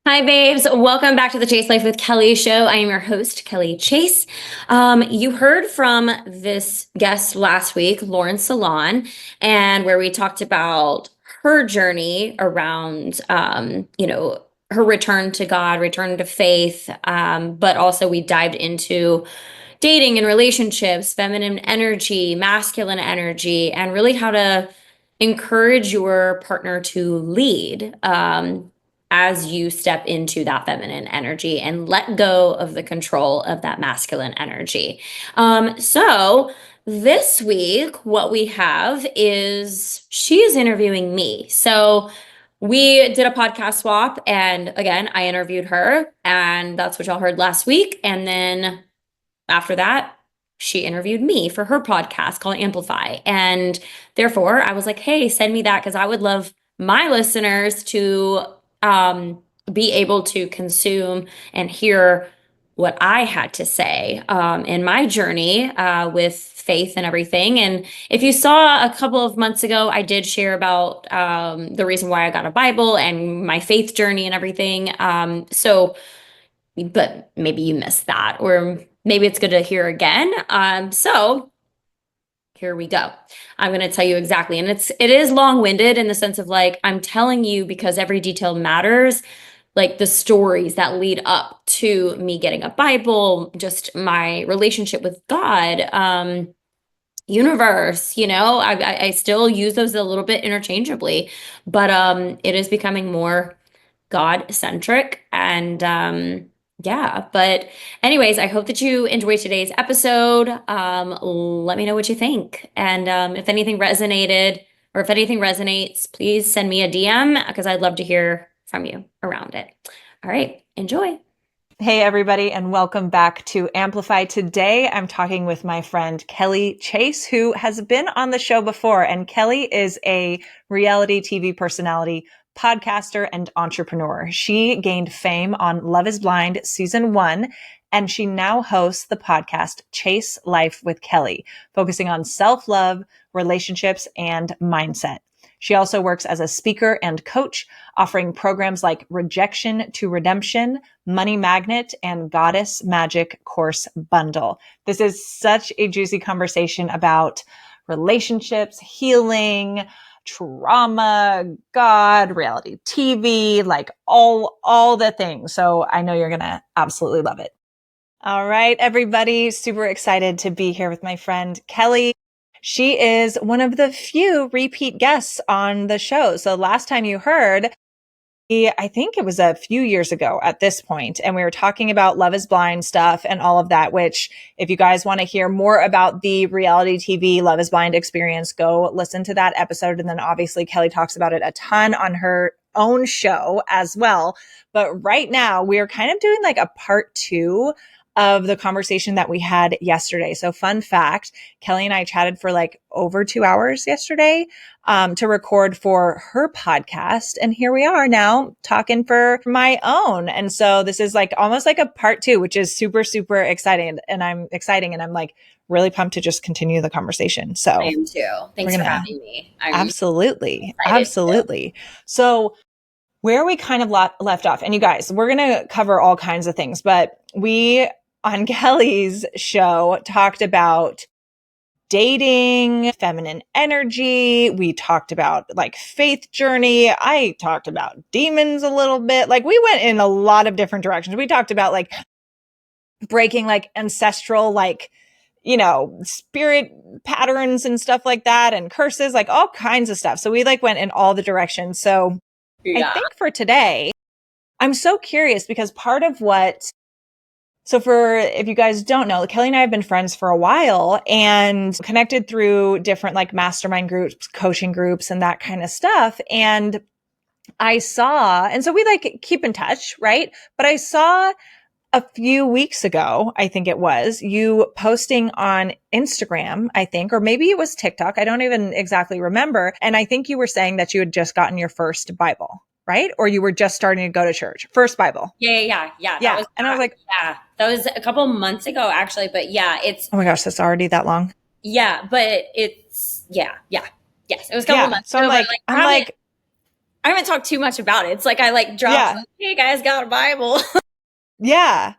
Hi, babes. Welcome back to the Chase Life with Kelly show. I am your host, Kelly Chase. You heard from this guest last week, Lauren Salaun, and where we talked about her journey around, her return to God, return to faith. But also we dived into dating and relationships, feminine energy, masculine energy, and really how to encourage your partner to lead. As you step into that feminine energy and let go of the control of that masculine energy. So this week, what we have is she is interviewing me. So we did a podcast swap, and again, I interviewed her, and that's what y'all heard last week. And then after that, she interviewed me for her podcast called Amplify. And therefore, I was like, hey, send me that because I would love my listeners to be able to consume and hear what I had to say in my journey with faith and everything. And if you saw a couple of months ago, I did share about the reason why I got a Bible and my faith journey and everything. But maybe you missed that, or maybe it's good to hear again. So here we go. I'm going to tell you exactly. And it is long-winded in the sense of like, I'm telling you because every detail matters, like the stories that lead up to me getting a Bible, just my relationship with God, universe, I still use those a little bit interchangeably, but it is becoming more God centric. And yeah, but anyways, I hope that you enjoyed today's episode. Let me know what you think. And if anything resonated or if anything resonates, please send me a DM because I'd love to hear from you around it. All right, enjoy. Hey, everybody, and welcome back to Amplify. Today, I'm talking with my friend Kelly Chase, who has been on the show before. And Kelly is a reality TV personality, podcaster, and entrepreneur. She gained fame on Love is Blind season 1, and she now hosts the podcast Chase Life with Kelly, focusing on self-love, relationships, and mindset. She also works as a speaker and coach, offering programs like Rejection to Redemption, Money Magnet, and Goddess Magic Course Bundle. This is such a juicy conversation about relationships, healing, trauma, God, reality TV, like all the things. So I know you're going to absolutely love it. All right, everybody, super excited to be here with my friend Kelly. She is one of the few repeat guests on the show. So last time you heard, I think it was a few years ago at this point, and we were talking about Love is Blind stuff and all of that, which if you guys want to hear more about the reality TV Love is Blind experience, go listen to that episode. And then obviously Kelly talks about it a ton on her own show as well. But right now we're kind of doing like a part 2 of the conversation that we had yesterday. So fun fact, Kelly and I chatted for like over 2 hours yesterday to record for her podcast. And here we are now talking for my own. And so this is like almost like a part 2, which is super, super exciting. And I'm like really pumped to just continue the conversation. So I am too. Thanks for having me. Absolutely. Excited Absolutely. So where we kind of left off, and you guys, we're going to cover all kinds of things, but we on Kelly's show talked about dating, feminine energy. We talked about like faith journey. I talked about demons a little bit. Like we went in a lot of different directions. We talked about like breaking like ancestral, like, spirit patterns and stuff like that and curses, like all kinds of stuff. So we like went in all the directions. So I think for today, I'm so curious because part of if you guys don't know, Kelly and I have been friends for a while and connected through different like mastermind groups, coaching groups, and that kind of stuff. And so we like keep in touch, right? But I saw a few weeks ago, I think it was, you posting on Instagram, I think, or maybe it was TikTok. I don't even exactly remember. And I think you were saying that you had just gotten your first Bible, right? Or you were just starting to go to church. First Bible. Yeah. And I was like, that was a couple months ago, actually. But yeah, oh my gosh, that's already that long. Yeah, but it's yes, it was a couple months So ago. I'm like, I haven't talked too much about it. It's like I like dropped, like, hey guys, got a Bible. Yeah.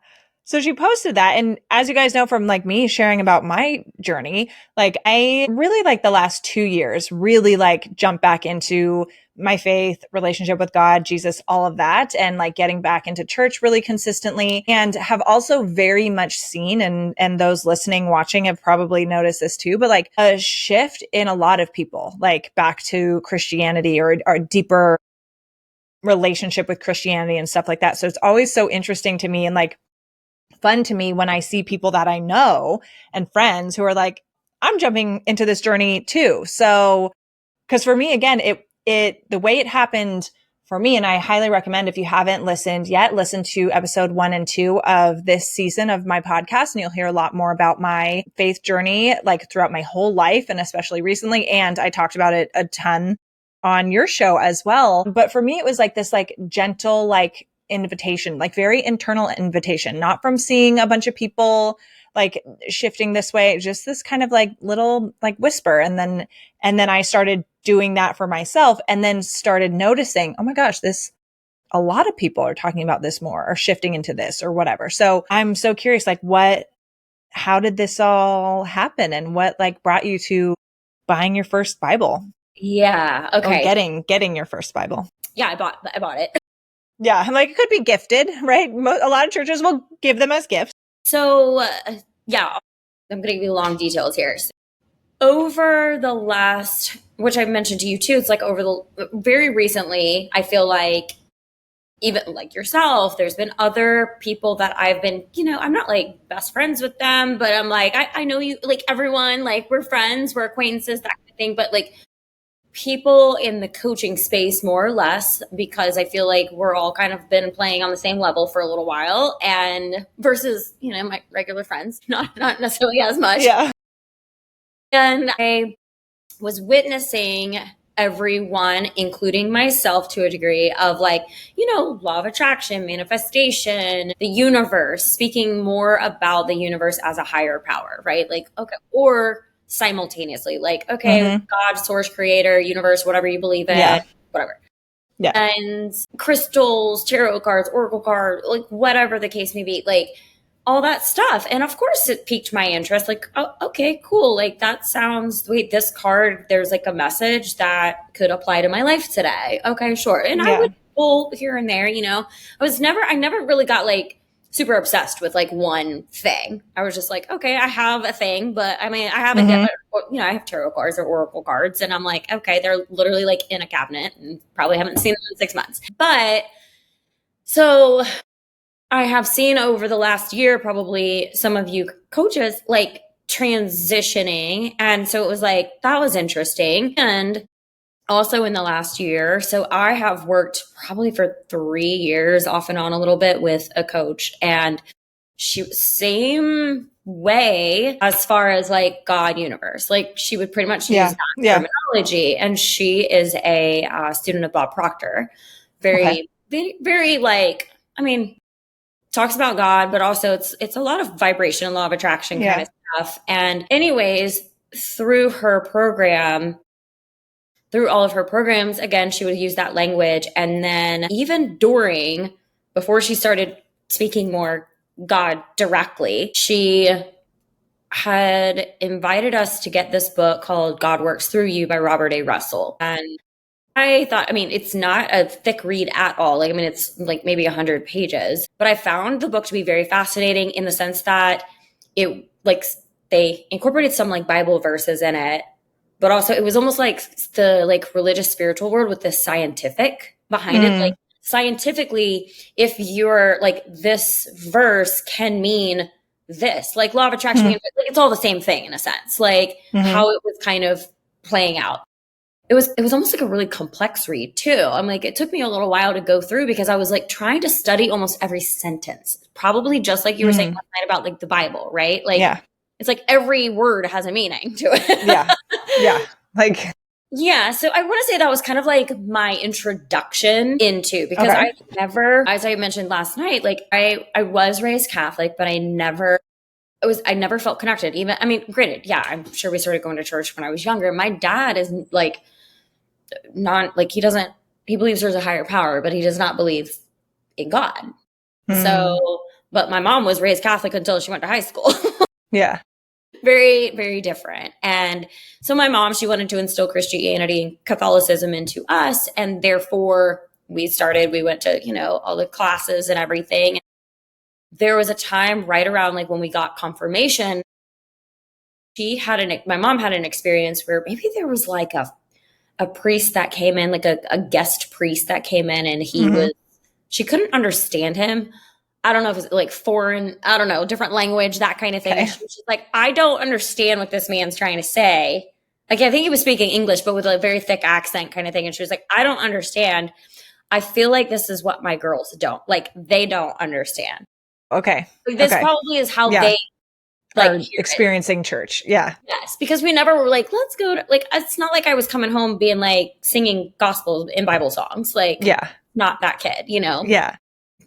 So she posted that. And as you guys know from like me sharing about my journey, like I really like the last 2 years, really like jump back into my faith, relationship with God, Jesus, all of that. And like getting back into church really consistently, and have also very much seen, and those listening, watching have probably noticed this too, but like a shift in a lot of people, like back to Christianity or deeper relationship with Christianity and stuff like that. So it's always so interesting to me and like fun to me when I see people that I know and friends who are like, I'm jumping into this journey too. So, cause for me, again, the way it happened for me, and I highly recommend if you haven't listened yet, listen to episode 1 and 2 of this season of my podcast, and you'll hear a lot more about my faith journey, like throughout my whole life and especially recently. And I talked about it a ton on your show as well. But for me, it was like this like gentle, like invitation, like very internal invitation, not from seeing a bunch of people like shifting this way, just this kind of like little like whisper. And then I started doing that for myself, and then started noticing, oh my gosh, a lot of people are talking about this more, or shifting into this or whatever. So I'm so curious, like how did this all happen, and what like brought you to buying your first Bible? Yeah. Okay. Or getting your first Bible. Yeah, I bought it. Yeah. And like, it could be gifted, right? A lot of churches will give them as gifts. So, yeah, I'm going to give you long details here. So, over the last, which I've mentioned to you too, it's like very recently, I feel like even like yourself, there's been other people that I've been, I'm not like best friends with them, but I'm like, I know you, like everyone, like we're friends, we're acquaintances, that kind of thing. But like people in the coaching space more or less, because I feel like we're all kind of been playing on the same level for a little while, and versus, my regular friends, not necessarily as much. Yeah. And I was witnessing everyone, including myself to a degree, of like, law of attraction, manifestation, the universe, speaking more about the universe as a higher power, right? Like, okay, or simultaneously, like, okay, God, source, creator, universe, whatever you believe in, whatever. Yeah. And crystals, tarot cards, oracle cards, like whatever the case may be, like all that stuff. And of course it piqued my interest. Like, oh, okay, cool. Like that sounds, wait, this card, there's like a message that could apply to my life today. Okay, sure. And I would pull here and there, I never really got like super obsessed with like one thing. I was just like, okay, I have a thing, but I mean, I have I have tarot cards or oracle cards, and I'm like, okay, they're literally like in a cabinet and probably haven't seen them in 6 months. But so I have seen over the last year, probably some of you coaches like transitioning. And so it was like, that was interesting. And also in the last year, so I have worked probably for 3 years off and on a little bit with a coach, and she same way as far as like God, universe, like she would pretty much use that terminology. And she is a student of Bob Proctor, very, very like, I mean, talks about God, but also it's a lot of vibration and law of attraction kind of stuff. And anyways, through all of her programs, again, she would use that language. And then even before she started speaking more God directly, she had invited us to get this book called God Works Through You by Robert A. Russell. And I thought, it's not a thick read at all. Like, it's like maybe 100 pages, but I found the book to be very fascinating in the sense that it like they incorporated some like Bible verses in it, but also it was almost like the like religious spiritual world with the scientific behind it. Like scientifically, if you're like, this verse can mean this, like law of attraction, like, it's all the same thing in a sense, like how it was kind of playing out. It was almost like a really complex read too. I'm like, it took me a little while to go through because I was like trying to study almost every sentence, probably just like you were saying last night about like the Bible, right? Like, it's like every word has a meaning to it. Like, yeah. So I want to say that was kind of like my introduction into, because I never, as I mentioned last night, like I was raised Catholic, but I never felt connected. Even, granted, I'm sure we started going to church when I was younger. My dad is like, he doesn't he believes there's a higher power, but he does not believe in God. Mm. So, but my mom was raised Catholic until she went to high school. Yeah. Very, very different. And so my mom, she wanted to instill Christianity and Catholicism into us. And therefore we went to, all the classes and everything. There was a time right around like when we got confirmation, my mom had an experience where maybe there was like a priest that came in, like a guest priest that came in, and she couldn't understand him. I don't know if it's like foreign, I don't know, different language, that kind of thing. Okay. And she was just like, I don't understand what this man's trying to say. Like, I think he was speaking English, but with a very thick accent kind of thing. And she was like, I don't understand. I feel like this is what my girls don't. Like, they don't understand. Okay. Like, this probably is how they are experiencing church. Yeah. Yes. Because we never were like, let's go to, like, it's not like I was coming home being like singing gospel and Bible songs. Like, not that kid, Yeah.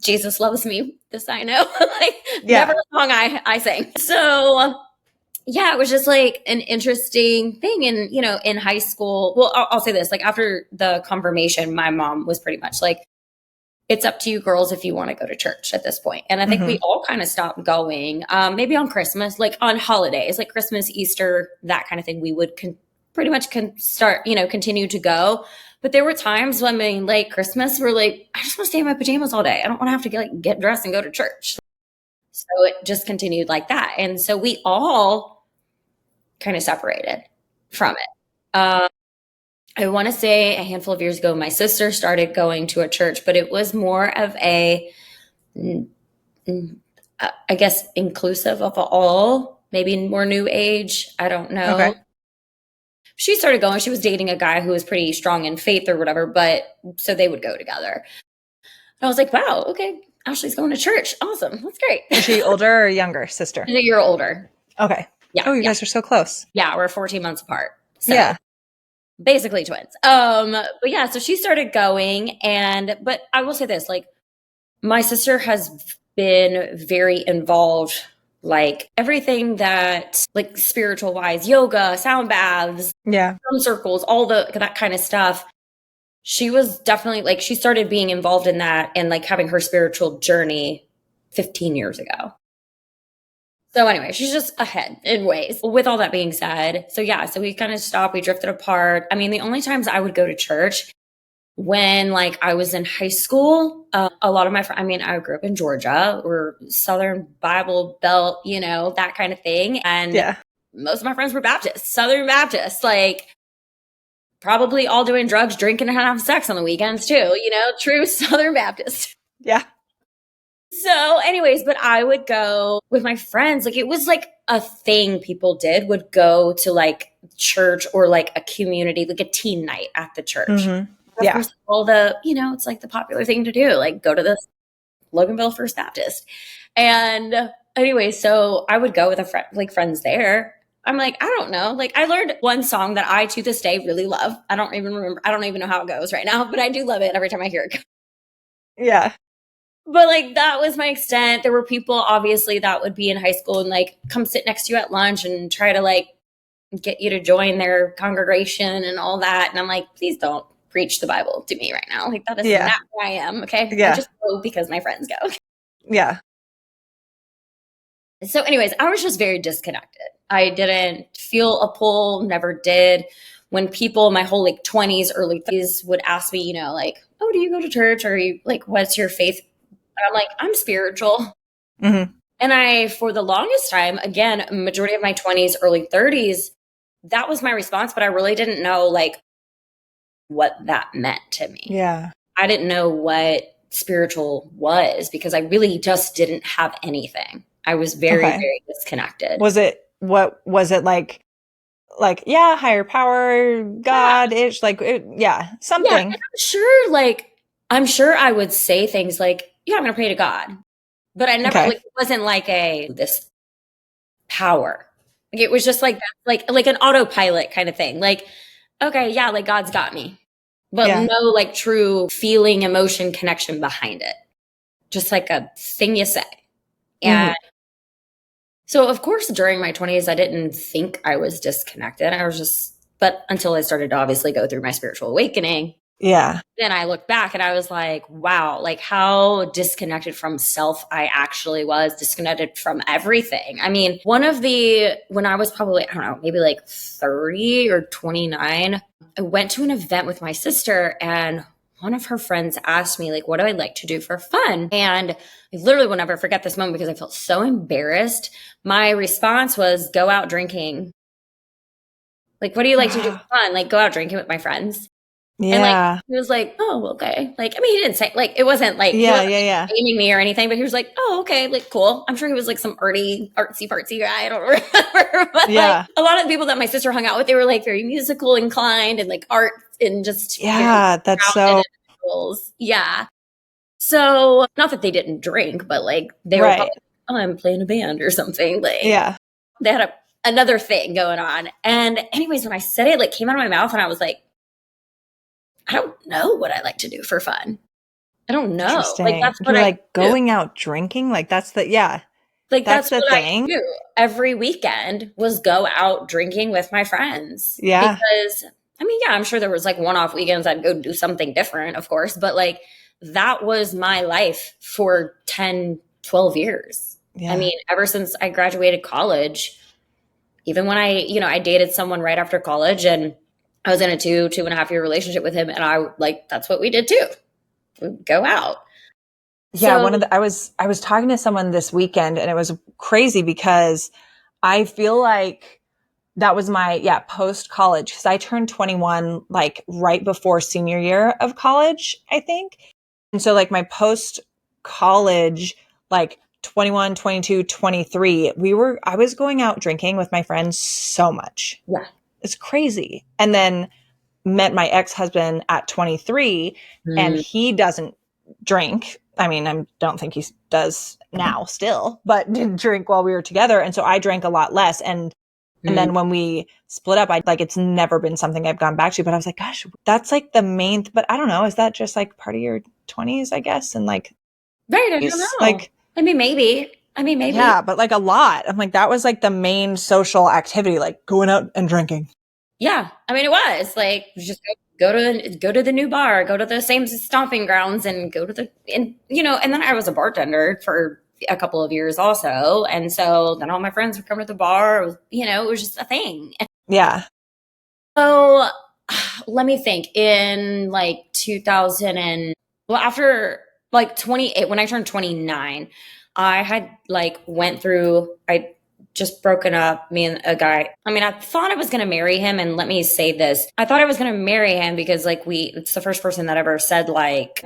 Jesus loves me. This I know. Like, never a song I sang. So it was just like an interesting thing. And, in high school, well, I'll say this, like after the confirmation, my mom was pretty much like, it's up to you girls if you want to go to church at this point. And I think we all kind of stopped going, maybe on Christmas, like on holidays, like Christmas, Easter, that kind of thing. We would pretty much start, continue to go. But there were times when, like Christmas, we're like, I just want to stay in my pajamas all day. I don't want to have to get dressed and go to church. So it just continued like that. And so we all kind of separated from it. I want to say a handful of years ago, my sister started going to a church, but it was more of I guess, inclusive of all, maybe more new age. I don't know. Okay. She started going. She was dating a guy who was pretty strong in faith or whatever, but so they would go together. And I was like, wow, okay, Ashley's going to church. Awesome. That's great. Is she older or younger sister? She's a year older. Okay. Yeah. Oh, you guys are so close. Yeah, we're 14 months apart. So basically twins. But yeah, so she started going, but I will say this, like my sister has been very involved, like everything that like spiritual wise, yoga, sound baths, drum circles, all that kind of stuff. She was definitely like, she started being involved in that and like having her spiritual journey 15 years ago. So anyway, she's just ahead in ways. With all that being said, so we kind of stopped, we drifted apart. I mean, the only times I would go to church when like I was in high school, a lot of my friends, I mean, I grew up in Georgia, we're Southern Bible Belt, that kind of thing. And most of my friends were Baptists, Southern Baptists, like probably all doing drugs, drinking, and having sex on the weekends too, true Southern Baptist. Yeah. So anyways, but I would go with my friends. Like it was like a thing people would go to like church or like a community, like a teen night at the church. Of course, all the, it's like the popular thing to do, like go to the Loganville First Baptist. And anyway, so I would go with friends there. I'm like, I don't know. Like I learned one song that I to this day really love. I don't even remember. I don't even know how it goes right now, but I do love it every time I hear it. Yeah. But like that was my extent. There were people obviously that would be in high school and like come sit next to you at lunch and try to like get you to join their congregation and all that. And I'm like, please don't preach the Bible to me right now. Like that is not who I am. Okay. I just go because my friends go. Yeah. So anyways, I was just very disconnected. I didn't feel a pull, never did. When people, my whole like 20s, early 30s would ask me, like, oh, do you go to church? Or are you like, what's your faith? And I'm like, I'm spiritual. And for the longest time, again, majority of my 20s, early 30s, that was my response. But I really didn't know like what that meant to me. Yeah. I didn't know what spiritual was because I really just didn't have anything. I was very, very disconnected. What was it like, higher power, God-ish, something. Yeah, and I'm sure I would say things like, yeah, I'm going to pray to God. But I never, it wasn't like this power. Like it was just like an autopilot kind of thing. Like, okay, yeah, like God's got me. But no like true feeling, emotion, connection behind it. Just like a thing you say. And so of course, during my 20s, I didn't think I was disconnected. But until I started to obviously go through my spiritual awakening, Yeah. Then I look back and I was like, wow, like how disconnected from self I actually was, disconnected from everything. I mean, when I was probably, I don't know, maybe like 30 or 29, I went to an event with my sister and one of her friends asked me, like, what do I like to do for fun? And I literally will never forget this moment because I felt so embarrassed. My response was, go out drinking. Like, what do you like to do for fun? Like, go out drinking with my friends. And like Yeah. he was like, "Oh, okay." Like, I mean, he didn't say like it wasn't like he Yeah. wasn't Yeah. like Yeah. shaming me or anything, but he was like, "Oh, okay, like cool." I'm sure he was like some artsy fartsy guy. I don't remember, but like Yeah. a lot of the people that my sister hung out with, they were like very musical inclined and like art and just very Yeah. That's grounded so individuals. Yeah. So not that they didn't drink, but like they were right. probably, oh, I'm playing a band or something. Like Yeah. they had another thing going on. And anyways, when I said it, like came out of my mouth, and I was like, I don't know what I like to do for fun. I don't know. Like, Interesting. that's what You're I like do. going out drinking. Like yeah, Like, that's that's the what I thing. do. Every weekend was go out drinking with my friends Yeah. because, I mean, yeah, I'm sure there was like one-off weekends I'd go do something different, of course, but like that was my life for 10, 12 years. I Yeah. mean, ever since I graduated college, even when I dated someone right after college and I was in a 2.5 year relationship with him, and that's what we did too. We'd go out. Yeah, So I was talking to someone this weekend and it was crazy because I feel like that was my post college cuz I turned 21 like right before senior year of college, I think. And so like my post college like 21, 22, 23, I was going out drinking with my friends so much. yeah. It's crazy. And then met my ex-husband at 23 and Mm, he doesn't drink. I mean, I don't think he does now still, but didn't drink while we were together. And so I drank a lot less. And mm. then when we split up, I like, it's never been something I've gone back to, but I was like, gosh, that's like the main, but I don't know. Is that just like part of your 20s, I guess? And like, Right, I don't it's know. like, I mean, maybe. I mean, maybe. yeah, but like a lot. I'm like, that was like the main social activity, like going out and drinking. Yeah. I mean, it was like just go to the new bar, go to the same stomping grounds, and go to and then I was a bartender for a couple of years also, and so then all my friends would come to the bar. It was just a thing. Yeah. So let me think. In like 2000 after like 28, when I turned 29, I had like went through, I just broken up, me and a guy. I mean, I thought I was going to marry him. And let me say this. I thought I was going to marry him because like it's the first person that ever said like,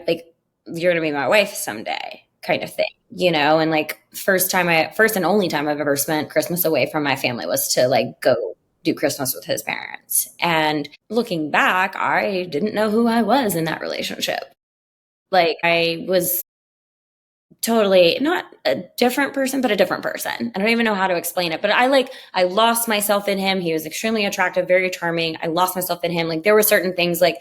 you're going to be my wife someday kind of thing, and like first and only time I've ever spent Christmas away from my family was to like go do Christmas with his parents. And looking back, I didn't know who I was in that relationship. Like I was totally not a different person, but a different person. I don't even know how to explain it, but I lost myself in him. He was extremely attractive, very charming. I lost myself in him. Like there were certain things like,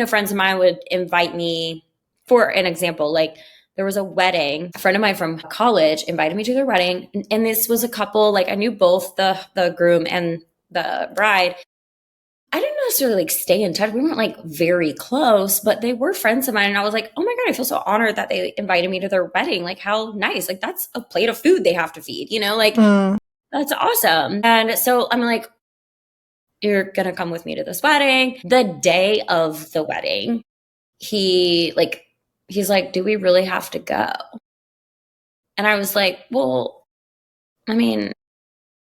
friends of mine would invite me, for an example, like there was a wedding. A friend of mine from college invited me to their wedding. And this was a couple, like I knew both the groom and the bride. I didn't necessarily like stay in touch. We weren't like very close, but they were friends of mine. And I was like, oh my God, I feel so honored that they invited me to their wedding. Like, how nice. Like, that's a plate of food they have to feed, like Mm. that's awesome. And so I'm like, you're going to come with me to this wedding. The day of the wedding, he's like, do we really have to go? And I was like, well, I mean,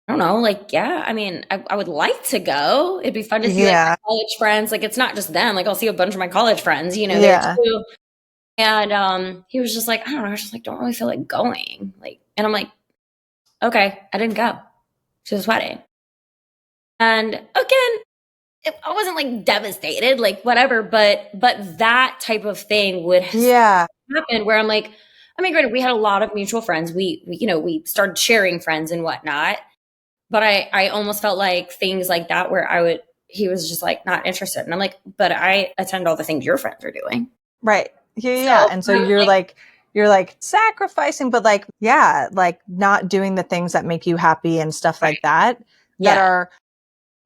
I don't know, like, yeah, I mean, I would like to go. It'd be fun to see like my Yeah. college friends. Like, it's not just them. Like, I'll see a bunch of my college friends, there Yeah. too. And he was just like, I don't know. I was just like, don't really feel like going. Like, and I'm like, okay, I didn't go to this wedding. And again, I wasn't like devastated, like whatever, but that type of thing would Yeah. happen where I'm like, I mean, granted, we had a lot of mutual friends. We started sharing friends and whatnot. But I almost felt like things like that where he was just like not interested. And I'm like, but I attend all the things your friends are doing. Right. Yeah. So Yeah. And so I was you're like sacrificing, but like, yeah, like not doing the things that make you happy and stuff like, like that, that yeah, are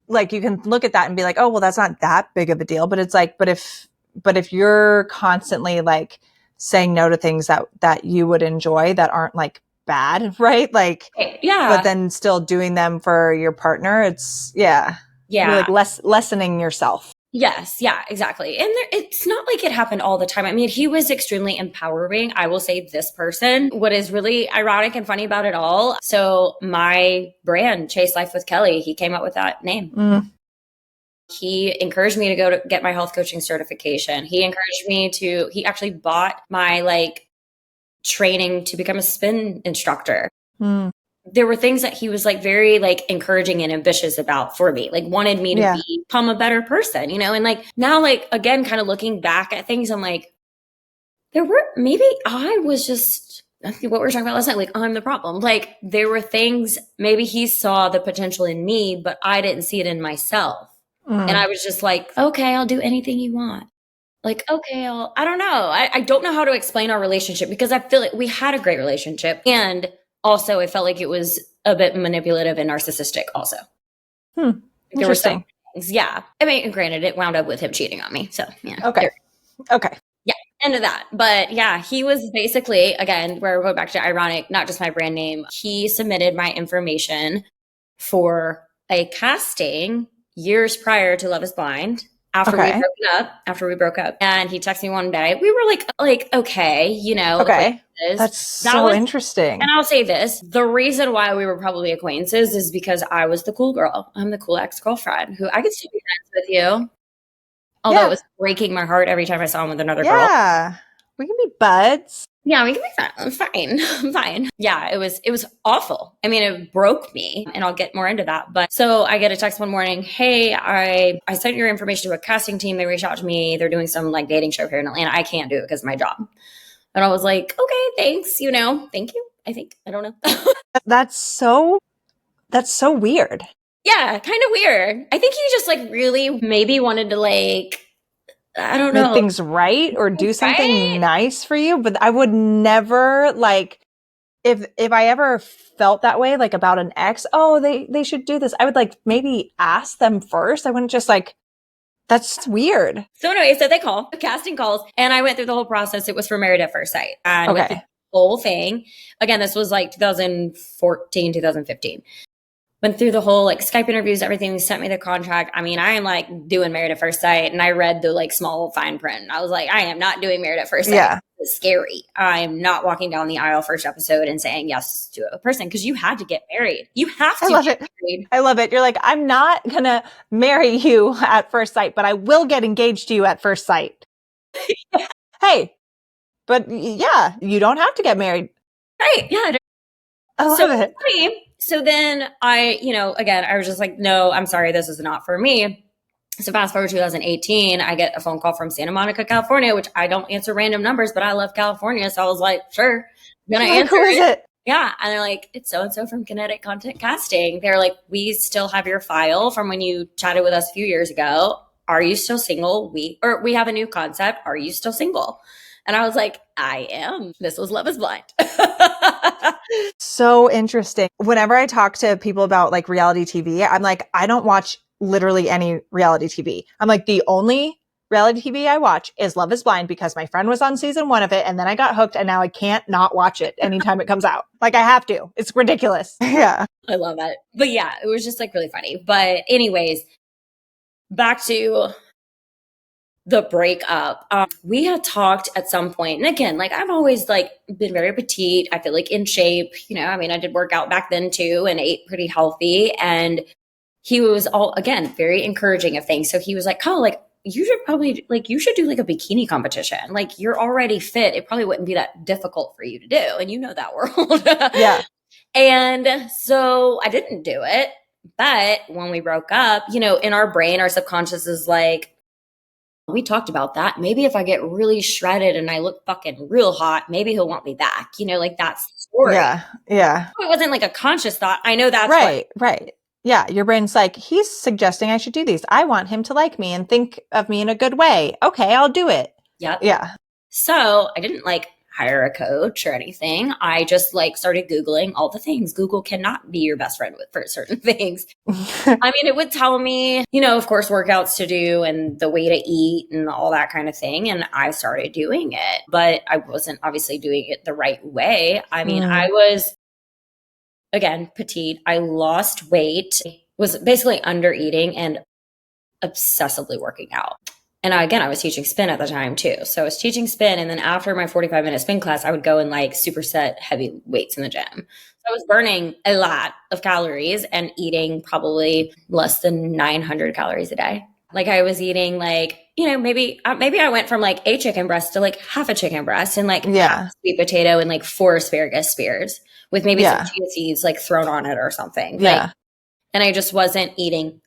like, you can look at that and be like, oh, well, that's not that big of a deal. But it's like, but if but if you're constantly like saying no to things that you would enjoy that aren't like bad, right? Like, Yeah. but then still doing them for your partner, it's you're like lessening yourself. Yes. Yeah, exactly. And it's not like it happened all the time. I mean, he was extremely empowering. I will say this person, what is really ironic and funny about it all. So my brand, Chase Life with Kelly, he came up with that name. He encouraged me to go to get my health coaching certification. He encouraged me he actually bought my like training to become a spin instructor. There were things that he was like very like encouraging and ambitious about for me, like wanted me to become a better person, and like now, like again, kind of looking back at things, I'm like, maybe I was just, I think what we were talking about last night, like I'm the problem. Like there were things, maybe he saw the potential in me, but I didn't see it in myself. And I was just like, okay, I'll do anything you want. Like, okay, I don't know. I don't know how to explain our relationship because I feel like we had a great relationship. And also I felt like it was a bit manipulative and narcissistic also. There were some things. Yeah. I mean, granted, it wound up with him cheating on me. So yeah. Okay. Yeah. End of that. But yeah, he was basically, again, we're going back to ironic, not just my brand name. He submitted my information for a casting years prior to Love is Blind. After we broke up, and he texted me one day. We were like, okay, Okay. That's so interesting. And I'll say this, the reason why we were probably acquaintances is because I was the cool girl. I'm the cool ex-girlfriend who I could still be friends with you. Although it was breaking my heart every time I saw him with another girl. Yeah. We can be buds. Yeah, we can be fine. I'm fine. I'm fine. Yeah, it was awful. I mean, it broke me, and I'll get more into that. But so I get a text one morning, hey, I sent your information to a casting team. They reached out to me. They're doing some like dating show here in Atlanta. I can't do it because of my job. And I was like, okay, thanks. Thank you. I think, I don't know. That's so weird. Yeah, kind of weird. I think he just like really maybe wanted to like, I don't know. Make things right or do something nice for you. But I would never like, if I ever felt that way, like about an ex, they should do this. I would like maybe ask them first. I wouldn't just like, that's weird. So anyway, so they casting calls, and I went through the whole process. It was for Married at First Sight. And with the whole thing, again, this was like 2014, 2015. Went through the whole like Skype interviews, everything. They sent me the contract. I mean, I am like doing Married at First Sight, and I read the like small fine print. I was like, I am not doing Married at First Sight. Yeah. It's scary. I'm not walking down the aisle first episode and saying yes to a person because you had to get married. You have to get married. I love it. You're like, I'm not going to marry you at first sight, but I will get engaged to you at first sight. Hey, but yeah, you don't have to get married. Right. Yeah. I love it. Funny. So then I, again, I was just like, no, I'm sorry, this is not for me. So fast forward 2018, I get a phone call from Santa Monica, California, which I don't answer random numbers, but I love California. So I was like, sure, I'm going to answer it. Yeah. And they're like, it's so-and-so from Kinetic Content Casting. They're like, we still have your file from when you chatted with us a few years ago. Are you still single? We have a new concept. Are you still single? And I was like, I am. This was Love is Blind. So interesting. Whenever I talk to people about like reality TV, I'm like, I don't watch literally any reality TV. I'm like, the only reality TV I watch is Love is Blind because my friend was on season 1 of it and then I got hooked and now I can't not watch it anytime it comes out. Like I have to. It's ridiculous. Yeah. I love it. But yeah, it was just like really funny. But anyways, back to the breakup. We had talked at some point, and again, like I've always like been very petite. I feel like in shape, I mean, I did work out back then too and ate pretty healthy. And he was again, very encouraging of things. So he was like, oh, like you should probably you should do like a bikini competition. Like you're already fit. It probably wouldn't be that difficult for you to do. And you know that world. Yeah. And so I didn't do it. But when we broke up, in our brain, our subconscious is like, we talked about that. Maybe if I get really shredded and I look fucking real hot, maybe he'll want me back. Like that's the story. Yeah. Yeah. It wasn't like a conscious thought. I know that's right. Yeah. Your brain's like, he's suggesting I should do these. I want him to like me and think of me in a good way. Okay, I'll do it. Yep. Yeah. So I didn't like hire a coach or anything. I just like started Googling all the things. Google cannot be your best friend for certain things. I mean, it would tell me, of course, workouts to do and the way to eat and all that kind of thing. And I started doing it, but I wasn't obviously doing it the right way. I mean, I was, again, petite. I lost weight, was basically under eating and obsessively working out. And again, I was teaching spin at the time too. So I was teaching spin. And then after my 45-minute spin class, I would go and like superset heavy weights in the gym. So I was burning a lot of calories and eating probably less than 900 calories a day. Like I was eating like, maybe I went from like a chicken breast to like half a chicken breast and like half a sweet potato and like 4 asparagus spears with maybe some chia seeds like thrown on it or something. Yeah. And I just wasn't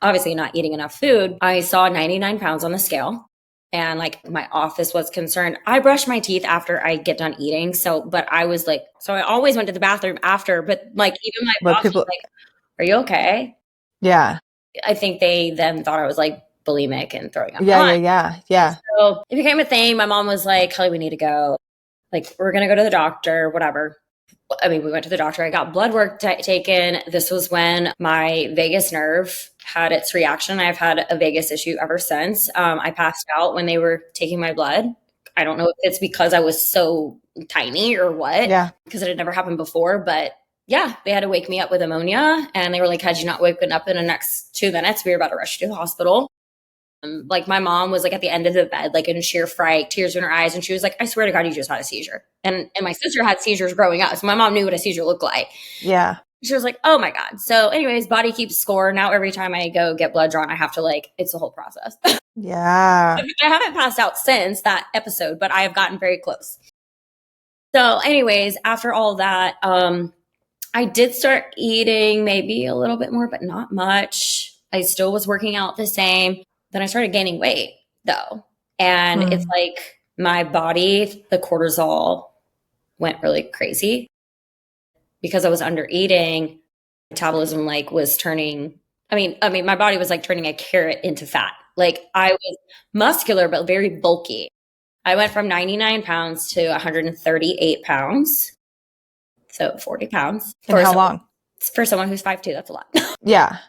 obviously not eating enough food. I saw 99 pounds on the scale and like my office was concerned. I brush my teeth after I get done eating. But I was like, so I always went to the bathroom after, but like even my boss was like, are you okay? Yeah. I think they then thought I was like bulimic and throwing up. Yeah. So it became a thing. My mom was like, Kelly, we need to go. Like, we're going to go to the doctor, whatever. I mean, we went to the doctor. I got blood work taken. This was when my vagus nerve had its reaction. I've had a vagus issue ever since. I passed out when they were taking my blood. I don't know if it's because I was so tiny or what. Yeah. Because it had never happened before. But yeah, they had to wake me up with ammonia. And they were like, had you not woken up in the next 2 minutes, we were about to rush you to the hospital. Like my mom was like at the end of the bed, like in sheer fright, tears in her eyes. And she was like, I swear to God, you just had a seizure. And my sister had seizures growing up. So my mom knew what a seizure looked like. Yeah. She was like, oh my God. So anyways, body keeps score. Now every time I go get blood drawn, I have to it's the whole process. Yeah. I haven't passed out since that episode, but I have gotten very close. So anyways, after all that, I did start eating maybe a little bit more, but not much. I still was working out the same. Then I started gaining weight though. And it's like my body, the cortisol went really crazy because I was under eating. Metabolism was turning. I mean, my body was like turning a carrot into fat. Like I was muscular, but very bulky. I went from 99 pounds to 138 pounds. So 40 pounds. In how long? For someone who's 5'2", that's a lot. Yeah.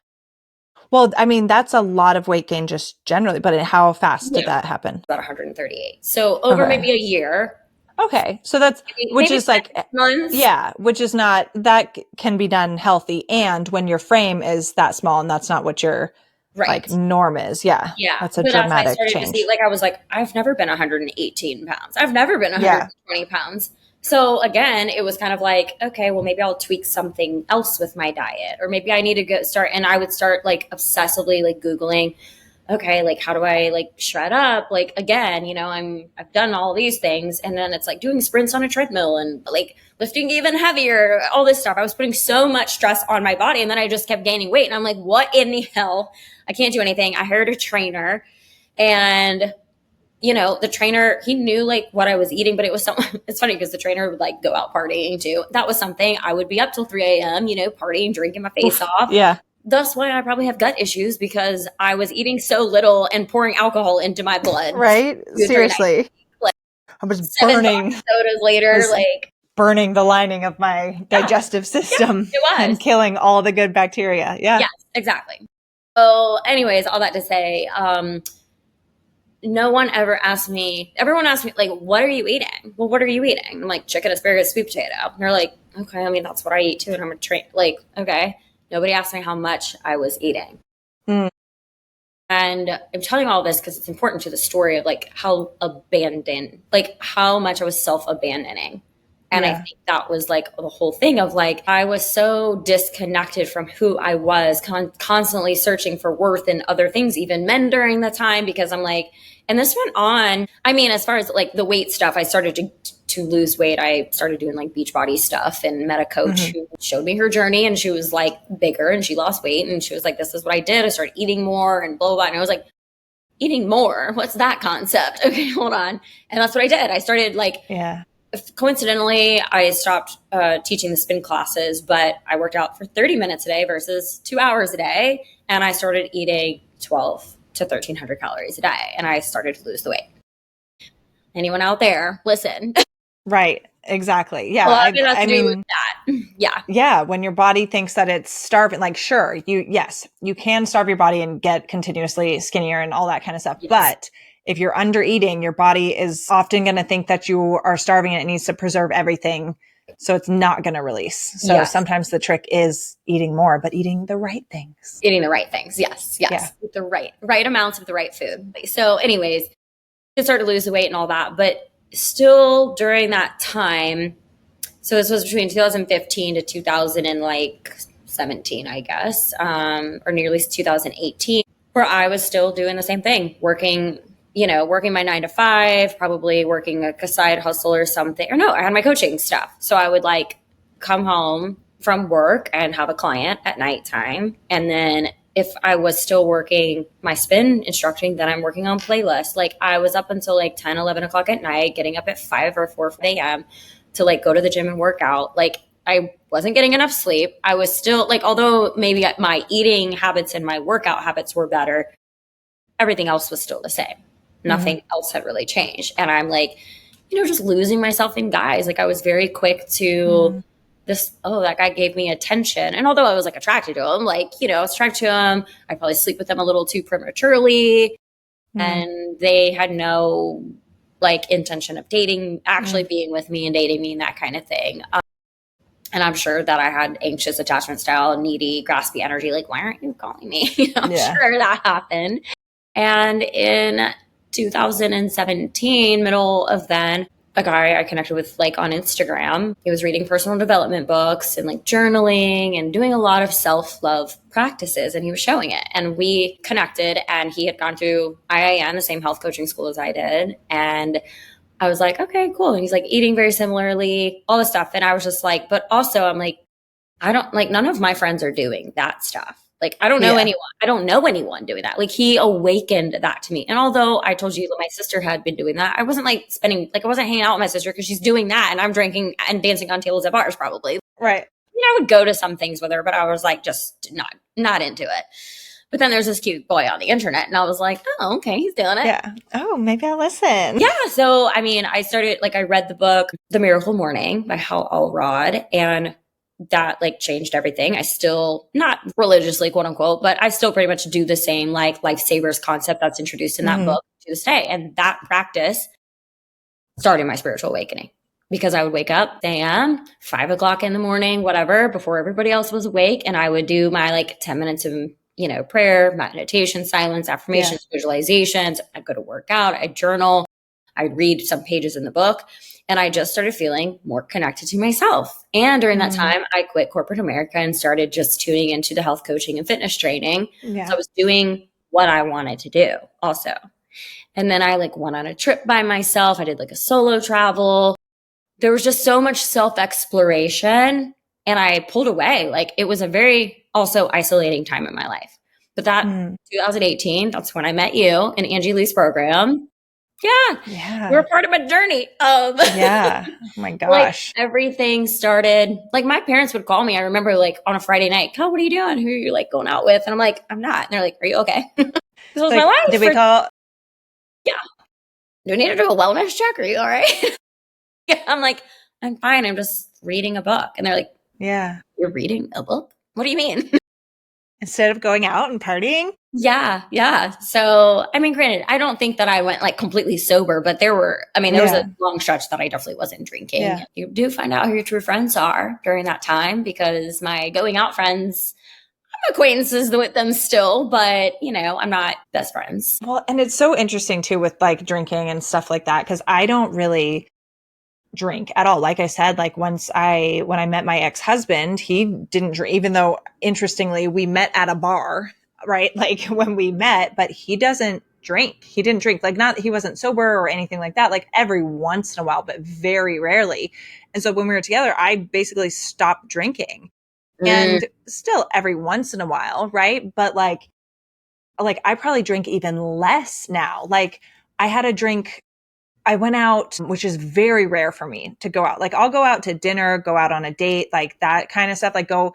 Well, I mean, that's a lot of weight gain just generally, but how fast did that happen? About 138. So over maybe a year. Okay. So that's, which is like, months. Yeah, which is not, that can be done healthy. And when your frame is that small and that's not what your like norm is. Yeah. Yeah. That's a dramatic change. To see, I was like, I've never been 118 pounds. I've never been 120 pounds. So again, it was kind of like, okay, well, maybe I'll tweak something else with my diet, or maybe I need to start. And I would start obsessively Googling, okay, how do I shred up? Again, I've done all these things. And then it's doing sprints on a treadmill and lifting even heavier, all this stuff. I was putting so much stress on my body. And then I just kept gaining weight. And I'm like, what in the hell? I can't do anything. I hired a trainer and the trainer, he knew what I was eating, but it was something, it's funny because the trainer would go out partying too. That was something I would be up till 3 a.m., partying, drinking my face off. Yeah. Thus why I probably have gut issues because I was eating so little and pouring alcohol into my blood. Right. Seriously. I was burning sodas later, burning the lining of my digestive system and killing all the good bacteria. Yeah. Yes, exactly. So anyways, all that to say, no one ever asked me, everyone asked me, what are you eating? Well, what are you eating? I'm like, chicken, asparagus, sweet potato. And they're like, okay, I mean, that's what I eat too. And I'm a okay. Nobody asked me how much I was eating. And I'm telling all this because it's important to the story of how abandoned, how much I was self-abandoning. And I think that was the whole thing of I was so disconnected from who I was, constantly searching for worth in other things, even men during the time, because I'm and this went on. I mean, as far as the weight stuff, I started to lose weight. I started doing Beachbody stuff and met a coach who showed me her journey, and she was bigger and she lost weight. And she was like, this is what I did. I started eating more and blah, blah, blah. And I was like, eating more? What's that concept? Okay, hold on. And that's what I did. I started coincidentally, I stopped teaching the spin classes, but I worked out for 30 minutes a day versus 2 hours a day. And I started eating 12 to 1,300 calories a day. And I started to lose the weight. Anyone out there, listen. Right. Exactly. Yeah. A lot of it has I to do with mean, that. Yeah. yeah, when your body thinks that it's starving, like, sure, yes, you can starve your body and get continuously skinnier and all that kind of stuff. Yes. But if you're under eating, your body is often going to think that you are starving and it needs to preserve everything. So it's not going to release. So Yes. sometimes the trick is eating more, but eating the right things. Eating the right things. Yes. Yeah. Yes. With the right amounts of the right food. So anyways, I started to lose the weight and all that, but still during that time, so this was between 2015 to 2017, I guess, or nearly 2018, where I was still doing the same thing, working, working my 9 to 5, probably working like a side hustle or something. Or no, I had my coaching stuff. So I would like come home from work and have a client at nighttime. And then if I was still working my spin instructing, then I'm working on playlists. Like I was up until like 10, 11 o'clock at night, getting up at 5 or 4 a.m. to like go to the gym and work out. Like I wasn't getting enough sleep. I was still like, although maybe my eating habits and my workout habits were better, everything else was still the same. Nothing else had really changed. And I'm like, just losing myself in guys. Like I was very quick to that guy gave me attention. And although I was like attracted to him, like, I was attracted to him. I probably sleep with them a little too prematurely. And they had no like intention of actually being with me and dating me and that kind of thing. And I'm sure that I had anxious attachment style, needy, graspy energy. Like, why aren't you calling me? I'm sure that happened. And in 2017, middle of then, a guy I connected with like on Instagram, he was reading personal development books and like journaling and doing a lot of self-love practices. And he was showing it. And we connected, and he had gone through IIN, the same health coaching school as I did. And I was like, okay, cool. And he's like eating very similarly, all this stuff. And I was just like, but also I'm like, I don't like, none of my friends are doing that stuff. Like, I don't know anyone. I don't know anyone doing that. Like, he awakened that to me. And although I told you that my sister had been doing that, I wasn't like I wasn't hanging out with my sister because she's doing that and I'm drinking and dancing on tables at bars probably. Right. I would go to some things with her, but I was like, just not into it. But then there's this cute boy on the internet and I was like, oh, okay, he's doing it. Yeah. Oh, maybe I'll listen. Yeah. So, I mean, I read the book, The Miracle Morning by Hal Elrod, and that like changed everything. I still, not religiously, quote unquote, but I still pretty much do the same like lifesavers concept that's introduced in that book to this day. And that practice started my spiritual awakening because I would wake up, 6 a.m., 5 o'clock in the morning, whatever, before everybody else was awake. And I would do my like 10 minutes of, prayer, meditation, silence, affirmations, visualizations. I'd go to work out, I'd journal, I'd read some pages in the book. And I just started feeling more connected to myself. And during that time, I quit corporate America and started just tuning into the health coaching and fitness training. Yeah. So I was doing what I wanted to do also. And then I like went on a trip by myself. I did like a solo travel. There was just so much self-exploration and I pulled away. Like it was a very also isolating time in my life. But that 2018, that's when I met you in Angie Lee's program. Yeah. We're part of a journey. Yeah. Oh my gosh. Like everything started, like my parents would call me. I remember like on a Friday night, "Oh, what are you doing? Who are you like going out with?" And I'm like, "I'm not." And they're like, "Are you okay?" This was like, my life. Did we call? Yeah. Do we need to do a wellness check? Are you all right? Yeah. I'm like, "I'm fine. I'm just reading a book." And they're like, "Yeah. You're reading a book? What do you mean?" Instead of going out and partying? Yeah. So, I mean, granted, I don't think that I went like completely sober, but there was a long stretch that I definitely wasn't drinking. Yeah. You do find out who your true friends are during that time because my going out friends, I'm acquaintances with them still, but I'm not best friends. Well, and it's so interesting too with like drinking and stuff like that because I don't really drink at all. Like I said, like when I met my ex-husband, he didn't drink, even though interestingly we met at a bar, right? Like when we met, but he doesn't drink. He didn't drink, like he wasn't sober or anything like that, like every once in a while, but very rarely. And so when we were together, I basically stopped drinking and still every once in a while. Right. But like I probably drink even less now. Like I had a drink, I went out, which is very rare for me to go out. Like I'll go out to dinner, go out on a date, like that kind of stuff, like go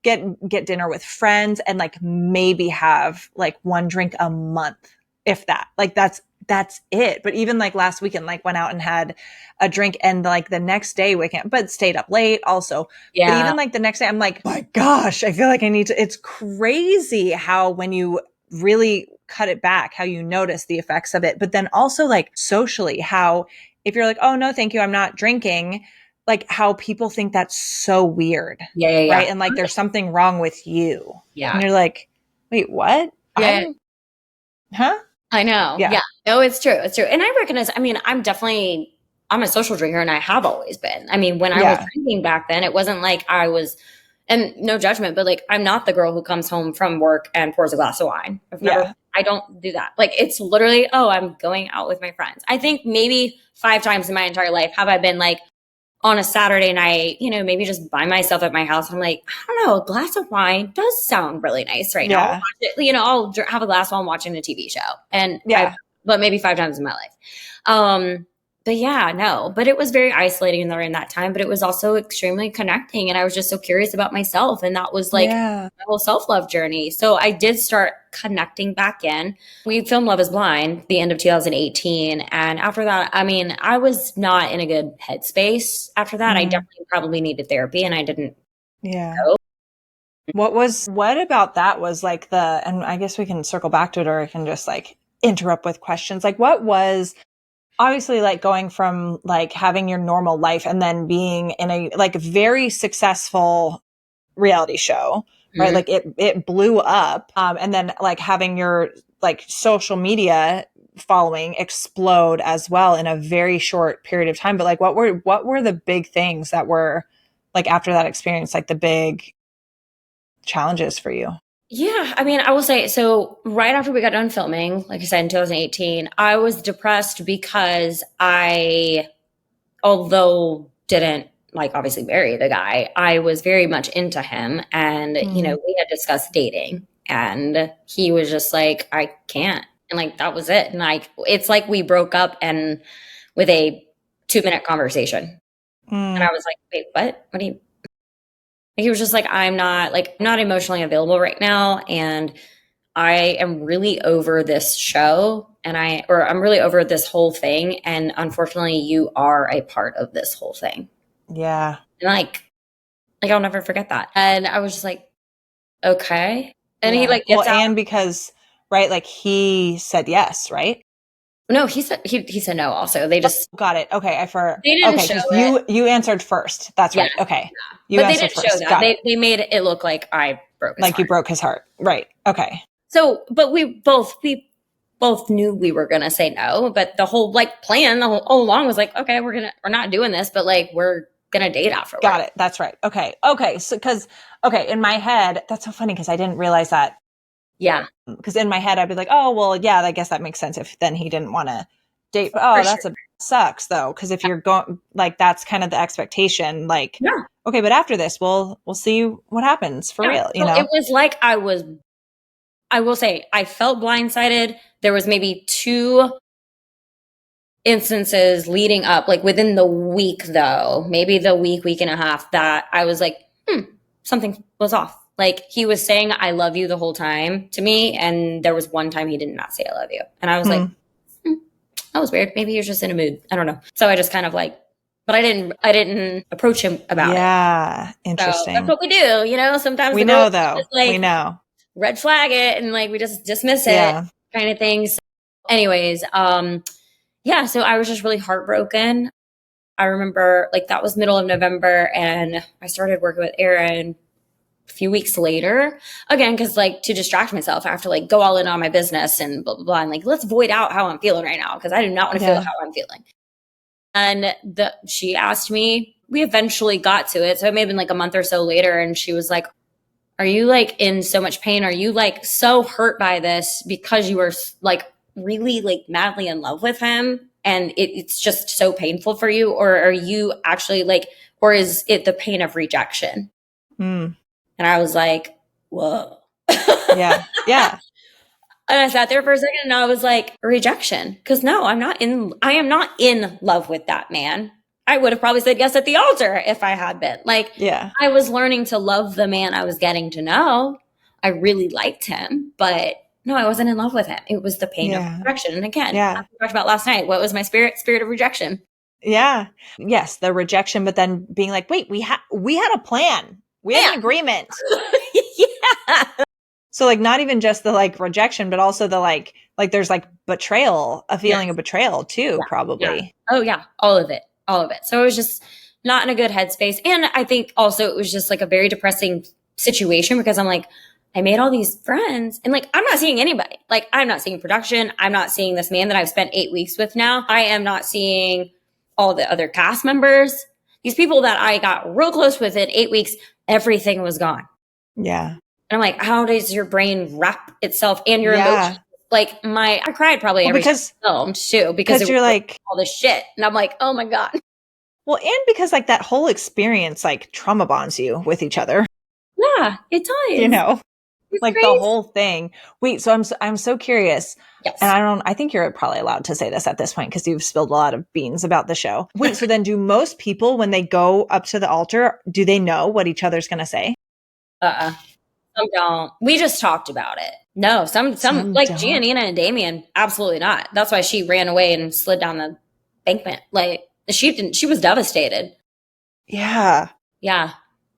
get dinner with friends and like maybe have like one drink a month, if that. Like that's that's it. But even like last weekend, like went out and had a drink and like the next day waking but stayed up late also. But Yeah. even like the next day, I'm like, my gosh, I feel like I need to, it's crazy how when you really cut it back, how you notice the effects of it. But then also like socially, how if you're like, oh no, thank you, I'm not drinking, like how people think that's so weird. Yeah. Right. And like there's something wrong with you. Yeah. And you're like, wait, what? Yeah. Huh? I know. Yeah. Yeah. No, it's true. It's true. And I recognize, I mean, I'm a social drinker and I have always been. I mean, when I was drinking back then, it wasn't like I was, and no judgment, but like, I'm not the girl who comes home from work and pours a glass of wine. I don't do that. Like, it's literally, oh, I'm going out with my friends. I think maybe 5 times in my entire life have I been like, on a Saturday night, you know, maybe just by myself at my house. I'm like, I don't know, a glass of wine does sound really nice right now. I'll you know, I'll have a glass while I'm watching a TV show. And but maybe 5 times in my life. But yeah, no, but it was very isolating during that time, but it was also extremely connecting. And I was just so curious about myself. And that was like my whole self-love journey. So I did start connecting back in. We filmed Love is Blind the end of 2018. And after that, I mean, I was not in a good headspace after that. I definitely probably needed therapy and I didn't go. What about that was like and I guess we can circle back to it or I can just like interrupt with questions. Like what was obviously like going from like having your normal life and then being in a like very successful reality show, right? Like it blew up. And then like having your like social media following explode as well in a very short period of time. But like, what were the big things that were like after that experience, like the big challenges for you? Yeah, I mean, I will say, so right after we got done filming, like I said, in 2018, I was depressed because although didn't like obviously marry the guy, I was very much into him. And, you know, we had discussed dating and he was just like, I can't. And like, that was it. And like, it's like we broke up and with a 2-minute conversation. And I was like, wait, what? What do you? He was just like, I'm not emotionally available right now. And I am really over this show I'm really over this whole thing. And unfortunately, you are a part of this whole thing. Yeah. And like I'll never forget that. And I was just like, okay. And he like gets out. And because, right, like he said yes, right? No, he said no also. They just got it. Okay. They didn't show it. You answered first. That's right. Okay. You but they didn't show that. They made it look like I broke his heart. You broke his heart. Right. Okay. So, but we both knew we were going to say no, but the whole like plan all along was like, okay, we're not doing this, but like, we're going to date afterwards. Got it. That's right. Okay. So, in my head, that's so funny because I didn't realize that. Yeah. Because in my head, I'd be like, oh, well, yeah, I guess that makes sense if then he didn't want to date. Oh, sucks though. Because if you're going like, that's kind of the expectation. Like, okay, but after this, we'll see what happens for real. You know, it was like I will say I felt blindsided. There was maybe 2 instances leading up, like within the week though, maybe the week and a half that I was like, something was off. Like he was saying, I love you the whole time to me. And there was one time he did not say, I love you. And I was like, that was weird. Maybe he was just in a mood. I don't know. So I just kind of like, but I didn't approach him about it. Yeah. Interesting. So that's what we do. You know, sometimes we know though. Like, we know. Red flag it. And like, we just dismiss it kind of thing. So anyways, so I was just really heartbroken. I remember like that was middle of November and I started working with Aaron a few weeks later again, cause like to distract myself, I have to like go all in on my business and blah, blah, blah. And like, let's void out how I'm feeling right now. Cause I do not want to feel how I'm feeling. And she asked me, we eventually got to it. So it may have been like a month or so later. And she was like, are you like in so much pain? Are you like so hurt by this because you were like really like madly in love with him? And it's just so painful for you? Or are you actually like, or is it the pain of rejection? And I was like, whoa. Yeah. And I sat there for a second and I was like, rejection. Cause no, I am not in love with that man. I would have probably said yes at the altar if I had been. Like, I was learning to love the man I was getting to know. I really liked him, but No, I wasn't in love with him. It was the pain of Yeah. rejection. And again, Yeah. like we talked about last night, what was my spirit of rejection? Yeah. Yes, the rejection, but then being like, wait, we had a plan. We had an agreement. Yeah. So like not even just the like rejection, but also the like there's like betrayal, a feeling Yes. of betrayal too, Yeah. probably. Oh yeah, all of it. All of it. So I was just not in a good headspace. And I think also it was just like a very depressing situation because I'm like, I made all these friends and like I'm not seeing anybody. Like I'm not seeing production. I'm not seeing this man that I've spent 8 weeks with now. I am not seeing all the other cast members. These people that I got real close with in 8 weeks, everything was gone. Yeah. And I'm like, how does your brain wrap itself and your Yeah. emotions? Like I cried probably Well, every time because I filmed too, because it you're was like, all this shit. And I'm like, oh my God. well, and because like that whole experience like trauma bonds you with each other, Yeah, it does. you know, It's like crazy. the whole thing. Wait, so I'm so curious. Yes. And I think you're probably allowed to say this at this point because you've spilled a lot of beans about the show. Wait, so then do most people when they go up to the altar, do they know what each other's going to say? Some don't. We just talked about it. No, some like don't. Giannina and Damien, absolutely not. That's why she ran away and slid down the embankment. Like she was devastated. Yeah. Yeah.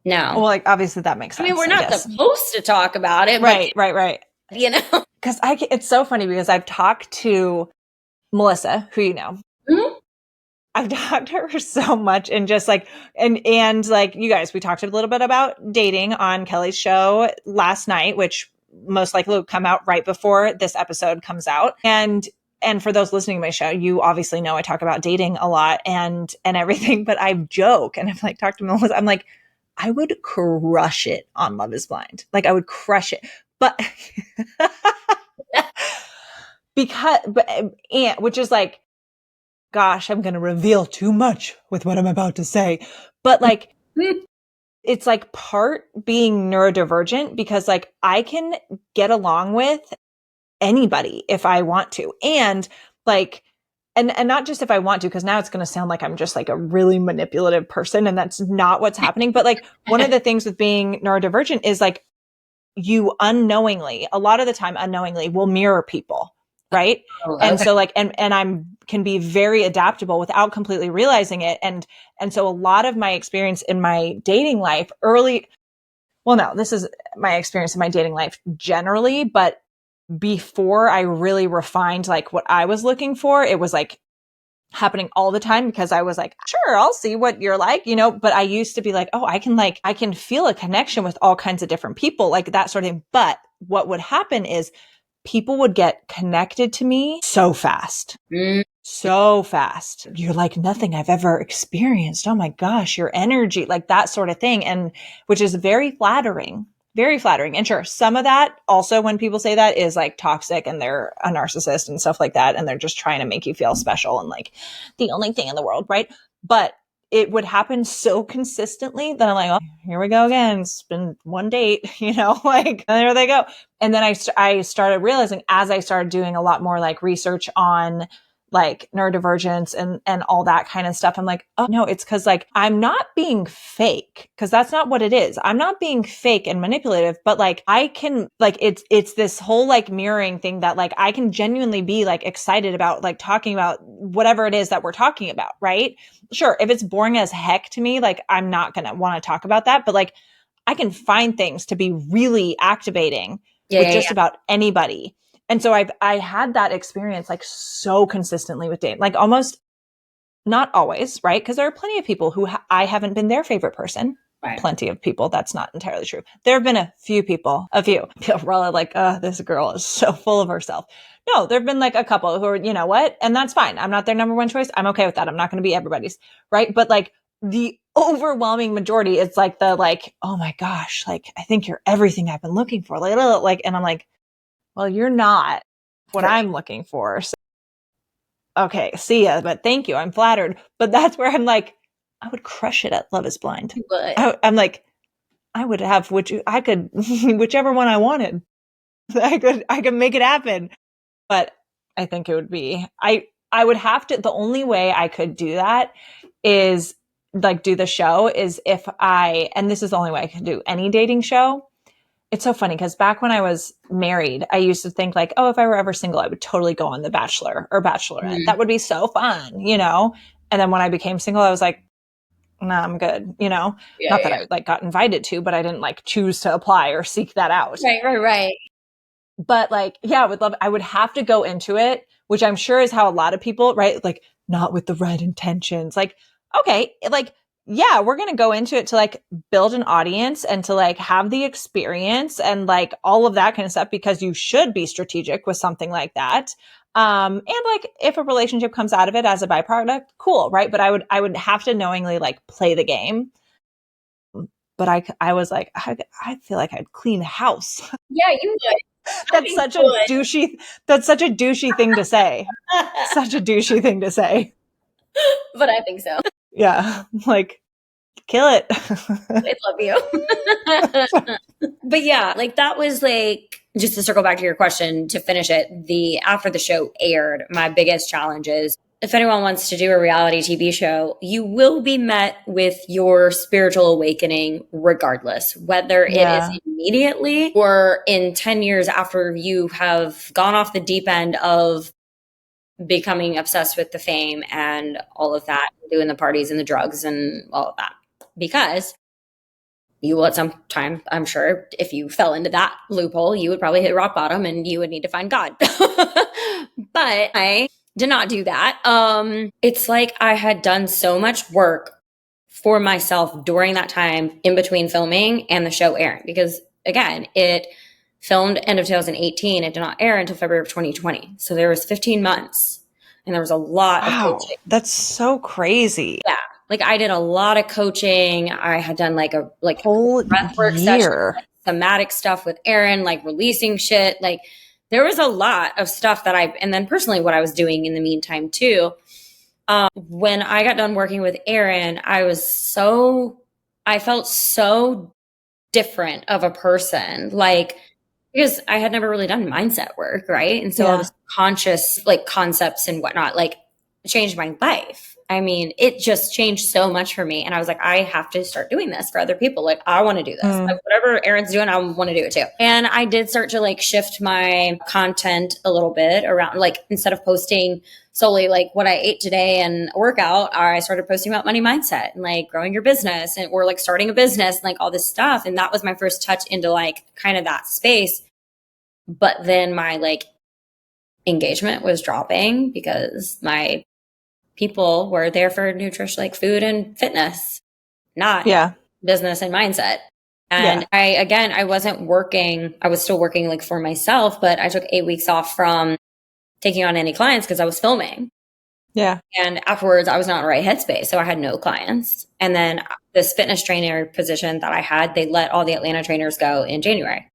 No. Well, like obviously that makes sense. I mean, we're not supposed to talk about it, right. but you know. Because it's so funny because I've talked to Melissa, who you know. Mhm. I've talked to her so much and just like and like you guys, we talked a little bit about dating on Kelly's show last night, which most likely will come out right before this episode comes out. And for those listening to my show, you obviously know I talk about dating a lot and everything, but I joke and I've like talked to Melissa. I'm like, I would crush it on Love is Blind. Like I would crush it. But which is like, gosh, I'm going to reveal too much with what I'm about to say. But like, it's like part being neurodivergent because like I can get along with anybody if I want to. And like, and not just if I want to, because now it's going to sound like I'm just like a really manipulative person and that's not what's happening. But like one of the things with being neurodivergent is like you unknowingly, a lot of the time unknowingly will mirror people. Right. Oh, And okay. so like, and can be very adaptable without completely realizing it. And so a lot of my experience in my dating life this is my experience in my dating life generally, but before I really refined like what I was looking for, it was like happening all the time because I was like, sure, I'll see what you're like, you know, but I used to be like, oh, I can feel a connection with all kinds of different people, like that sort of thing. But what would happen is people would get connected to me so fast. So fast. You're like nothing I've ever experienced. Oh my gosh, your energy, like that sort of thing. And which is very flattering. Very flattering. And sure, some of that also when people say that is like toxic and they're a narcissist and stuff like that. And they're just trying to make you feel special and like the only thing in the world, right? But it would happen so consistently that I'm like, oh, here we go again. It's been one date, you know, like there they go. And then I started realizing as I started doing a lot more like research on like neurodivergence and all that kind of stuff. I'm like, oh no, it's because like I'm not being fake because that's not what it is. I'm not being fake and manipulative, but like I can like it's this whole like mirroring thing that like I can genuinely be like excited about like talking about whatever it is that we're talking about, right? Sure, if it's boring as heck to me, like I'm not gonna want to talk about that, but like I can find things to be really activating with just about anybody. And so I had that experience like so consistently with dating, like almost not always, right? Because there are plenty of people who I haven't been their favorite person. Right. Plenty of people. That's not entirely true. There have been a few. People probably like, this girl is so full of herself. No, there have been like a couple who are, you know what? And that's fine. I'm not their number one choice. I'm okay with that. I'm not going to be everybody's, right? But like the overwhelming majority, it's like oh my gosh, like I think you're everything I've been looking for. Like, and I'm like, well, you're not what I'm looking for. So, okay, see ya, but thank you. I'm flattered. But that's where I'm like, I would crush it at Love is Blind. I'm like, I would have I could whichever one I wanted. I could make it happen. But I think it would be I would have to, the only way I could do that is like do the show is if and this is the only way I can do any dating show it's so funny because back when I was married, I used to think like, oh, if I were ever single, I would totally go on The Bachelor or Bachelorette. That would be so fun, you know? And then when I became single, I was like, nah, I'm good, you know? Yeah, Not yeah, that yeah. I like got invited to, but I didn't like choose to apply or seek that out. Right. But like, yeah, I would have to go into it, which I'm sure is how a lot of people, right? Like, not with the right intentions. Like, okay, like, yeah, we're going to go into it to like build an audience and to like have the experience and like all of that kind of stuff because you should be strategic with something like that. And like if a relationship comes out of it as a byproduct, cool, right? But I would have to knowingly like play the game. But I was like, I feel like I'd clean the house. Yeah, you would. I That's think such a you douchey thing to say. would. Such a douchey thing to say. But I think so. Yeah. Like, kill it. I love you. But yeah, like that was like just to circle back to your question to finish it, the after the show aired, my biggest challenge is if anyone wants to do a reality TV show, you will be met with your spiritual awakening regardless, whether it is Yeah. immediately or in 10 years after you have gone off the deep end of becoming obsessed with the fame and all of that, doing the parties and the drugs and all of that. Because you will at some time, I'm sure, if you fell into that loophole, you would probably hit rock bottom and you would need to find God. But I did not do that. It's like I had done so much work for myself during that time in between filming and the show airing. Because again, it filmed end of 2018. It did not air until February of 2020. So there was 15 months and there was a lot of Wow. coaching. That's so crazy. Yeah. Like I did a lot of coaching. I had done like Whole breathwork session, year. like somatic stuff with Aaron, like releasing shit. Like there was a lot of stuff that and then personally what I was doing in the meantime too. When I got done working with Aaron, I felt so different of a person. Like, because I had never really done mindset work, right? And so all Yeah. this conscious like concepts and whatnot, like changed my life. I mean, it just changed so much for me. And I was like, I have to start doing this for other people. Like, I want to do this. Like, whatever Aaron's doing, I want to do it too. And I did start to like shift my content a little bit around, like, instead of posting solely like what I ate today and a workout, I started posting about money mindset and like growing your business and or like starting a business and like all this stuff. And that was my first touch into like kind of that space. But then my like engagement was dropping because my people were there for nutrition, like food and fitness, not Yeah. business and mindset. And Yeah. I wasn't working. I was still working like for myself, but I took 8 weeks off from taking on any clients because I was filming. Yeah. And afterwards, I was not in the right headspace. So I had no clients. And then this fitness trainer position that I had, they let all the Atlanta trainers go in January.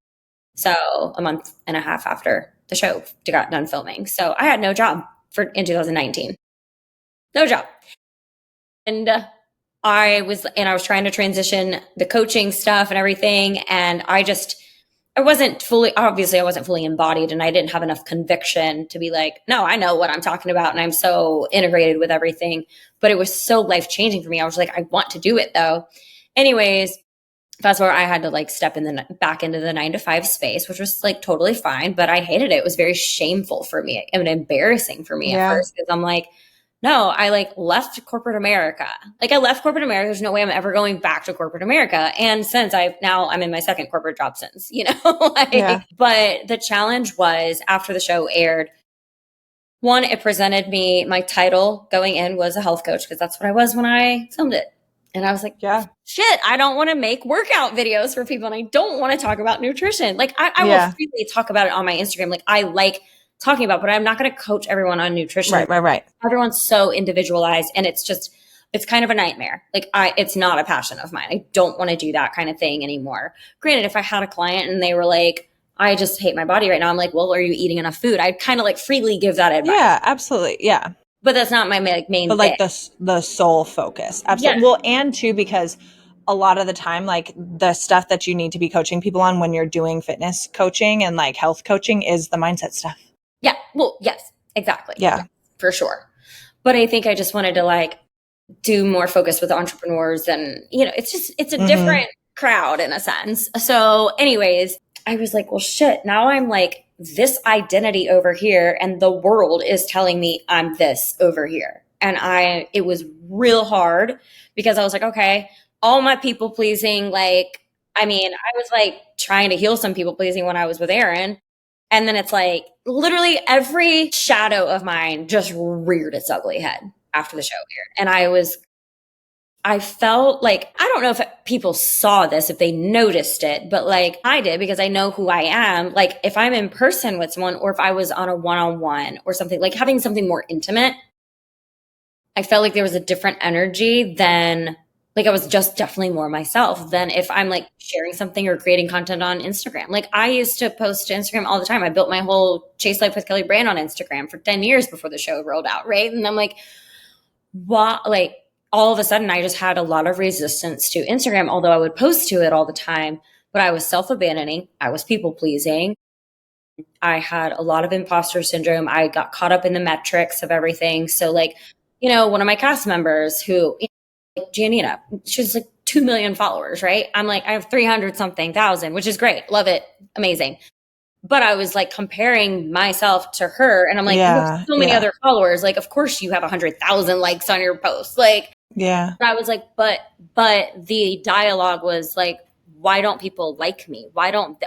So a month and a half after the show got done filming. So I had no job in 2019. No job. And I was trying to transition the coaching stuff and everything. And I wasn't fully embodied and I didn't have enough conviction to be like, no, I know what I'm talking about. And I'm so integrated with everything, but it was so life changing for me. I was like, I want to do it though. Anyways, fast forward, I had to like step back into the 9 to 5 space, which was like totally fine, but I hated it. It was very shameful for me and embarrassing for me at first because I'm like, no, I like left corporate America. Like I left corporate America. There's no way I'm ever going back to corporate America. And since I'm in my second corporate job since, but the challenge was after the show aired, one, it presented me, my title going in was a health coach because that's what I was when I filmed it. And I was like, Yeah. shit, I don't want to make workout videos for people and I don't want to talk about nutrition. Like I will freely talk about it on my Instagram. Like I like talking about, but I'm not going to coach everyone on nutrition. Right. Everyone's so individualized and it's kind of a nightmare. Like it's not a passion of mine. I don't want to do that kind of thing anymore. Granted, if I had a client and they were like, I just hate my body right now. I'm like, well, are you eating enough food? I'd kind of like freely give that advice. Yeah, absolutely. Yeah. But that's not my main but like thing. the sole focus. Absolutely. Yeah. Well, and too, because a lot of the time, like the stuff that you need to be coaching people on when you're doing fitness coaching and like health coaching is the mindset stuff. Yeah. Well, yes, exactly. Yeah. For sure. But I think I just wanted to like do more focus with entrepreneurs and, it's a different crowd in a sense. So anyways, I was like, well, shit, now I'm like this identity over here and the world is telling me I'm this over here. And it was real hard because I was like, okay, all my people pleasing, like, I mean, I was like trying to heal some people pleasing when I was with Aaron. And then it's like literally every shadow of mine just reared its ugly head after the show aired. And I felt like, I don't know if people saw this, if they noticed it, but like I did because I know who I am. Like if I'm in person with someone or if I was on a one-on-one or something, like having something more intimate, I felt like there was a different energy than like I was just definitely more myself than if I'm like sharing something or creating content on Instagram. Like I used to post to Instagram all the time. I built my whole Chase Life with Kelly brand on Instagram for 10 years before the show rolled out, right? And I'm like, what? Like all of a sudden I just had a lot of resistance to Instagram, although I would post to it all the time, but I was self-abandoning. I was people pleasing. I had a lot of imposter syndrome. I got caught up in the metrics of everything. So like, one of my cast members who, like Giannina, she's like 2 million followers, right? I'm like, I have 300 something thousand, which is great. Love it. Amazing. But I was like comparing myself to her and I'm like, you have so many other followers. Like, of course you have 100,000 likes on your post. Like, I was like, but the dialogue was like, why don't people like me? Why aren't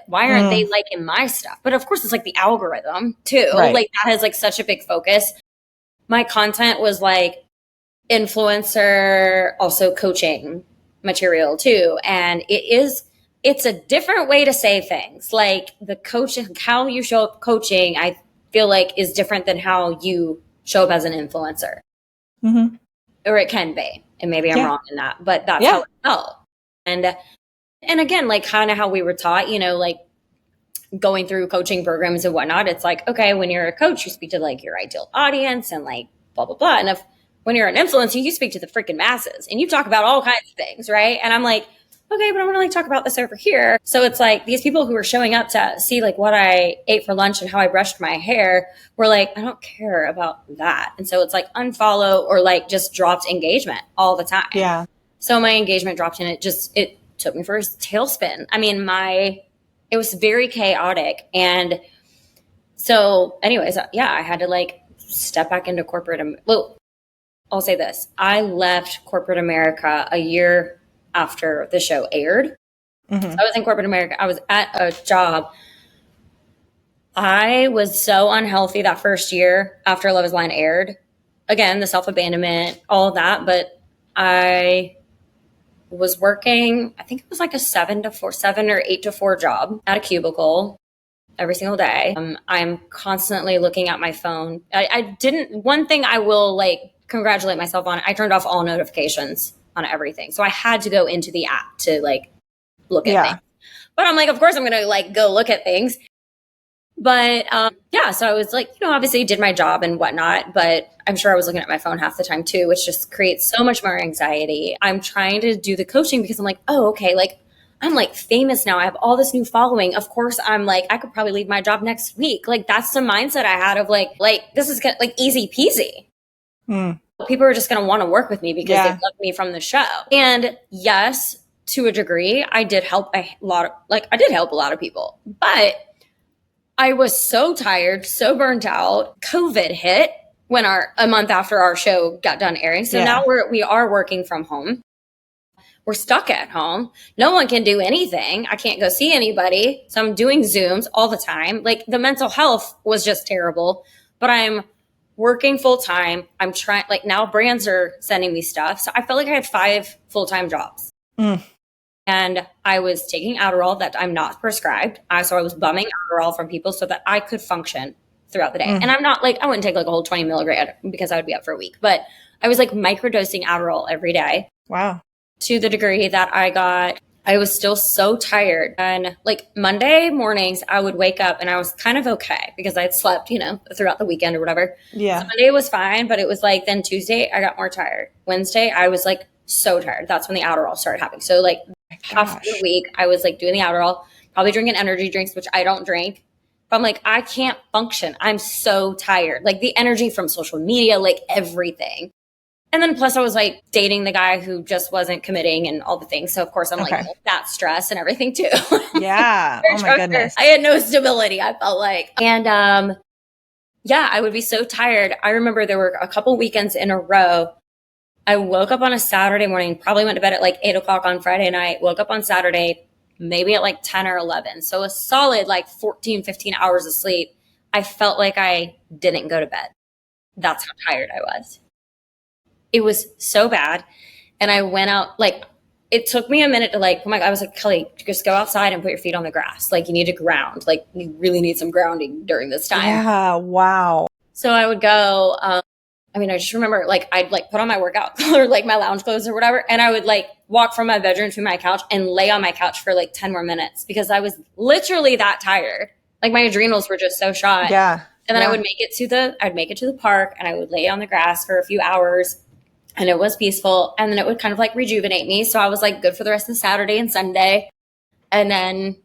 they liking my stuff? But of course it's like the algorithm too. Right. Like that has like such a big focus. My content was like influencer, also coaching material too. And it's a different way to say things. Like the coaching, how you show up coaching, I feel like is different than how you show up as an influencer. Mm-hmm. Or it can be. And maybe I'm wrong in that, but that's how it felt. And again, like kind of how we were taught, like going through coaching programs and whatnot, it's like, okay, when you're a coach, you speak to like your ideal audience and like blah, blah, blah. And when you're an influencer, you speak to the freaking masses and you talk about all kinds of things, right? And I'm like, okay, but I'm going to like talk about this over here. So it's like these people who are showing up to see like what I ate for lunch and how I brushed my hair were like, I don't care about that. And so it's like unfollow or like just dropped engagement all the time. Yeah. So my engagement dropped and it took me for a tailspin. I mean, it was very chaotic. And so anyways, I had to like step back into corporate. Well, I'll say this. I left corporate America a year after the show aired. Mm-hmm. So I was in corporate America. I was at a job. I was so unhealthy that first year after Love Is Blind aired. Again, the self-abandonment, all of that. But I was working, I think it was like a 7 or 8 to 4 job at a cubicle every single day. I'm constantly looking at my phone. One thing I will like congratulate myself on, I turned off all notifications on everything. So I had to go into the app to like look at things. But I'm like, of course I'm going to like go look at things. But so I was like, obviously did my job and whatnot, but I'm sure I was looking at my phone half the time too, which just creates so much more anxiety. I'm trying to do the coaching because I'm like, oh, okay, like I'm like famous now. I have all this new following. Of course, I'm like, I could probably leave my job next week. Like that's the mindset I had of like this is like easy peasy. People are just going to want to work with me because they love me from the show. And yes, to a degree, I did help a lot of people, but I was so tired, so burnt out. COVID hit a month after our show got done airing. So now we are working from home. We're stuck at home. No one can do anything. I can't go see anybody. So I'm doing Zooms all the time. Like the mental health was just terrible, but I'm working full time. I'm trying, like now brands are sending me stuff. So I felt like I had 5 full-time jobs. And I was taking Adderall that I'm not prescribed. So I was bumming Adderall from people so that I could function throughout the day. And I'm not like, I wouldn't take like a whole 20 milligram because I would be up for a week. But I was like microdosing Adderall every day. Wow. To the degree that I was still so tired. And like Monday mornings, I would wake up and I was kind of okay because I'd slept, throughout the weekend or whatever. Yeah. So Monday was fine, but it was like then Tuesday, I got more tired. Wednesday, I was like so tired. That's when the Adderall started happening. So like half the week, I was like doing the Adderall, probably drinking energy drinks, which I don't drink. But I'm like, I can't function. I'm so tired. Like the energy from social media, like everything. And then plus I was like dating the guy who just wasn't committing and all the things. So of course I'm like that stress and everything too. Yeah. Oh my goodness. I had no stability, I felt like. And yeah, I would be so tired. I remember there were a couple weekends in a row. I woke up on a Saturday morning, probably went to bed at like 8 o'clock on Friday night, woke up on Saturday, maybe at like 10 or 11. So a solid like 14, 15 hours of sleep. I felt like I didn't go to bed. That's how tired I was. It was so bad. And I went out, like, it took me a minute to like, oh my God, I was like, Kelly, just go outside and put your feet on the grass. Like, you need to ground. Like, you really need some grounding during this time. Yeah. Wow. So I would go, I just remember like, I'd like put on my workout or like my lounge clothes or whatever. And I would like walk from my bedroom to my couch and lay on my couch for like 10 more minutes because I was literally that tired. Like my adrenals were just so shot. Yeah. And then I'd make it to the park and I would lay on the grass for a few hours. And it was peaceful. And then it would kind of like rejuvenate me. So I was like good for the rest of Saturday and Sunday. And then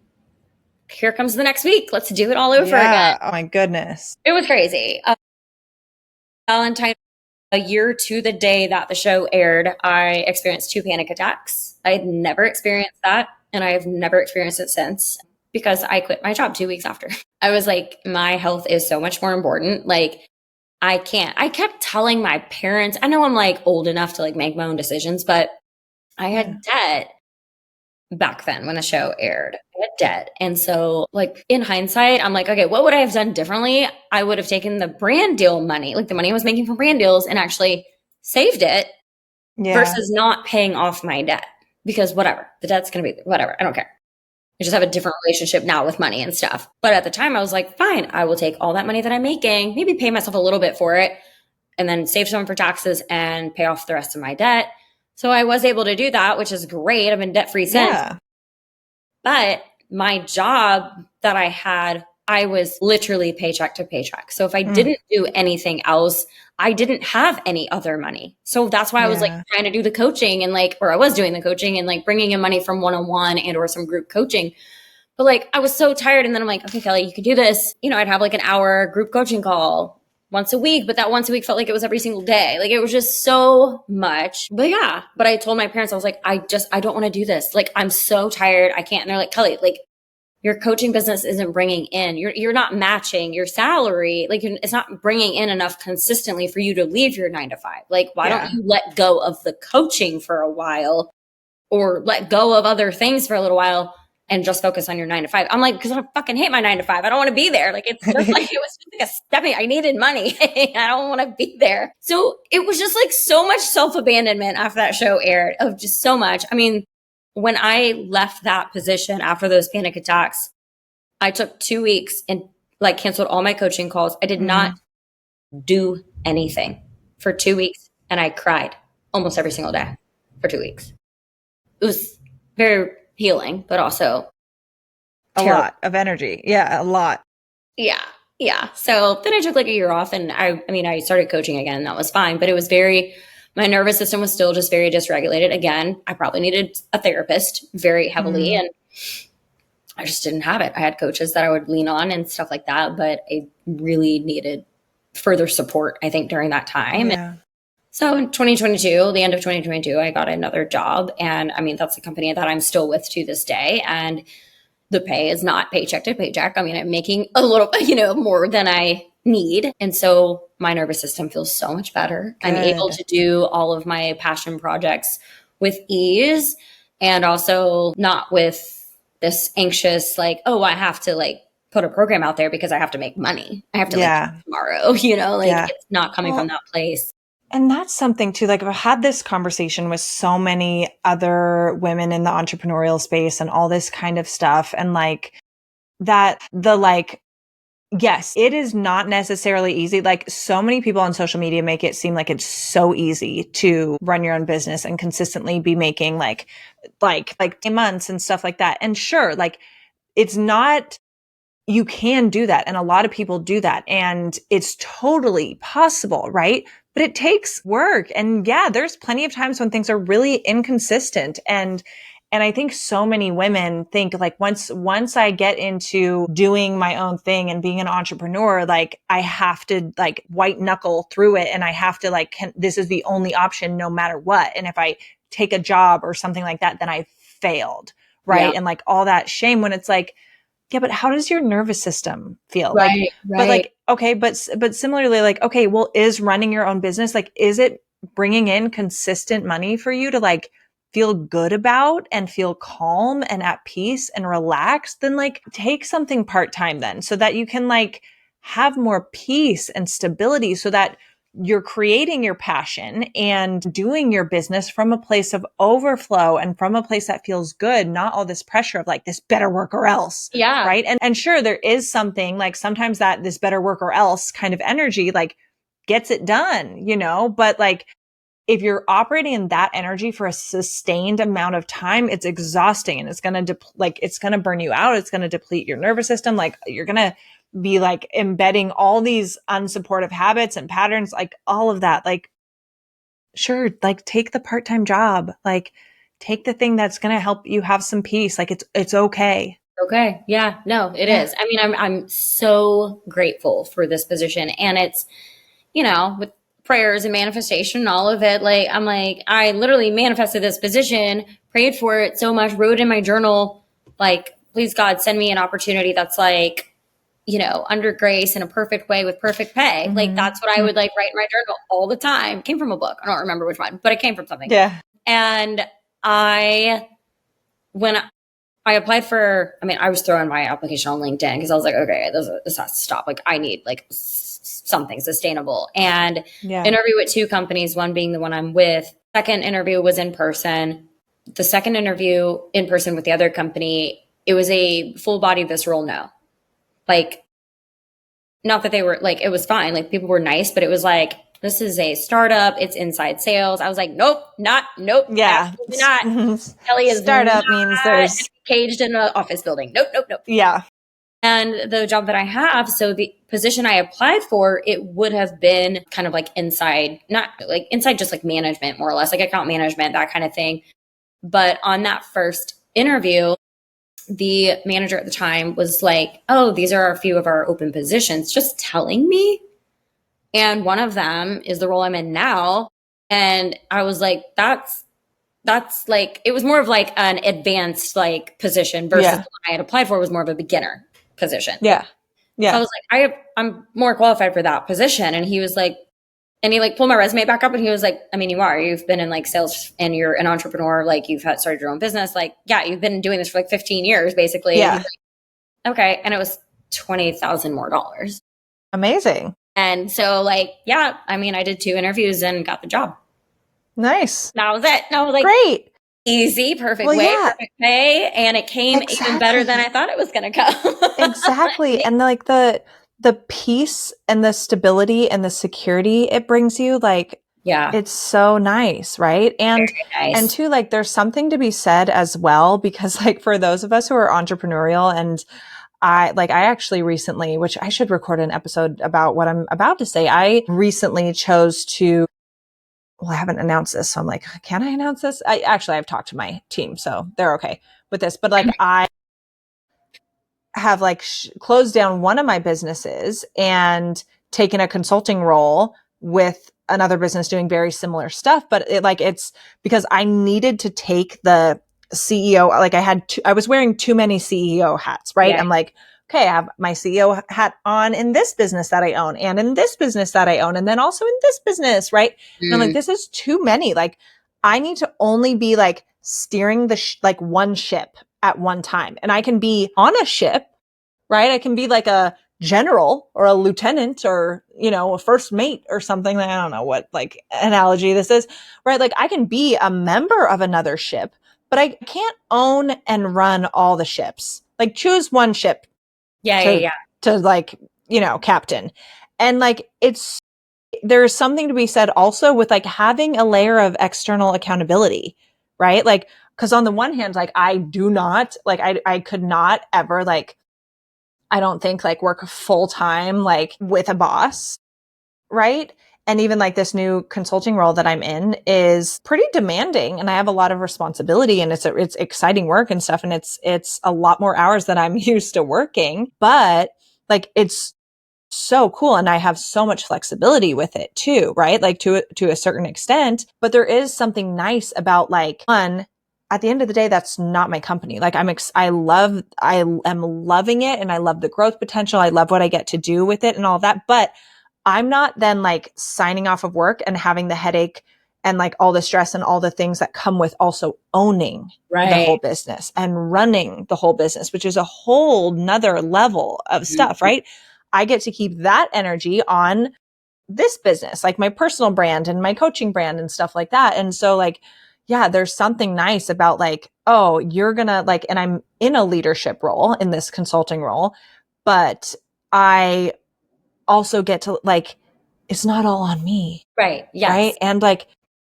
here comes the next week. Let's do it all over again. Oh my goodness. It was crazy. Valentine, a year to the day that the show aired, I experienced 2 panic attacks. I had never experienced that. And I have never experienced it since because I quit my job 2 weeks after. I was like, my health is so much more important. Like, I can't. I kept telling my parents, I know I'm like old enough to like make my own decisions, but I had debt back then when the show aired. I had debt. And so like in hindsight, I'm like, okay, what would I have done differently? I would have taken the brand deal money, like the money I was making from brand deals and actually saved it versus not paying off my debt because whatever, the debt's going to be whatever. I don't care. I just have a different relationship now with money and stuff. But at the time I was like, fine, I will take all that money that I'm making, maybe pay myself a little bit for it and then save some for taxes and pay off the rest of my debt. So I was able to do that, which is great. I've been debt free since. Yeah. But my job that I had, I was literally paycheck to paycheck. So if I didn't do anything else, I didn't have any other money. So that's why I was like trying to do the coaching and like, or I was doing the coaching and like bringing in money from one-on-one and or some group coaching. But like, I was so tired. And then I'm like, okay, Kelly, you could do this. You know, I'd have like an hour group coaching call once a week, but that once a week felt like it was every single day. Like it was just so much. But yeah, but I told my parents, I was like, I don't want to do this. Like, I'm so tired. I can't. And they're like, Kelly, like, your coaching business isn't bringing in, you're not matching your salary. Like it's not bringing in enough consistently for you to leave your 9 to 5. Like, why don't you let go of the coaching for a while or let go of other things for a little while and just focus on your 9 to 5? I'm like, because I fucking hate my 9 to 5. I don't want to be there. Like, it's just like, it was just like a stepping, I needed money. I don't want to be there. So it was just like so much self-abandonment after that show aired of just so much. I mean, when I left that position after those panic attacks, I took 2 weeks and like canceled all my coaching calls. I did not do anything for 2 weeks. And I cried almost every single day for 2 weeks. It was very healing, but also a lot of energy. Yeah, a lot. Yeah. Yeah. So then I took like a year off and I started coaching again and that was fine, but it was my nervous system was still just very dysregulated. Again, I probably needed a therapist very heavily and I just didn't have it. I had coaches that I would lean on and stuff like that, but I really needed further support, I think, during that time. Yeah. So in 2022, the end of 2022, I got another job. And I mean, that's a company that I'm still with to this day. And the pay is not paycheck to paycheck. I mean, I'm making a little, more than I need. And so my nervous system feels so much better. Good. I'm able to do all of my passion projects with ease and also not with this anxious, like, oh, I have to like put a program out there because I have to make money. I have to like tomorrow, it's not coming from that place. And that's something too, like I've had this conversation with so many other women in the entrepreneurial space and all this kind of stuff. And like that, yes, it is not necessarily easy. Like so many people on social media make it seem like it's so easy to run your own business and consistently be making like months and stuff like that. And sure, like it's not, you can do that. And a lot of people do that and it's totally possible, right? But it takes work. And yeah, there's plenty of times when things are really inconsistent and And I think so many women think like once I get into doing my own thing and being an entrepreneur, like I have to like white knuckle through it. And I have to like, this is the only option no matter what. And if I take a job or something like that, then I failed. Right. Yeah. And like all that shame when it's like, yeah, but how does your nervous system feel? Right, Like, right. but like, okay, but similarly, like, okay, well, is running your own business, like, is it bringing in consistent money for you to like feel good about and feel calm and at peace and relaxed? Then like take something part-time then so that you can like have more peace and stability so that you're creating your passion and doing your business from a place of overflow and from a place that feels good, not all this pressure of like, this better work or else. Yeah. Right. And sure, there is something like sometimes that this better work or else kind of energy like gets it done, you know, but like if you're operating in that energy for a sustained amount of time, it's exhausting and it's going to it's going to burn you out. It's going to deplete your nervous system. Like you're going to be like embedding all these unsupportive habits and patterns, like all of that. Like, sure, like take the part-time job, like take the thing that's going to help you have some peace. Like it's okay. Okay. Yeah. No, it is. I mean, I'm so grateful for this position, and it's, with prayers and manifestation and all of it. Like, I'm like, I literally manifested this position, prayed for it so much, wrote in my journal, like, please God, send me an opportunity that's like, under grace in a perfect way with perfect pay. Mm-hmm. Like, that's what I would like write in my journal all the time. It came from a book. I don't remember which one, but it came from something. Yeah. And when I applied for, I was throwing my application on LinkedIn because I was like, okay, this has to stop. Like, I need like something sustainable. And interview with 2 companies, one being the one I'm with. Second interview was in person. The second interview in person with the other company, it was a full body visceral no. Like, not that they were like, it was fine. Like, people were nice, but it was like, this is a startup. It's inside sales. I was like, nope. Yeah. Absolutely not. Kelly is startup means there's caged in an office building. Nope. Yeah. And the job that I have, so the position I applied for, it would have been kind of like inside, not like inside, just like management, more or less, like account management, that kind of thing. But on that first interview, the manager at the time was like, oh, these are a few of our open positions, just telling me. And one of them is the role I'm in now. And I was like, that's like, it was more of like an advanced like position versus the one I had applied for was more of a beginner position. Yeah. So I was like, I'm more qualified for that position. And he was like, and he like pulled my resume back up and he was like, you've been in like sales and you're an entrepreneur. Like, you've started your own business. Like, yeah, you've been doing this for like 15 years, basically. Yeah. Like, okay. And it was $20,000 more. Amazing. And so like, yeah, I did 2 interviews and got the job. Nice. That was it. And I was like, great. Easy, perfect perfect pay. And it came even better than I thought it was going to come. Exactly. And like the peace and the stability and the security it brings you, like, it's so nice. Right. And, nice. And too, like, there's something to be said as well, because like for those of us who are entrepreneurial, and I actually recently, which I should record an episode about what I'm about to say. I recently chose to, I haven't announced this. So I'm like, can I announce this? I've talked to my team, so they're okay with this. But like, I have like closed down one of my businesses and taken a consulting role with another business doing very similar stuff. But it's because I needed to take the CEO, like I was wearing too many CEO hats, right? Yeah. I'm like, okay, I have my CEO hat on in this business that I own and in this business that I own. And then also in this business. Right. And I'm like, this is too many. Like, I need to only be like steering like one ship at one time. And I can be on a ship, right? I can be like a general or a lieutenant or, a first mate or something. I don't know what like analogy this is, right? Like, I can be a member of another ship, but I can't own and run all the ships. Like, choose one ship. To like, captain. And like, there's something to be said also with like having a layer of external accountability, right? Like, cause on the one hand, like I do not, like I could not ever like, I don't think like work full time, like with a boss. Right. And even like this new consulting role that I'm in is pretty demanding, and I have a lot of responsibility, and it's exciting work and stuff. And it's a lot more hours than I'm used to working, but like it's so cool. And I have so much flexibility with it too, right? Like to a certain extent, but there is something nice about like, one, at the end of the day, that's not my company. Like I am loving it, and I love the growth potential. I love what I get to do with it and all of that. But I'm not then like signing off of work and having the headache and like all the stress and all the things that come with also owning the whole business and running the whole business, which is a whole nother level of stuff, right? I get to keep that energy on this business, like my personal brand and my coaching brand and stuff like that. And so like, yeah, there's something nice about like, oh, you're gonna like, and I'm in a leadership role in this consulting role, but I also get to like, it's not all on me. Right. Yes. Right. And like,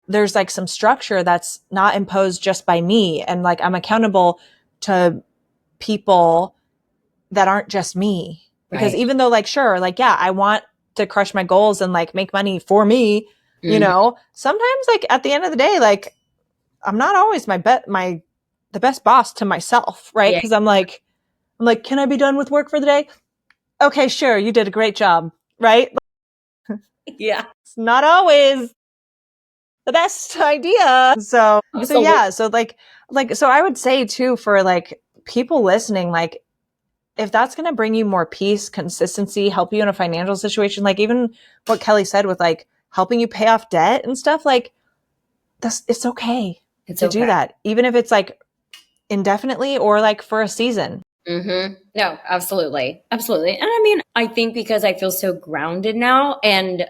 there's like some structure that's not imposed just by me. And like, I'm accountable to people that aren't just me. Because even though like, sure, like, yeah, I want to crush my goals and like make money for me, you know, sometimes like at the end of the day, like I'm not always the best boss to myself. Right. Cause I'm like, can I be done with work for the day? Okay, sure. You did a great job. Right. Yeah. It's not always the best idea. So yeah. So so I would say too, for like people listening, like if that's going to bring you more peace, consistency, help you in a financial situation, like even what Kelly said with like helping you pay off debt and stuff, like it's okay to do that. Even if it's like indefinitely or like for a season. No, absolutely. Absolutely. And I mean, I think because I feel so grounded now and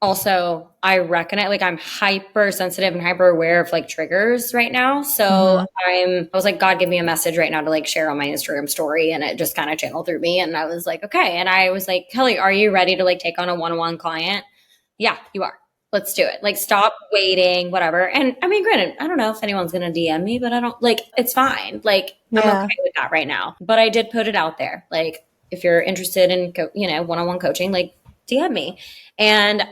also I recognize like I'm hypersensitive and hyper aware of like triggers right now. So I was like, God, give me a message right now to like share on my Instagram story. And it just kind of channeled through me. And I was like, okay. And I was like, Kelly, are you ready to like take on a one-on-one client? Yeah, you are. Let's do it. Like, stop waiting, whatever. And I mean, granted, I don't know if anyone's going to DM me, but I don't like, it's fine. Like, I'm okay with that right now. But I did put it out there. Like, if you're interested in, one-on-one coaching, like DM me. And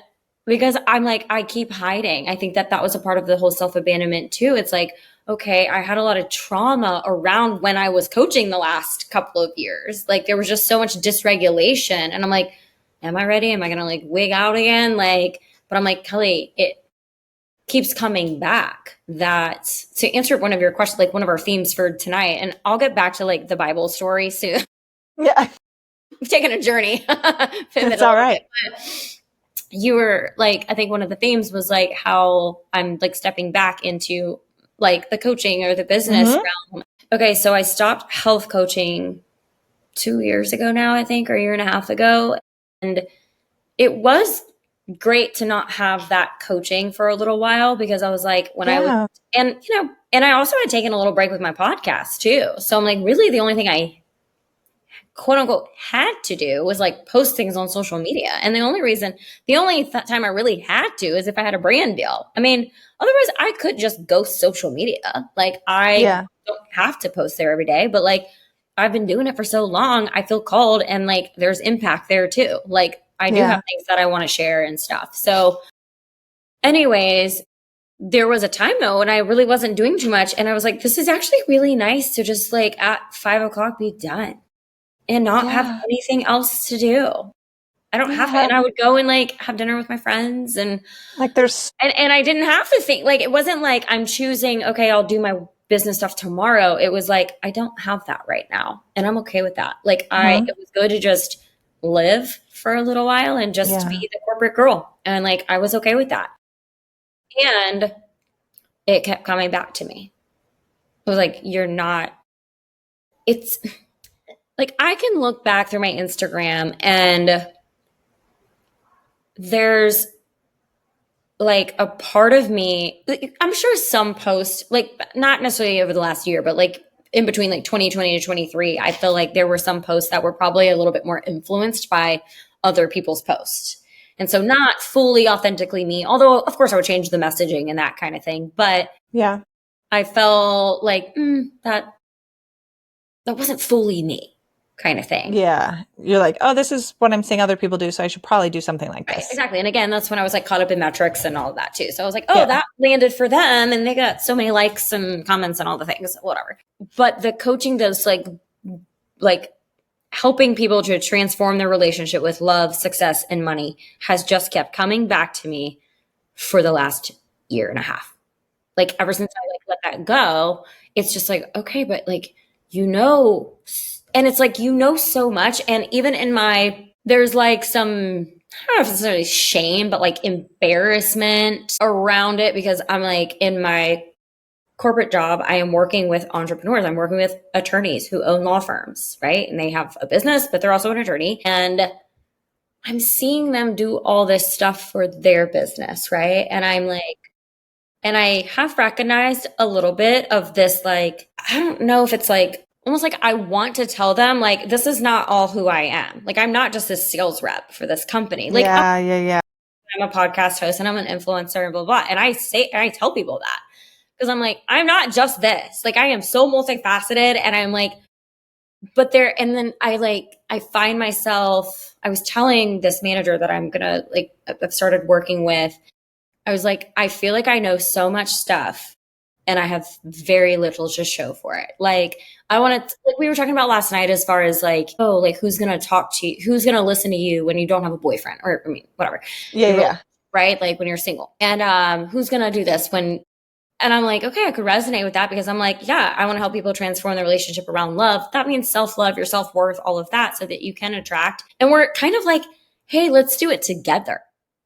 because I'm like, I keep hiding. I think that was a part of the whole self-abandonment too. It's like, okay, I had a lot of trauma around when I was coaching the last couple of years. Like there was just so much dysregulation. And I'm like, am I ready? Am I going to like wig out again? Like, but I'm like, Kelly, it keeps coming back. That to answer one of your questions, like one of our themes for tonight, and I'll get back to like the Bible story soon. Yeah. We've taken a journey. It's all right. You were like, I think one of the themes was like how I'm like stepping back into like the coaching or the business realm. Okay, so I stopped health coaching 2 years ago now, I think, or a year and a half ago. And it was great to not have that coaching for a little while because I was like, and I also had taken a little break with my podcast too. So I'm like, really the only thing I quote unquote had to do was like post things on social media. And the only time I really had to is if I had a brand deal. I mean, otherwise I could just ghost social media. Like I don't have to post there every day, but like I've been doing it for so long, I feel called and like there's impact there too. Like I do have things that I want to share and stuff. So anyways, there was a time though when I really wasn't doing too much. And I was like, this is actually really nice to just like at 5:00 be done and not have anything else to do. I don't have to. And I would go and like have dinner with my friends and like and I didn't have to think like, it wasn't like I'm choosing, okay, I'll do my business stuff tomorrow. It was like, I don't have that right now. And I'm okay with that. Like it was good to just live for a little while and just be the corporate girl. And like, I was okay with that. And it kept coming back to me. It was like, it's like, I can look back through my Instagram and there's like a part of me, I'm sure some posts, like not necessarily over the last year, but like in between like 2020 to 23, I feel like there were some posts that were probably a little bit more influenced by other people's posts. And so not fully authentically me, although of course I would change the messaging and that kind of thing. But I felt like that wasn't fully me. kind of thing. Yeah. You're like, oh, this is what I'm seeing other people do, so I should probably do something like Right, this. exactly. And again, that's when I was like caught up in metrics and all of that too. So I was like, oh, Yeah. that landed for them and they got so many likes and comments and all the things, whatever. But the coaching does like helping people to transform their relationship with love, success, and money has just kept coming back to me for the last year and a half. Like ever since I like let that go, it's just like, okay, but like, and it's like, so much. And even in there's like some, I don't know if it's necessarily shame, but like embarrassment around it because I'm like in my corporate job, I am working with entrepreneurs. I'm working with attorneys who own law firms, right? And they have a business, but they're also an attorney. And I'm seeing them do all this stuff for their business, right? And I'm like, and I have recognized a little bit of this, like, I don't know if it's like almost like I want to tell them, like, this is not all who I am. Like, I'm not just a sales rep for this company. Like, Yeah. I'm a podcast host and I'm an influencer and blah, blah. And I tell people that because I'm like, I'm not just this. Like, I am so multifaceted and I'm like, but there, and then I find myself, I was telling this manager that I've started working with. I was like, I feel like I know so much stuff and I have very little to show for it. Like, I want to, like we were talking about last night, as far as like, oh, like who's going to talk to you? Who's going to listen to you when you don't have a boyfriend or, I mean, whatever. Yeah. Right. Like when you're single and, who's going to do this and I'm like, okay, I could resonate with that because I'm like, yeah, I want to help people transform their relationship around love. That means self-love, your self-worth, all of that so that you can attract. And we're kind of like, hey, let's do it together.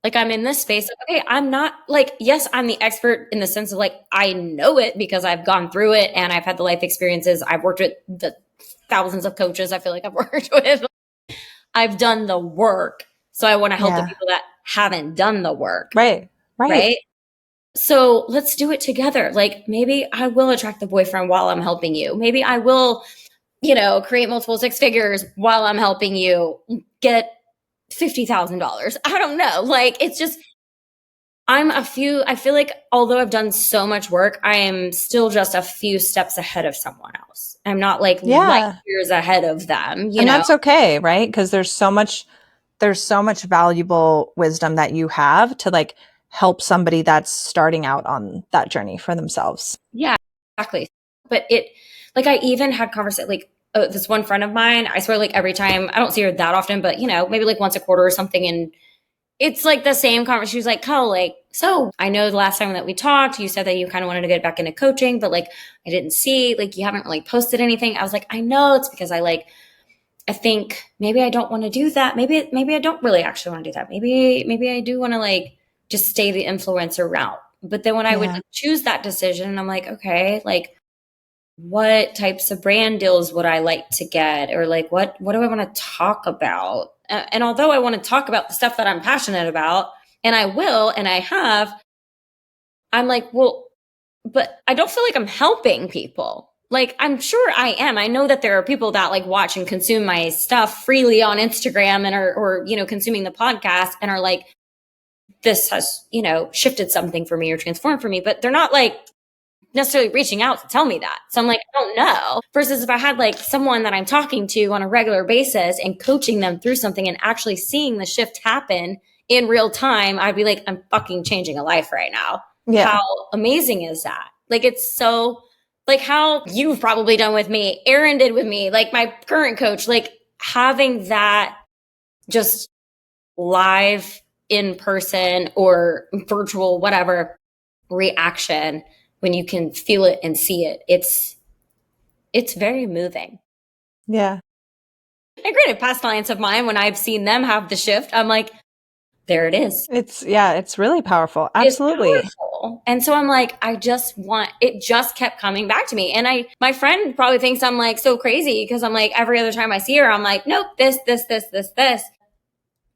Like I'm in this space. Okay, I'm not like, yes, I'm the expert in the sense of like, I know it because I've gone through it and I've had the life experiences. I've worked with the thousands of coaches I feel like I've worked with. I've done the work. So I want to help the people that haven't done the work. Right. So let's do it together. Like maybe I will attract the boyfriend while I'm helping you. Maybe I will, create multiple six figures while I'm helping you get $50,000. I don't know. Like it's just, I feel like although I've done so much work, I am still just a few steps ahead of someone else. I'm not like light years ahead of them, and that's okay, right? Because there's so much valuable wisdom that you have to like help somebody that's starting out on that journey for themselves. Yeah, exactly. But I even had conversation, like this one friend of mine, I swear, like every time, I don't see her that often, but maybe like once a quarter or something. And it's like the same conversation. She was like, "Oh, like, so I know the last time that we talked, you said that you kind of wanted to get back into coaching, but like, I didn't see, like, you haven't really posted anything." I was like, "I know it's because I think maybe I don't want to do that. Maybe I don't really actually want to do that. Maybe I do want to like just stay the influencer route." But then when I would choose that decision, I'm like, okay, like what types of brand deals would I like to get? Or like, what do I want to talk about? And although I want to talk about the stuff that I'm passionate about, and I will, and I have, I'm like, well, but I don't feel like I'm helping people. Like, I'm sure I am. I know that there are people that like watch and consume my stuff freely on Instagram and or consuming the podcast and are like, this has, shifted something for me or transformed for me, but they're not like necessarily reaching out to tell me that. So I'm like, I don't know. Versus if I had like someone that I'm talking to on a regular basis and coaching them through something and actually seeing the shift happen in real time, I'd be like, I'm fucking changing a life right now. Yeah. How amazing is that? Like, it's so like how you've probably done with me, Aaron did with me, like my current coach, like having that just live in person or virtual, whatever reaction when you can feel it and see it, it's very moving. Yeah. And granted, past clients of mine, when I've seen them have the shift, I'm like, there it is. It's really powerful. Absolutely. It's powerful. And so I'm like, it just kept coming back to me. And my friend probably thinks I'm like so crazy because I'm like, every other time I see her, I'm like, nope, this.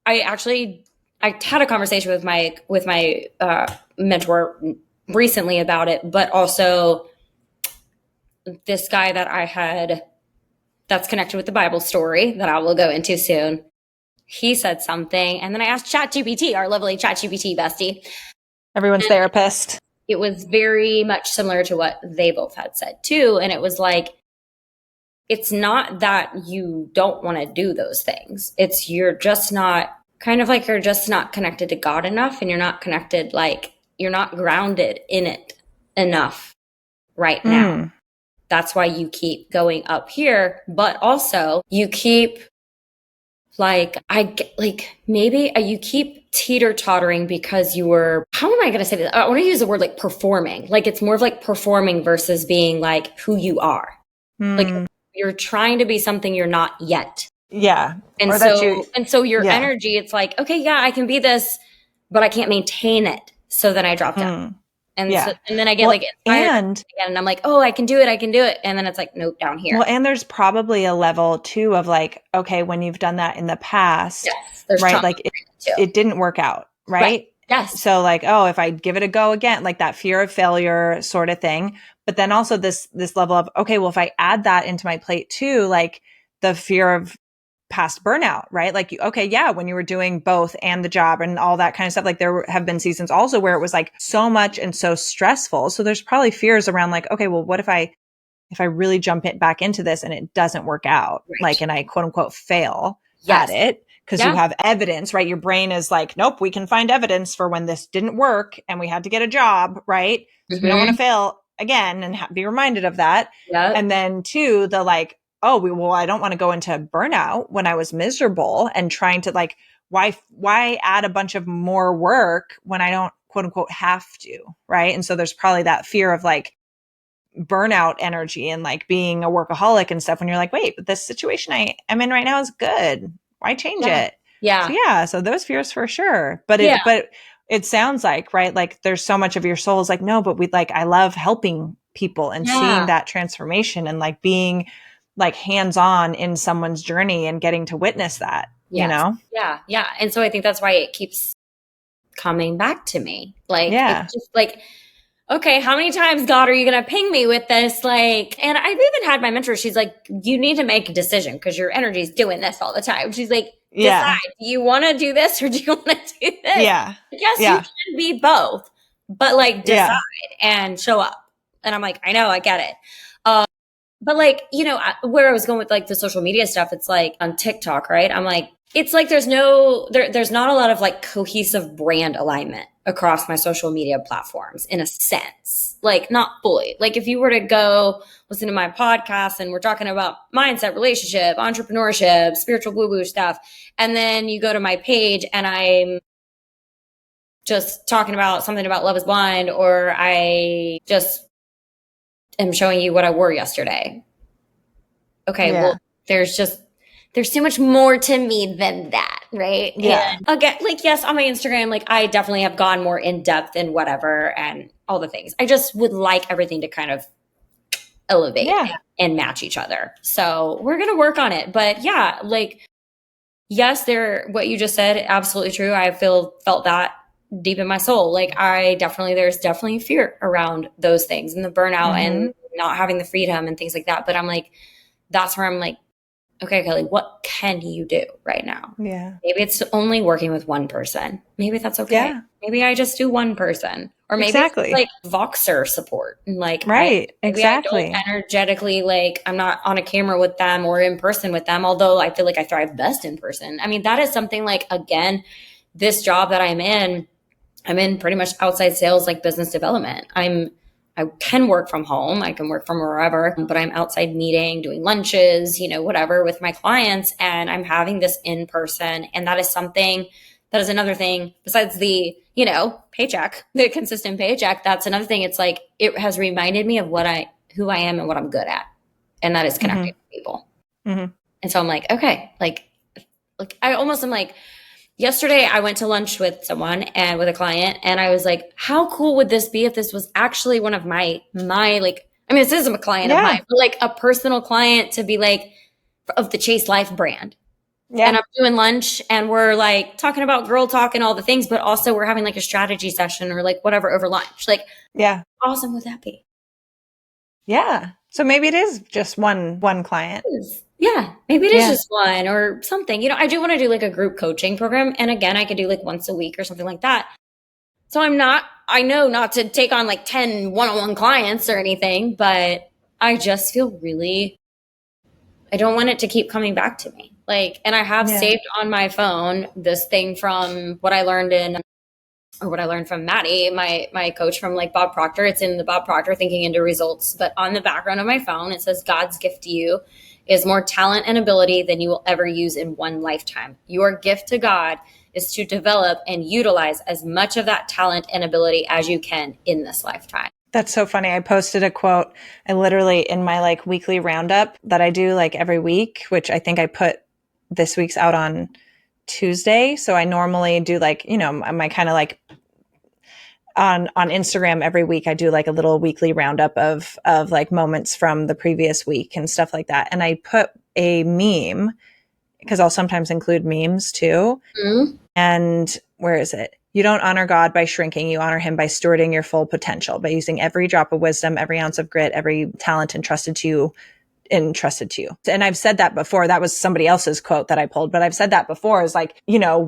I had a conversation with my mentor recently about it, but also this guy that I had that's connected with the Bible story that I will go into soon. He said something, and then I asked ChatGPT, our lovely ChatGPT bestie. Everyone's therapist. It was very much similar to what they both had said too. And it was like, it's not that you don't want to do those things. It's you're just not you're just not connected to God enough, and you're not connected, like you're not grounded in it enough right now. That's why you keep going up here, but also you keep maybe you keep teeter-tottering because you were, how am I going to say this? I want to use the word like performing. Like it's more of like performing versus being like who you are. Like you're trying to be something you're not yet. Yeah. And so your energy, it's like, okay, yeah, I can be this, but I can't maintain it. So then I drop down. And then I get inspired again, and I'm like, oh, I can do it. And then it's like, nope, down here. Well, and there's probably a level too of like, okay, when you've done that in the past, right? Like it didn't work out, right? Yes. So like, oh, if I give it a go again, like that fear of failure sort of thing. But then also this level of, okay, well, if I add that into my plate too, like the fear of past burnout, right? Like, okay, yeah, when you were doing both and the job and all that kind of stuff, like there have been seasons also where it was like so much and so stressful. So there's probably fears around like, okay, well, what if I really jump it back into this and it doesn't work out, like, and I quote unquote fail at it because you have evidence, right? Your brain is like, nope, we can find evidence for when this didn't work and we had to get a job, right? So we don't want to fail again and be reminded of that. And then two, the like, oh, well, I don't want to go into burnout when I was miserable and trying to like, why add a bunch of more work when I don't quote unquote have to, right? And so there's probably that fear of like burnout energy and like being a workaholic and stuff when you're like, wait, but this situation I'm in right now is good. Why change it? Yeah. So those fears for sure. But it sounds like, right? Like there's so much of your soul is like, no, but I love helping people and seeing that transformation and like being like hands-on in someone's journey and getting to witness that, you know? Yeah. Yeah. And so I think that's why it keeps coming back to me. Like, it's just like, okay, how many times, God, are you going to ping me with this? Like, and I've even had my mentor, she's like, you need to make a decision because your energy is doing this all the time. She's like, decide, do you want to do this or do you want to do this? Yeah. Yes, you can be both, but like decide and show up. And I'm like, I know, I get it. But like, you know, where I was going with like the social media stuff, it's like on TikTok, right? I'm like, it's like there's not a lot of like cohesive brand alignment across my social media platforms in a sense, like not fully. Like if you were to go listen to my podcast and we're talking about mindset, relationship, entrepreneurship, spiritual woo-woo stuff, and then you go to my page and I'm just talking about something about Love is Blind, or I just am showing you what I wore yesterday. Okay, well, there's too much more to me than that, right? Yeah. And again, like, yes, on my Instagram, like I definitely have gone more in depth and whatever and all the things. I just would like everything to kind of elevate and match each other. So we're going to work on it. But yeah, like, yes, what you just said, absolutely true. I felt that deep in my soul. Like there's definitely fear around those things and the burnout and not having the freedom and things like that. But I'm like, that's where I'm like, okay, Kelly, what can you do right now? Yeah. Maybe it's only working with one person. Maybe that's okay. Yeah. Maybe I just do one person. Or maybe it's like Voxer support. And like, I don't energetically, like I'm not on a camera with them or in person with them. Although I feel like I thrive best in person. I mean, that is something like, again, this job that I'm in pretty much outside sales, like business development. I can work from home. I can work from wherever, but I'm outside meeting, doing lunches, whatever with my clients. And I'm having this in person. And that is another thing besides the, paycheck, the consistent paycheck. That's another thing. It's like, it has reminded me of who I am and what I'm good at. And that is connecting with people. And so I'm like, okay, like I almost am like, yesterday, I went to lunch with someone and with a client, and I was like, how cool would this be if this was actually one of my like, I mean, this isn't a client of mine, but like a personal client to be like of the Chase Life brand. Yeah. And I'm doing lunch and we're like talking about girl talk and all the things, but also we're having like a strategy session or like whatever over lunch. Like, how awesome would that be? Yeah. So maybe it is just one client. Yeah, maybe it is just one or something. I do want to do like a group coaching program. And again, I could do like once a week or something like that. So I know not to take on like 10 one-on-one clients or anything, but I just feel really I don't want it to keep coming back to me. Like, and I have saved on my phone this thing from what I learned what I learned from Maddie, my coach from like Bob Proctor. It's in the Bob Proctor Thinking into Results. But on the background of my phone, it says, God's gift to you is more talent and ability than you will ever use in one lifetime. Your gift to God is to develop and utilize as much of that talent and ability as you can in this lifetime. That's so funny. I posted a quote. I literally, in my like weekly roundup that I do like every week, which I think I put this week's out on Tuesday. So I normally do like, you know, my kind of like on Instagram every week, I do like a little weekly roundup of like moments from the previous week and stuff like that. And I put a meme because I'll sometimes include memes too. Mm-hmm. And where is it? You don't honor God by shrinking. You honor him by stewarding your full potential, by using every drop of wisdom, every ounce of grit, every talent entrusted to you. And I've said that before. That was somebody else's quote that I pulled, but I've said that before is like, you know,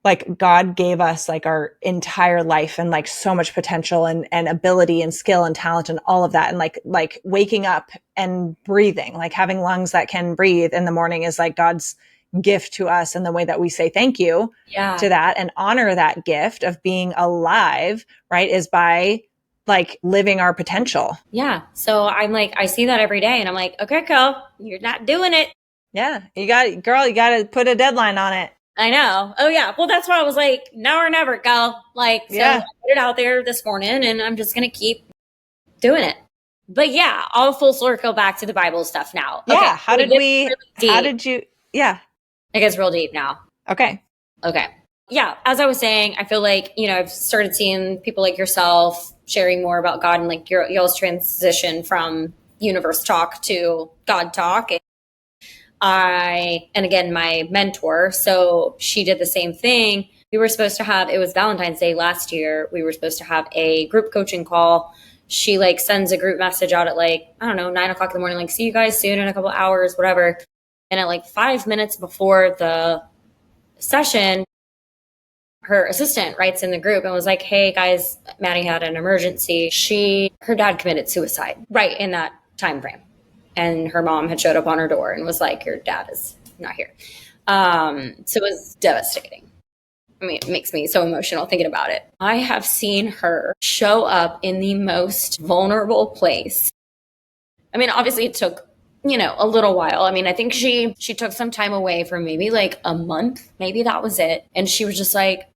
like God gave us like our entire life and like so much potential and ability and skill and talent and all of that. And like waking up and breathing, like having lungs that can breathe in the morning is like God's gift to us. And the way that we say thank you to that and honor that gift of being alive, right, is by like living our potential. Yeah. So I'm like, I see that every day and I'm like, okay, Kel, you're not doing it. Yeah. You got to put a deadline on it. I know. Oh yeah. Well, that's why I was like, now or never, Kel. Like, so I put it out there this morning and I'm just going to keep doing it. But yeah, I'll full circle back to the Bible stuff now. Yeah. Okay, it gets real deep now. Okay. Yeah. As I was saying, I feel like, you know, I've started seeing people like yourself sharing more about God and like y'all's transition from universe talk to God talk. And again, my mentor, so she did the same thing. We were supposed to have, it was Valentine's Day last year. We were supposed to have a group coaching call. She like sends a group message out at like, I don't know, 9:00 in the morning, like, see you guys soon in a couple hours, whatever. And at like 5 minutes before the session, her assistant writes in the group and was like, hey guys, Maddie had an emergency. Her dad committed suicide right in that time frame. And her mom had showed up on her door and was like, your dad is not here. So it was devastating. I mean, it makes me so emotional thinking about it. I have seen her show up in the most vulnerable place. I mean, obviously it took, you know, a little while. I mean, I think she took some time away for maybe like a month. Maybe that was it. And she was just like,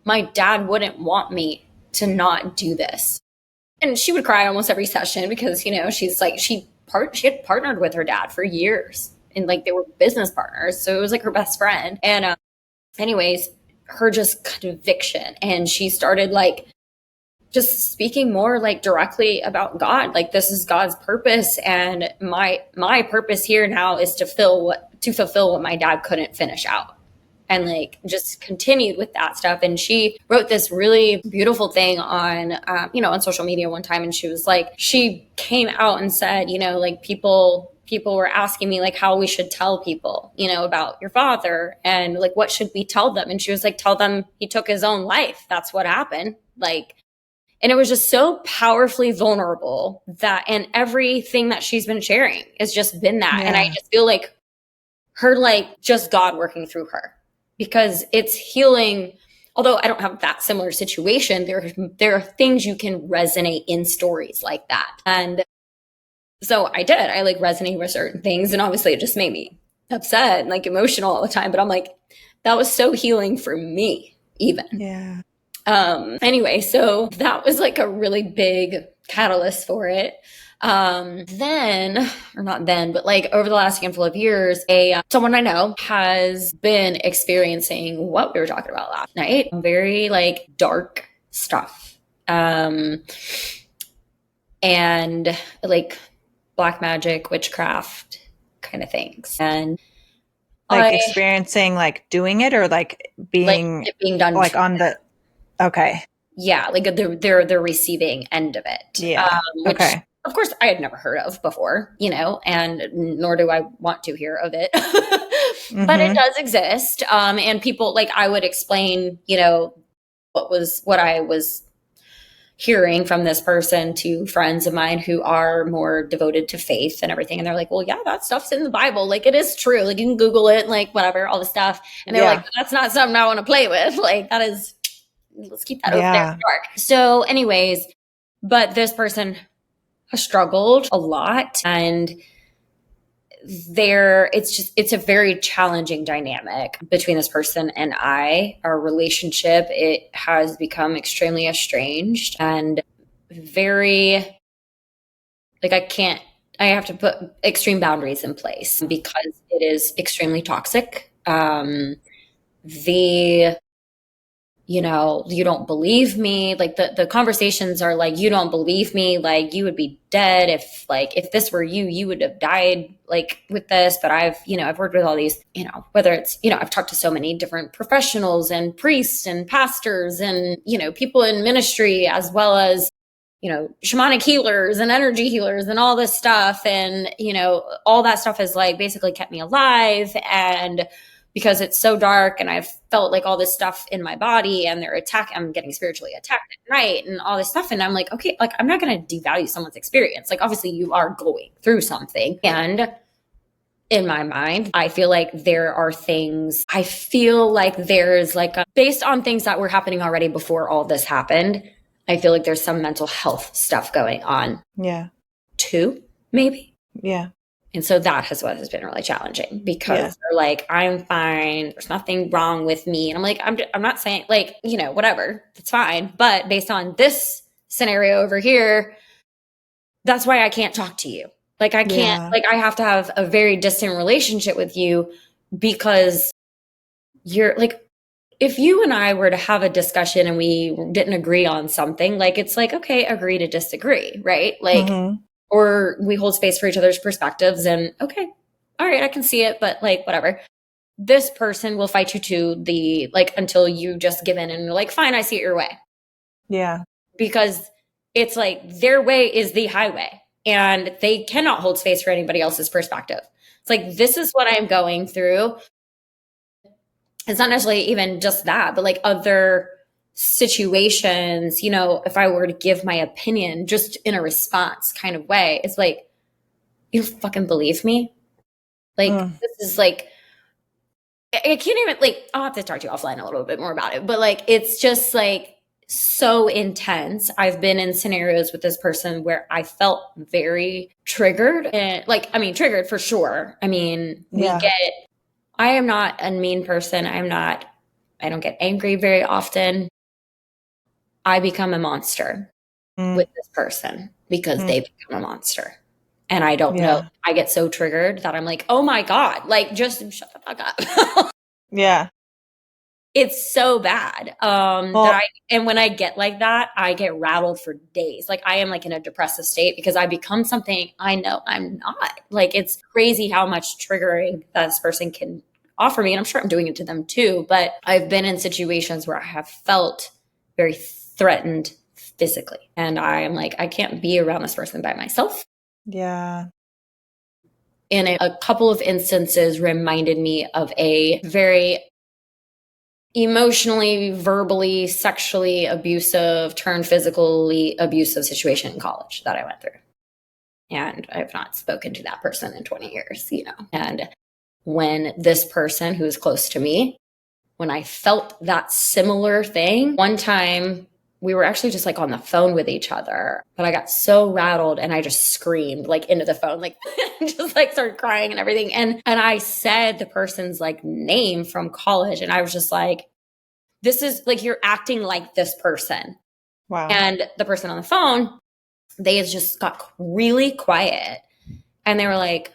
my dad wouldn't want me to not do this. And she would cry almost every session because, you know, she's like, she had partnered with her dad for years and like they were business partners. So it was like her best friend. And anyways, her just conviction. And she started like just speaking more like directly about God. Like, this is God's purpose. And my purpose here now is to fulfill what my dad couldn't finish out. And like just continued with that stuff. And she wrote this really beautiful thing on, on social media one time. And she was like, she came out and said, you know, like people were asking me like how we should tell people, you know, about your father and like, what should we tell them? And she was like, tell them he took his own life. That's what happened. Like, and it was just so powerfully vulnerable and everything that she's been sharing has just been that. Yeah. And I just feel like her, like just God working through her. Because it's healing, although I don't have that similar situation, there are things you can resonate in stories like that. And so I like resonate with certain things. And obviously it just made me upset and like emotional all the time. But I'm like, that was so healing for me even. Yeah. Anyway, so that was like a really big catalyst for it. But like over the last handful of years, someone I know has been experiencing what we were talking about last night, very like dark stuff, and like black magic, witchcraft kind of things, and like experiencing like doing it or like being like it being done like on the like the receiving end of it, which, okay. Of course, I had never heard of before, you know, and nor do I want to hear of it, but it does exist. And people like I would explain, you know, what I was hearing from this person to friends of mine who are more devoted to faith and everything. And they're like, well, yeah, that stuff's in the Bible. Like, it is true. Like, you can Google it, like, whatever, all this stuff. And they're like, that's not something I want to play with. Like, that is, let's keep that over there in the dark. So anyways, but this person has struggled a lot, and it's a very challenging dynamic between this person and our relationship. It has become extremely estranged and very, like, I have to put extreme boundaries in place because it is extremely toxic. You don't believe me. Like, the conversations are like, you don't believe me. Like, you would be dead if this were you, you would have died, like, with this. But I've worked with all these, whether it's, I've talked to so many different professionals and priests and pastors and, people in ministry, as well as, shamanic healers and energy healers and all this stuff. And, all that stuff has, like, basically kept me alive. And because it's so dark and I've felt like all this stuff in my body, and I'm getting spiritually attacked at night and all this stuff. And I'm like, okay, like, I'm not going to devalue someone's experience. Like, obviously you are going through something. And in my mind, I feel like there's based on things that were happening already before all this happened, I feel like there's some mental health stuff going on. Yeah. Too, maybe. Yeah. And so that is what has been really challenging, because they're like, I'm fine. There's nothing wrong with me. And I'm like, I'm not saying, like, whatever, it's fine. But based on this scenario over here, that's why I can't talk to you. Like, I can't, like, I have to have a very distant relationship with you, because you're like, if you and I were to have a discussion and we didn't agree on something, like, it's like, okay, agree to disagree, right? Like, or we hold space for each other's perspectives, and okay, all right, I can see it, but, like, whatever. This person will fight you to until you just give in and you're like, fine, I see it your way. Yeah. Because it's like, their way is the highway, and they cannot hold space for anybody else's perspective. It's like, this is what I'm going through. It's not necessarily even just that, but, like, other situations, if I were to give my opinion just in a response kind of way, it's like, you don't fucking believe me? Like, this is like, I can't even, like, I'll have to talk to you offline a little bit more about it, but, like, it's just, like, so intense. I've been in scenarios with this person where I felt very triggered, and, like, I mean, triggered for sure. I mean, I am not a mean person. I don't get angry very often. I become a monster with this person because they become a monster. And I don't know. I get so triggered that I'm like, oh my God, like, just shut the fuck up. Yeah. It's so bad. And when I get like that, I get rattled for days. Like, I am, like, in a depressive state because I become something I know I'm not. Like, it's crazy how much triggering this person can offer me. And I'm sure I'm doing it to them too. But I've been in situations where I have felt very threatened physically. And I'm like, I can't be around this person by myself. Yeah. In a couple of instances reminded me of a very emotionally, verbally, sexually abusive, turned physically abusive situation in college that I went through. And I've not spoken to that person in 20 years, And when this person who is close to me, when I felt that similar thing, one time we were actually just, like, on the phone with each other, but I got so rattled and I just screamed, like, into the phone, like, just, like, started crying and everything. And I said the person's, like, name from college, and I was just like, this is, like, you're acting like this person. Wow. And the person on the phone, they just got really quiet, and they were like,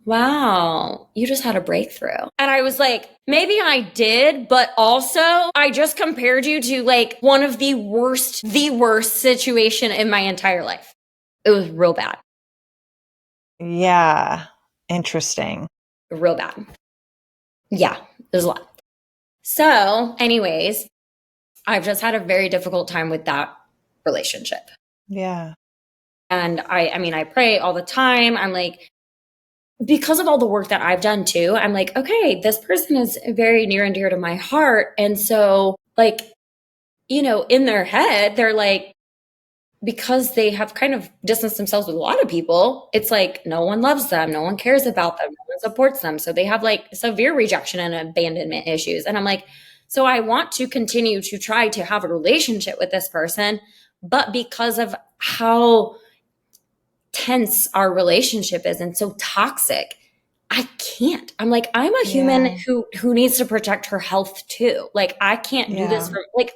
wow, you just had a breakthrough. And I was like, maybe I did, but also I just compared you to, like, one of the worst situation in my entire life. It was real bad. Yeah. Interesting. Real bad. Yeah, there's a lot. So anyways, I've just had a very difficult time with that relationship. Yeah. And I pray all the time. I'm like, because of all the work that I've done too, I'm like, okay, this person is very near and dear to my heart. And so, like, in their head, they're like, because they have kind of distanced themselves with a lot of people, it's like no one loves them, no one cares about them, no one supports them. So they have like severe rejection and abandonment issues. And I'm like, so I want to continue to try to have a relationship with this person, but because of how tense our relationship is and so toxic, I can't. I'm like, I'm a human who needs to protect her health too. Like I can't do this for like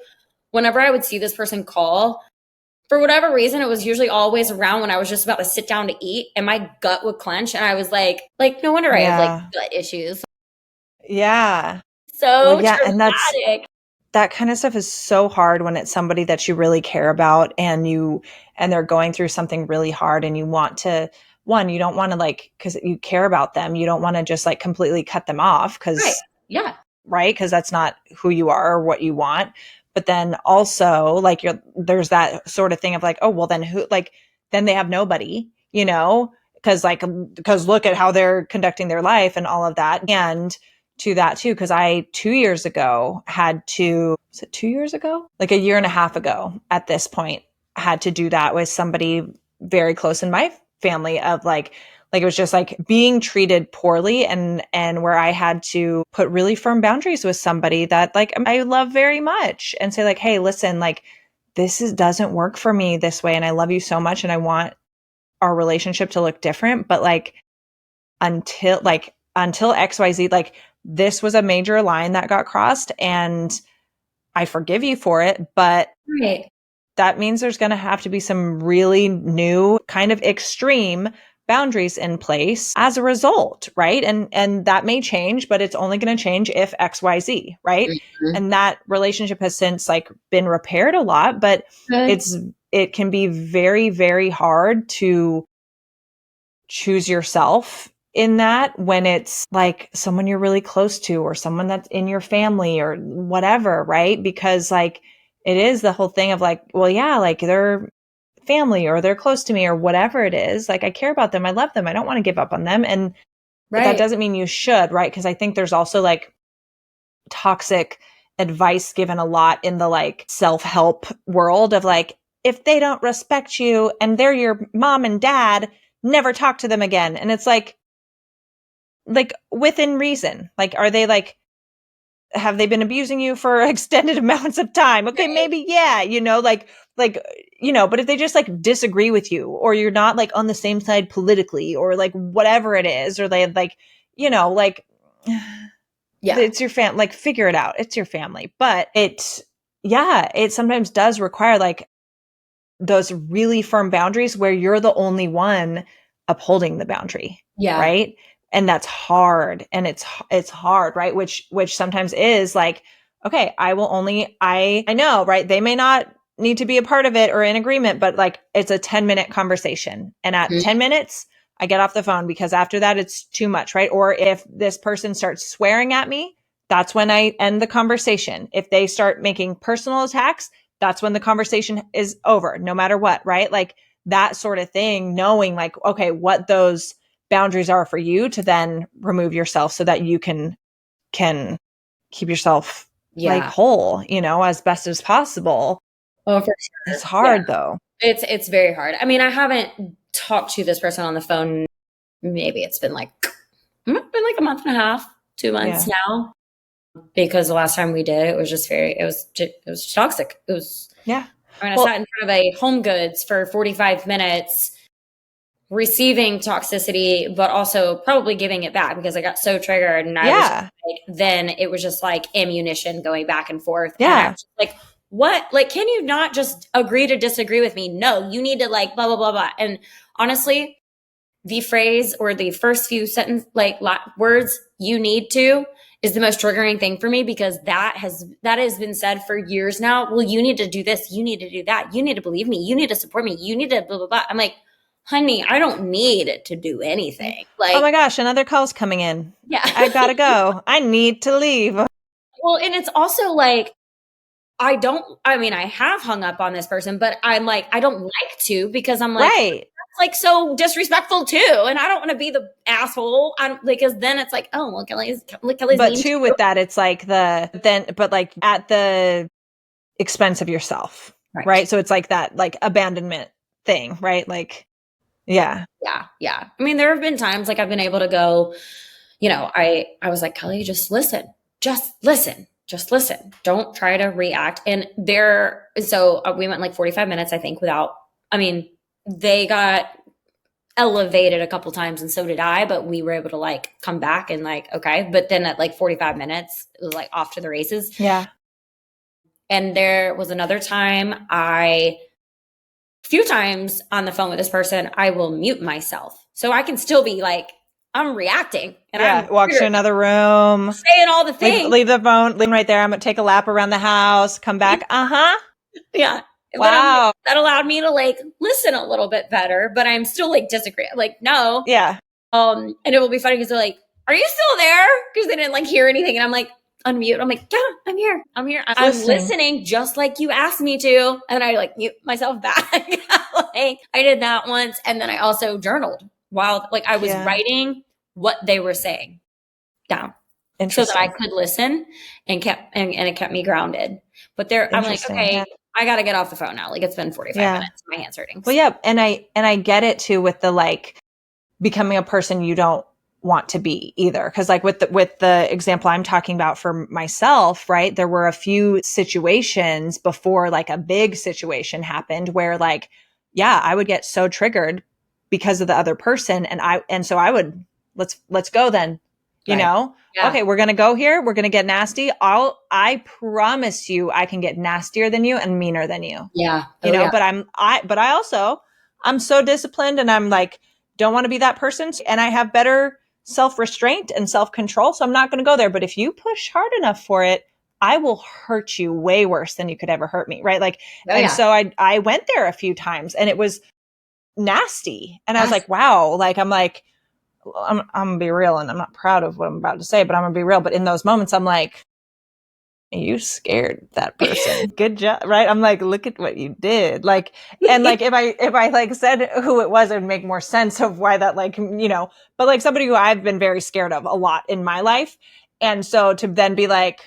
whenever I would see this person call, for whatever reason, it was usually always around when I was just about to sit down to eat and my gut would clench and I was like, no wonder I have like gut issues. Yeah. So Well, yeah, and traumatic. that kind of stuff is so hard when it's somebody that you really care about and they're going through something really hard and you want to, one, you don't want to like, because you care about them, you don't want to just like completely cut them off because right, because that's not who you are or what you want. But then also like there's that sort of thing of like, oh well, then who, like then they have nobody, because look at how they're conducting their life and all of that. And to that too, because I 2 years ago was it 2 years ago? Like a year and a half ago at this point, had to do that with somebody very close in my family of like it was just like being treated poorly and where I had to put really firm boundaries with somebody that like I love very much and say like, hey, listen, like doesn't work for me this way. And I love you so much. And I want our relationship to look different. But like, until XYZ, like this was a major line that got crossed and I forgive you for it. But that means there's going to have to be some really new kind of extreme boundaries in place as a result, right? And that may change, but it's only going to change if XYZ, right? Mm-hmm. And that relationship has since like been repaired a lot, but it can be very, very hard to choose yourself in that when it's like someone you're really close to or someone that's in your family or whatever, right? Because like it is the whole thing of like, well, yeah, like they're family or they're close to me or whatever it is. Like I care about them. I love them. I don't want to give up on them. And but that doesn't mean you should, right? Because I think there's also like toxic advice given a lot in the like self-help world of like, if they don't respect you and they're your mom and dad, never talk to them again. And it's like within reason, like, are they like, have they been abusing you for extended amounts of time? Okay, maybe, yeah, but if they just like disagree with you or you're not like on the same side politically or like whatever it is, or they like, it's your family, like figure it out. It's your family. But it sometimes does require like those really firm boundaries where you're the only one upholding the boundary. Yeah. Right. And that's hard. And it's hard, right? Which sometimes is like, okay, I know, right? They may not need to be a part of it or in agreement, but like it's a 10-minute conversation. And at 10 minutes, I get off the phone because after that, it's too much, right? Or if this person starts swearing at me, that's when I end the conversation. If they start making personal attacks, that's when the conversation is over, no matter what, right? Like that sort of thing, knowing like, okay, what those boundaries are for you to then remove yourself so that you can keep yourself like whole, as best as possible. Oh, for sure. It's hard though. It's very hard. I mean, I haven't talked to this person on the phone. Maybe it's been like a month and a half, 2 months now. Because the last time we did, it was just it was toxic. It was, I sat in front of a Home Goods for 45 minutes receiving toxicity, but also probably giving it back because I got so triggered and I was just like, then it was just like ammunition going back and forth. Yeah. And I was like, what? Like, can you not just agree to disagree with me? No, you need to like blah, blah, blah, blah. And honestly, the phrase or the first few words, you need to, is the most triggering thing for me because that has been said for years now. Well, you need to do this. You need to do that. You need to believe me. You need to support me. You need to blah, blah, blah. I'm like, honey, I don't need to do anything. Like, oh my gosh, another call's coming in. Yeah. I gotta go. I need to leave. Well, and it's also like, I have hung up on this person, but I'm like, I don't like to because I'm like, that's like so disrespectful too. And I don't want to be the asshole. Because then it's like, oh, well, Kelly's but too with that, it's like but like expense of yourself. Right. So it's like that, like abandonment thing, right? Like, yeah. Yeah. I mean, there have been times like I've been able to go, I was like, Kelly, just listen. Don't try to react. And so we went like 45 minutes, I think, they got elevated a couple times and so did I, but we were able to like come back and like, okay. But then at like 45 minutes, it was like off to the races. Yeah. And there was another time a few times on the phone with this person, I will mute myself. So I can still be like, I'm reacting. And I'm walk to another room. Saying all the things. Leave the phone, leave right there. I'm going to take a lap around the house, come back. Yeah. Wow. That allowed me to like listen a little bit better, but I'm still like disagreeing. Like, no. Yeah. And it will be funny because they're like, are you still there? Because they didn't like hear anything. And I'm like, unmute. I'm like, yeah, I'm here. I'm listening just like you asked me to. And I like mute myself back. Like I did that once. And then I also journaled while like I was writing what they were saying down so that I could listen and it kept me grounded. But I'm like, okay, I got to get off the phone now. Like it's been 45 minutes. My hand's hurting. Well, yeah. And I get it too with the like becoming a person you don't want to be either. Cause like with the example I'm talking about for myself, right? There were a few situations before like a big situation happened where like, yeah, I would get so triggered because of the other person. And so I would, let's go then, you know? Yeah. Okay, we're going to go here. We're going to get nasty. I promise you I can get nastier than you and meaner than you. Yeah. But I'm so disciplined and I'm like, don't want to be that person. And I have better self-restraint and self-control. So I'm not going to go there. But if you push hard enough for it, I will hurt you way worse than you could ever hurt me. Right. Like, so I went there a few times and it was nasty. And I was like, wow, like, I'm like, I'm gonna be real and I'm not proud of what I'm about to say, but I'm gonna be real. But in those moments, I'm like, you scared that person. Good job. Right. I'm like, look at what you did. Like, and like, if I like said who it was, it would make more sense of why that, like, but like somebody who I've been very scared of a lot in my life. And so to then be like,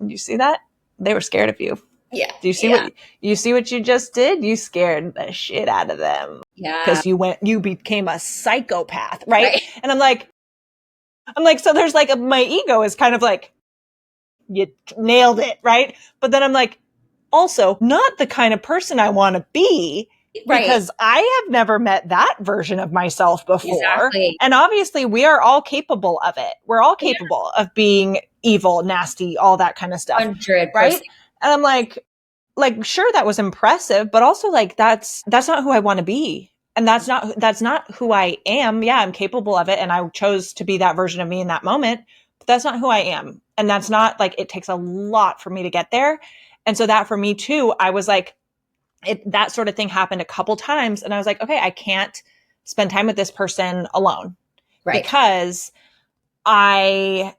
you see that? They were scared of you. Yeah. Do you see what you just did? You scared the shit out of them. Yeah. Because you became a psychopath. Right. And I'm like, so there's like my ego is kind of like, you nailed it. Right. But then I'm like, also not the kind of person I want to be. Right. Because I have never met that version of myself before. Exactly. And obviously we are all capable of it. We're all capable of being evil, nasty, all that kind of stuff. 100%. Right. And I'm like, sure, that was impressive, but also like, that's not who I want to be. And that's not who I am. Yeah, I'm capable of it. And I chose to be that version of me in that moment, but that's not who I am. And that's not like, it takes a lot for me to get there. And so that for me too, I was like, that sort of thing happened a couple times. And I was like, okay, I can't spend time with this person alone. Right. Because I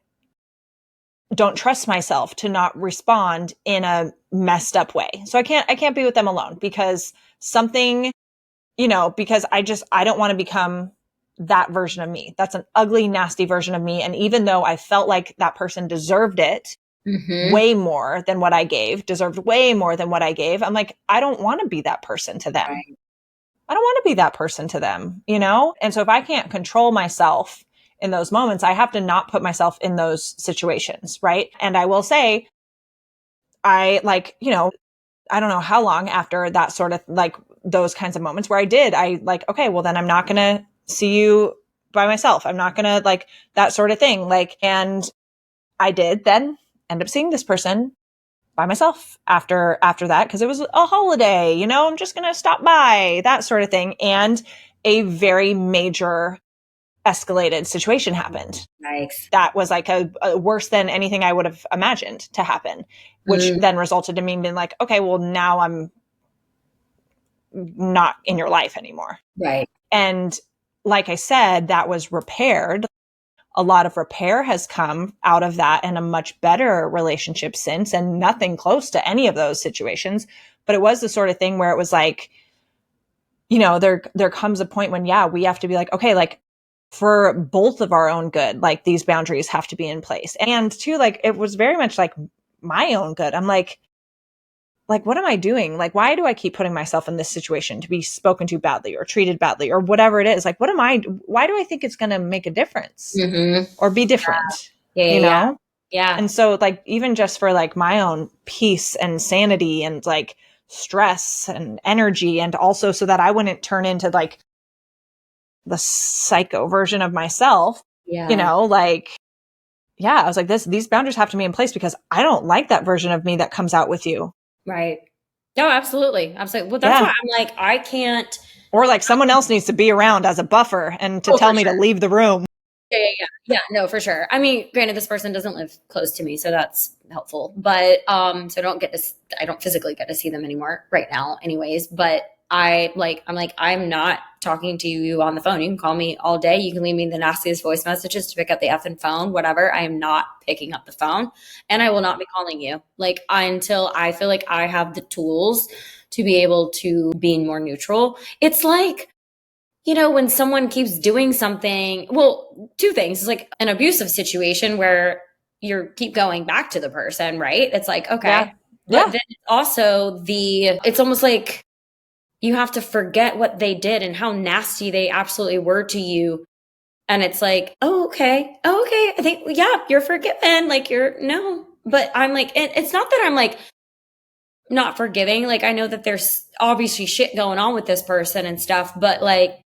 don't trust myself to not respond in a messed up way. So I can't be with them alone because something, because I don't want to become that version of me. That's an ugly, nasty version of me. And even though I felt like that person deserved it way more than what I gave, I'm like, I don't want to be that person to them. Right. I don't want to be that person to them, And so if I can't control myself in those moments, I have to not put myself in those situations. Right. And I will say, I don't know how long after that sort of like those kinds of moments where I like, okay, well then I'm not going to see you by myself. I'm not going to like that sort of thing. Like, and I did then end up seeing this person by myself after that. Cause it was a holiday, I'm just going to stop by, that sort of thing. And a very major escalated situation happened. Nice. That was like a worse than anything I would have imagined to happen, which then resulted in me being like, okay, well now I'm not in your life anymore. Right. And like I said, that was repaired. A lot of repair has come out of that and a much better relationship since, and nothing close to any of those situations. But it was the sort of thing where it was like, there comes a point when, we have to be like, okay, like, for both of our own good, like these boundaries have to be in place. And too, like, it was very much like my own good. I'm like, like, what am I doing? Like, why do I keep putting myself in this situation to be spoken to badly or treated badly or whatever it is? Like, why do I think it's going to make a difference or be different, you know? Yeah. And so like, even just for like my own peace and sanity and like stress and energy, and also so that I wouldn't turn into like the psycho version of myself, you know, like, yeah, I was like, these boundaries have to be in place because I don't like that version of me that comes out with you. Right. No, absolutely. Absolutely. Well, that's why I'm like, I can't. Or like someone else needs to be around as a buffer and to tell me to leave the room. Yeah, no, for sure. I mean, granted, this person doesn't live close to me, so that's helpful. But so I don't physically get to see them anymore right now, anyways. But I'm like, I'm not talking to you on the phone. You can call me all day. You can leave me the nastiest voice messages to pick up the effing phone, whatever. I am not picking up the phone, and I will not be calling you like until I feel like I have the tools to be able to be more neutral. It's like, you know, when someone keeps doing something, well, two things. It's like an abusive situation where you keep going back to the person, right? It's like, okay. But then also it's almost like you have to forget what they did and how nasty they absolutely were to you. And it's like, oh, okay. I think, yeah, you're forgiven. Like no. But I'm like, it's not that I'm like not forgiving. Like, I know that there's obviously shit going on with this person and stuff, but like,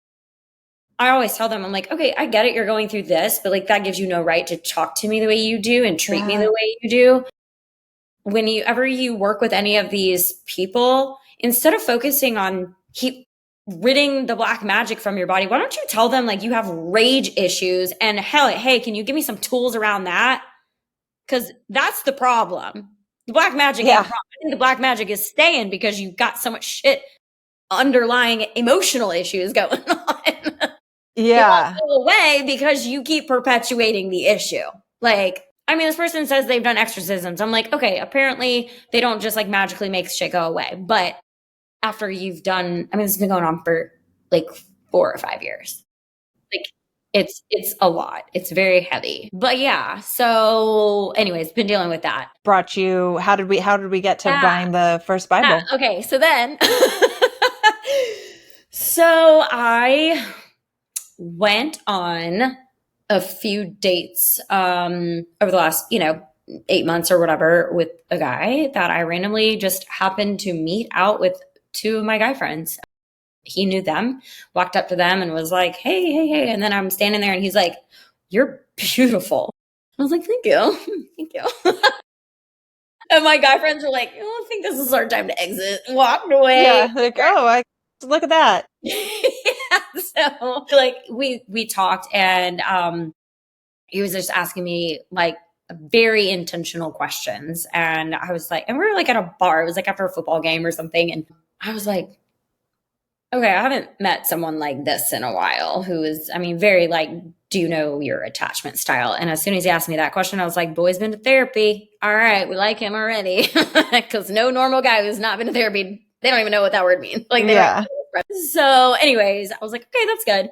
I always tell them, I'm like, okay, I get it. You're going through this, but like, that gives you no right to talk to me the way you do and treat me the way you do. Whenever you work with any of these people, instead of focusing on keep ridding the black magic from your body, why don't you tell them like you have rage issues and hell, hey, can you give me some tools around that? Because that's the problem. The black magic ain't the problem. I think the black magic is staying because you've got so much shit underlying emotional issues going on. Yeah. It won't go away because you keep perpetuating the issue. Like, I mean, this person says they've done exorcisms. I'm like, okay, apparently they don't just like magically make shit go away. But after you've done, I mean, this has been going on for like 4 or 5 years. Like, it's a lot. It's very heavy. But yeah. So anyways, been dealing with that. Brought you, how did we get to buying the first Bible? Okay. So then, so I went on a few dates over the last, 8 months or whatever with a guy that I randomly just happened to meet out with 2 of my guy friends. He knew them, walked up to them and was like, hey. And then I'm standing there and he's like, you're beautiful. I was like, thank you. Thank you. And my guy friends were like, oh, I think this is our time to exit. Walked away. Yeah, like, look at that. Yeah, so like we talked and he was just asking me like very intentional questions, and I was like, and we were like at a bar, it was like after a football game or something, and I was like, okay, I haven't met someone like this in a while who is, I mean, very like, do you know your attachment style? And as soon as he asked me that question, I was like, boy's been to therapy. All right, we like him already. Because no normal guy who's not been to therapy, they don't even know what that word means. Like, they don't. So anyways, I was like, okay, that's good.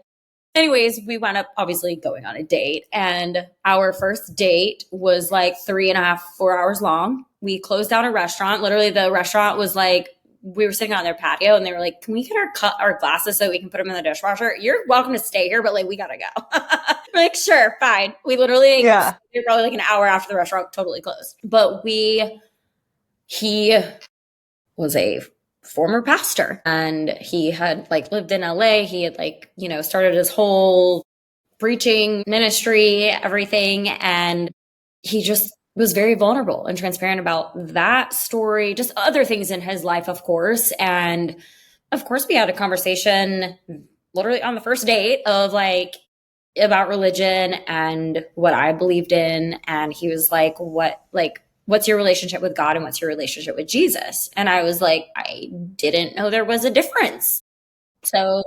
Anyways, we wound up obviously going on a date, and our first date was like 3.5, 4 hours long. We closed down a restaurant. Literally, the restaurant was like, we were sitting on their patio and they were like, can we get our glasses so we can put them in the dishwasher? You're welcome to stay here, but like, we gotta go. We're like, sure, fine. We literally, probably like an hour after the restaurant totally closed. But he was a former pastor, and he had like lived in LA. He had like, started his whole preaching ministry, everything. And he just was very vulnerable and transparent about that story, just other things in his life, of course. And of course, we had a conversation literally on the first date of like about religion and what I believed in. And he was like, what's your relationship with God and what's your relationship with Jesus? And I was like, I didn't know there was a difference. So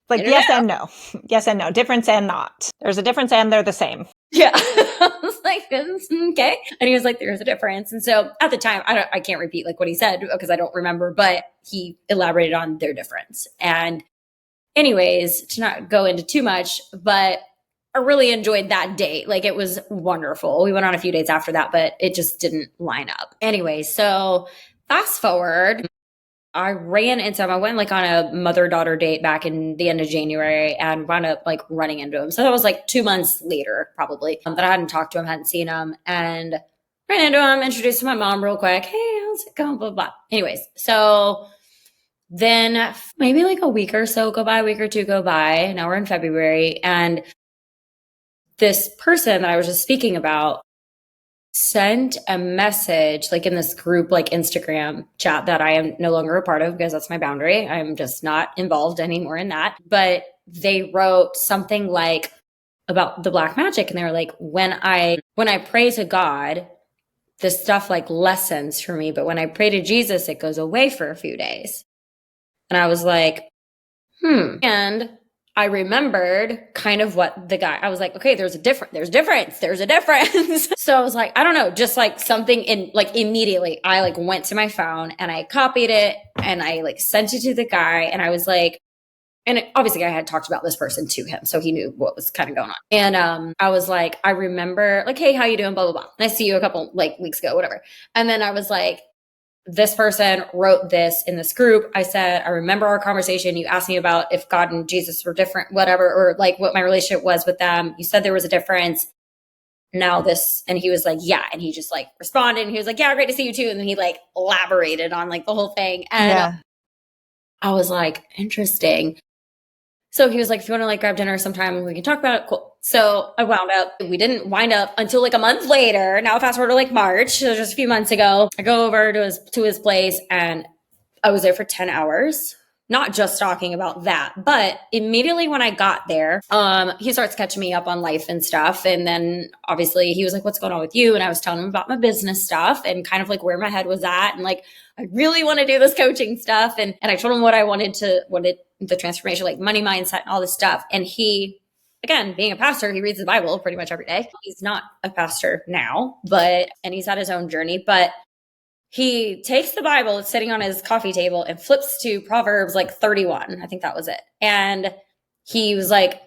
like, yes and no. Yes and no. Difference and not. There's a difference and they're the same. Yeah. I was like, okay. And he was like, there's a difference. And so at the time, I can't repeat like what he said because I don't remember, but he elaborated on their difference. And anyways, to not go into too much, but I really enjoyed that date. Like, it was wonderful. We went on a few dates after that, but it just didn't line up. Anyway, so fast forward, I ran into him. I went like on a mother-daughter date back in the end of January and wound up like running into him. So that was like 2 months later, probably, that I hadn't talked to him, hadn't seen him, and ran into him, introduced to my mom real quick. Hey, how's it going? Blah, blah. Anyways, so then maybe like a week or so go by, a week or two go by. Now we're in February. And this person that I was just speaking about sent a message like in this group, like Instagram chat that I am no longer a part of because that's my boundary. I'm just not involved anymore in that. But they wrote something like about the black magic. And they were like, when I pray to God, this stuff like lessens for me. But when I pray to Jesus, it goes away for a few days. And I was like, And I remembered kind of what the guy, I was like, okay, there's a difference. So I was like, I don't know, just like something in like immediately I like went to my phone and I copied it and I like sent it to the guy. And I was like, obviously I had talked about this person to him, so he knew what was kind of going on. And I was like, I remember like, hey, how you doing? Blah, blah, blah. And I see you a couple like weeks ago, whatever. And then I was like, this person wrote this in this group. I said, I remember our conversation. You asked me about if God and Jesus were different, whatever, or like what my relationship was with them. You said there was a difference. Now this, and he was like, yeah. And he just like responded and he was like, yeah, great to see you too. And then he like elaborated on like the whole thing. And I was like, interesting. So he was like, if you want to like grab dinner sometime, we can talk about it. Cool. So I wound up, we didn't wind up until like a month later. Now fast forward to like March, so just a few months ago, I go over to his place and I was there for 10 hours. Not just talking about that, but immediately when I got there, he starts catching me up on life and stuff. And then obviously he was like, what's going on with you? And I was telling him about my business stuff and kind of like where my head was at. And like, I really want to do this coaching stuff. And I told him what I wanted the transformation, like money mindset and all this stuff. And he, again, being a pastor, he reads the Bible pretty much every day. He's not a pastor now, and he's had his own journey, but he takes the Bible, it's sitting on his coffee table, and flips to Proverbs like 31. I think that was it. And he was like,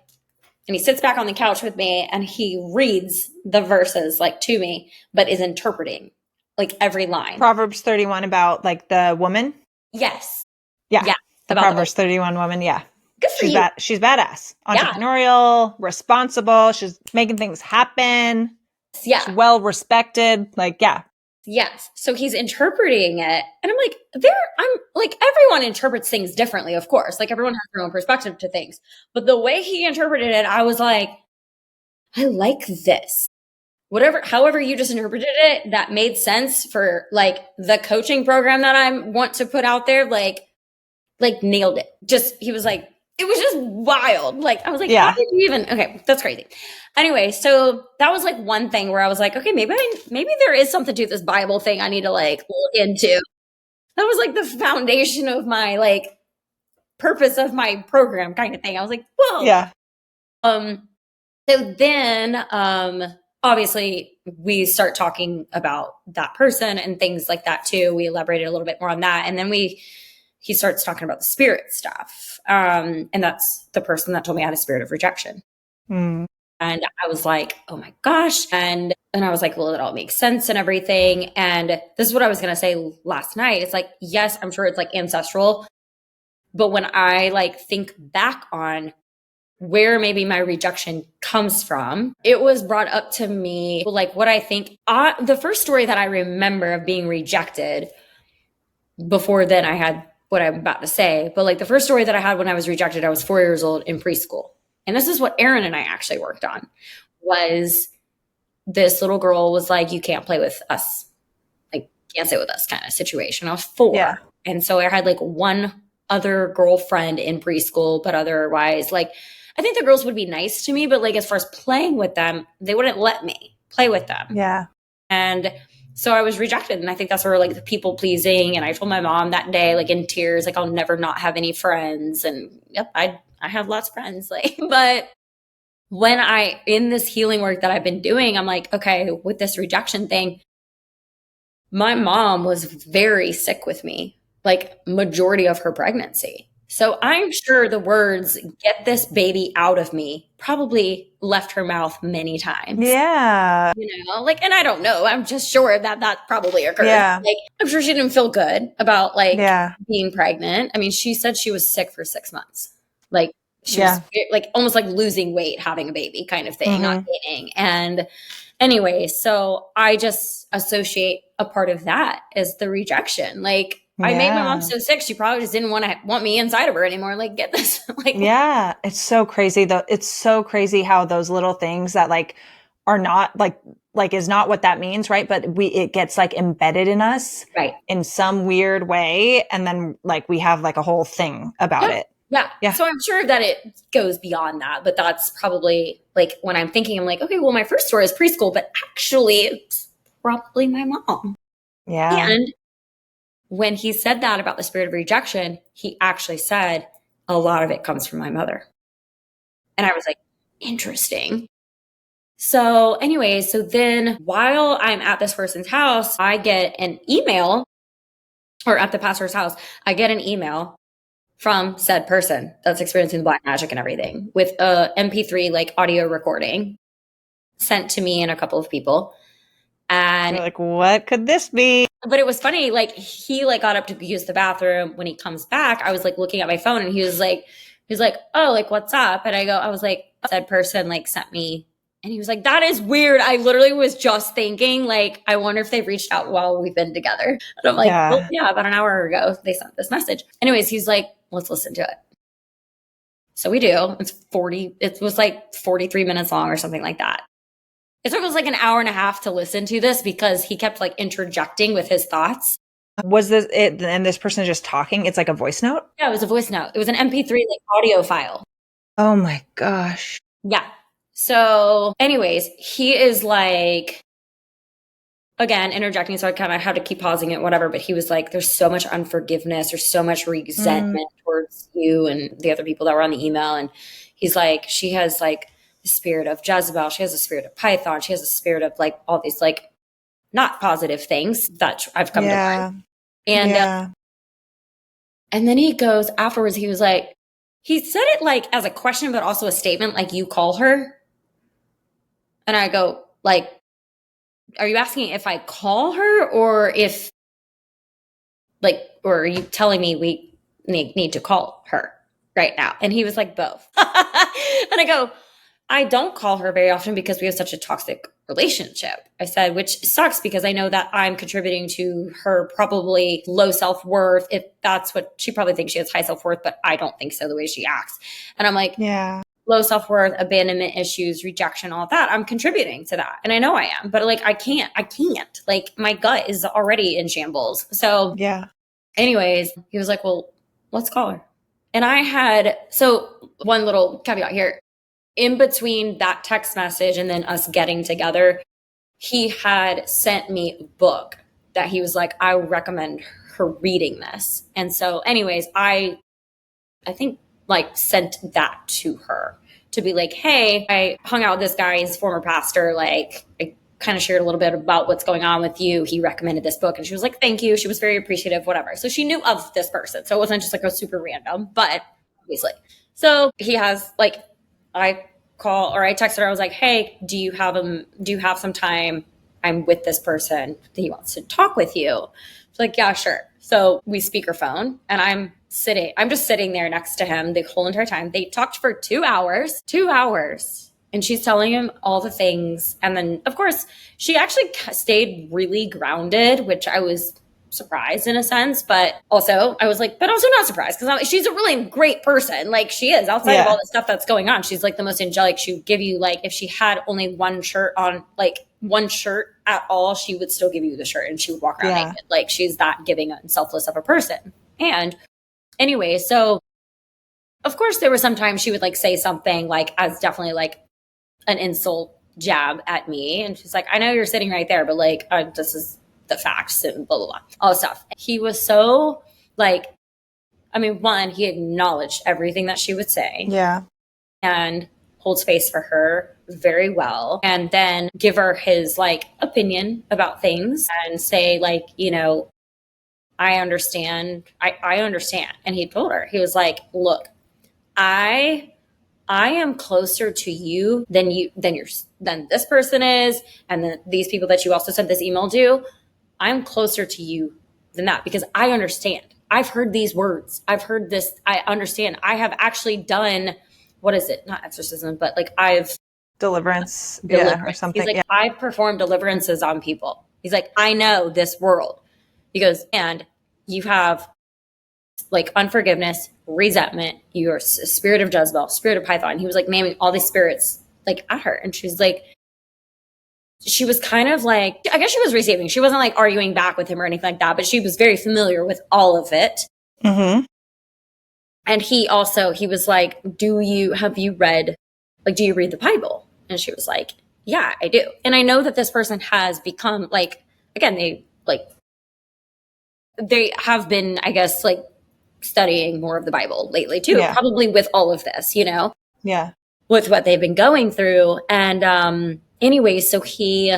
and he sits back on the couch with me and he reads the verses like to me, but is interpreting like every line. Proverbs 31 about like the woman? Yes. Yeah. Yeah. The Proverbs 31 woman. Yeah. Good for you. She's badass. Entrepreneurial, responsible. She's making things happen. Yeah. She's well respected. Like, yeah. Yes. So he's interpreting it. And I'm like, everyone interprets things differently, of course. Like everyone has their own perspective to things. But the way he interpreted it, I was like, I like this. However you just interpreted it, that made sense for like the coaching program that I want to put out there, like nailed it. He was like, it was just wild. Like, I was like, How did you even, okay, that's crazy. Anyway, so that was like one thing where I was like, okay, maybe there is something to this Bible thing I need to like look into. That was like the foundation of my like purpose of my program kind of thing. I was like, whoa. Yeah. So then, obviously we start talking about that person and things like that too. We elaborated a little bit more on that. And then he starts talking about the spirit stuff. And that's the person that told me I had a spirit of rejection. Mm. And I was like, oh my gosh. And I was like, well, it all makes sense and everything. And this is what I was going to say last night. It's like, yes, I'm sure it's like ancestral. But when I like think back on where maybe my rejection comes from, it was brought up to me, like what I think, the first story that I remember of being rejected, before then I had what I'm about to say, but like the first story that I had when I was rejected, I was 4 years old in preschool. And this is what Aaron and I actually worked on, was this little girl was like, you can't play with us. Like, can't sit with us kind of situation. I was 4. Yeah. And so I had like one other girlfriend in preschool, but otherwise, like, I think the girls would be nice to me, but like as far as playing with them, they wouldn't let me play with them. Yeah. And so I was rejected. And I think that's where like the people pleasing. And I told my mom that day, like in tears, like I'll never not have any friends. And yep, I have lots of friends. Like, but when in this healing work that I've been doing, I'm like, okay, with this rejection thing, my mom was very sick with me, like majority of her pregnancy. So I'm sure the words, "Get this baby out of me," probably left her mouth many times. Yeah. Like, and I don't know. I'm just sure that that probably occurred. Yeah. Like, I'm sure she didn't feel good about like Yeah. being pregnant. I mean, she said she was sick for 6 months. Like, she was Yeah. like almost like losing weight, having a baby kind of thing, not Mm-hmm. gaining. And anyway, so I just associate a part of that as the rejection. Like, I made my mom Yeah. so sick, she probably just didn't want me inside of her anymore. Like, get this. Like, Yeah. It's so crazy though. It's so crazy how those little things that like are not like is not what that means, right? But it gets like embedded in us right. in some weird way. And then like we have like a whole thing about Yeah. it. Yeah. Yeah. So I'm sure that it goes beyond that, but that's probably like when I'm thinking, I'm like, okay, well, my first story is preschool, but actually it's probably my mom. Yeah. And when he said that about the spirit of rejection, he actually said a lot of it comes from my mother. And I was like, interesting. So, anyway, so then while I'm at this person's house, I get an email, or at the pastor's house, I get an email from said person that's experiencing the black magic and everything with a MP3 like audio recording sent to me and a couple of people. And You're like, what could this be? but it was funny, like he like got up to use the bathroom. When he comes back, I was like looking at my phone and he was like, oh, like what's up? And I was like, said person like sent me, and he was like, that is weird. I literally was just thinking, like, I wonder if they've reached out while we've been together. And I'm like, well, Yeah. yeah, about an hour ago they sent this message. Anyways, he's like, let's listen to it. So we do. It was like 43 minutes long or something like that. It took us like an hour and a half to listen to this because he kept like interjecting with his thoughts. Was this it? And this person is just talking. It's like a voice note. Yeah, it was a voice note. It was an MP3 like audio file. Oh my gosh. Yeah. So, anyways, he is like, again, interjecting. So I kind of had to keep pausing it, whatever. But he was like, there's so much unforgiveness. There's so much resentment towards you and the other people that were on the email. And he's like, she has like the spirit of Jezebel. She has the spirit of Python. She has the spirit of like all these like not positive things that I've come to learn. And, and then he goes afterwards, he was like, he said it like as a question, but also a statement, like, you call her. And I go, like, are you asking if I call her or if, like, or are you telling me we need to call her right now? And he was like, both. And I go, I don't call her very often because we have such a toxic relationship. I said, which sucks because I know that I'm contributing to her probably low self-worth. If that's what she probably thinks, she has high self-worth, but I don't think so the way she acts. And I'm like, Yeah. low self-worth, abandonment issues, rejection, all of that. I'm contributing to that. And I know I am, but like, I can't, like my gut is already in shambles. So Yeah. anyways, he was like, well, let's call her. And I had, so one little caveat here, in between that text message and then us getting together, he had sent me a book that he was like, I recommend her reading this. And so anyways, I think like sent that to her to be like, hey, I hung out with this guy, he's former pastor. Like, I kind of shared a little bit about what's going on with you. He recommended this book. And she was like, thank you. She was very appreciative, whatever. So she knew of this person. So it wasn't just like a super random, but obviously. So he has like, I texted her, I was like, hey, do you have some time? I'm with this person. He wants to talk with you. She's like, yeah, sure. So we speakerphone and I'm just sitting there next to him the whole entire time. They talked for 2 hours. And she's telling him all the things. And then, of course, she actually stayed really grounded, which I was surprised in a sense. But also, I was like, but also not surprised because she's a really great person. Like, she is outside of all the stuff that's going on. She's like the most angelic. She would give you, like, if she had only one shirt on, like one shirt at all, she would still give you the shirt and she would walk around naked. Like, she's that giving and selfless of a person. And anyway, so of course, there were some times she would like say something like as definitely like an insult jab at me. And she's like, I know you're sitting right there, but like, this is the facts and blah, blah, blah, all this stuff. He was so like, I mean, one, he acknowledged everything that she would say. Yeah. And hold space for her very well. And then give her his like opinion about things and say like, I understand. I understand. And he told her, he was like, look, I am closer to you than than this person is, and then these people that you also sent this email to. I'm closer to you than that because I understand. I've heard these words. I've heard this. I understand. I have actually done, what is it? Not exorcism, but like I've Deliverance. deliverance. Yeah, or something. He's like, I've performed deliverances on people. He's like, I know this world. He goes, and you have like unforgiveness, resentment, your spirit of Jezebel, spirit of Python. He was like naming all these spirits like at her. And she's like, she was kind of like, I guess she was receiving. She wasn't like arguing back with him or anything like that, but she was very familiar with all of it. Mm-hmm. And he was like, have you read, like, do you read the Bible? And she was like, yeah, I do. And I know that this person has become like, again, they have been, I guess, like studying more of the Bible lately too, probably with all of this, with what they've been going through. And anyway, so he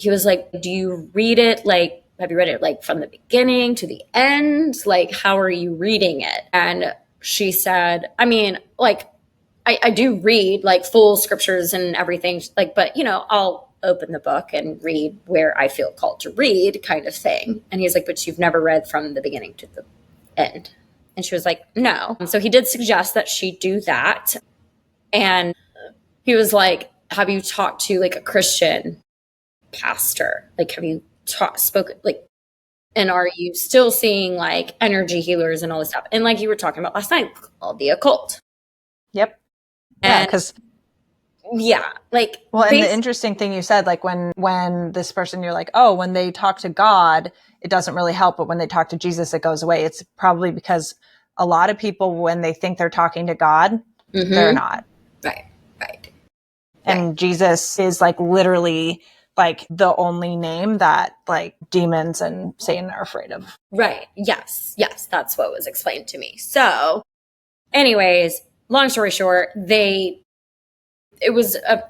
was like, do you read it? Like, have you read it like from the beginning to the end? Like, how are you reading it? And she said, I mean, like, I do read like full scriptures and everything, like, but I'll open the book and read where I feel called to read, kind of thing. And he's like, but you've never read from the beginning to the end. And she was like, no. So he did suggest that she do that. And he was like, have you talked to like a Christian pastor? Like, have you spoken, like, and are you still seeing like energy healers and all this stuff? And like you were talking about last night, all the occult. Yep. And because like, well, and the interesting thing you said, like when this person, you're like, oh, when they talk to God, it doesn't really help, but when they talk to Jesus, it goes away. It's probably because a lot of people, when they think they're talking to God, they're not. Right. And Jesus is like literally like the only name that like demons and Satan are afraid of. Right. Yes. That's what was explained to me. So anyways, long story short, it was a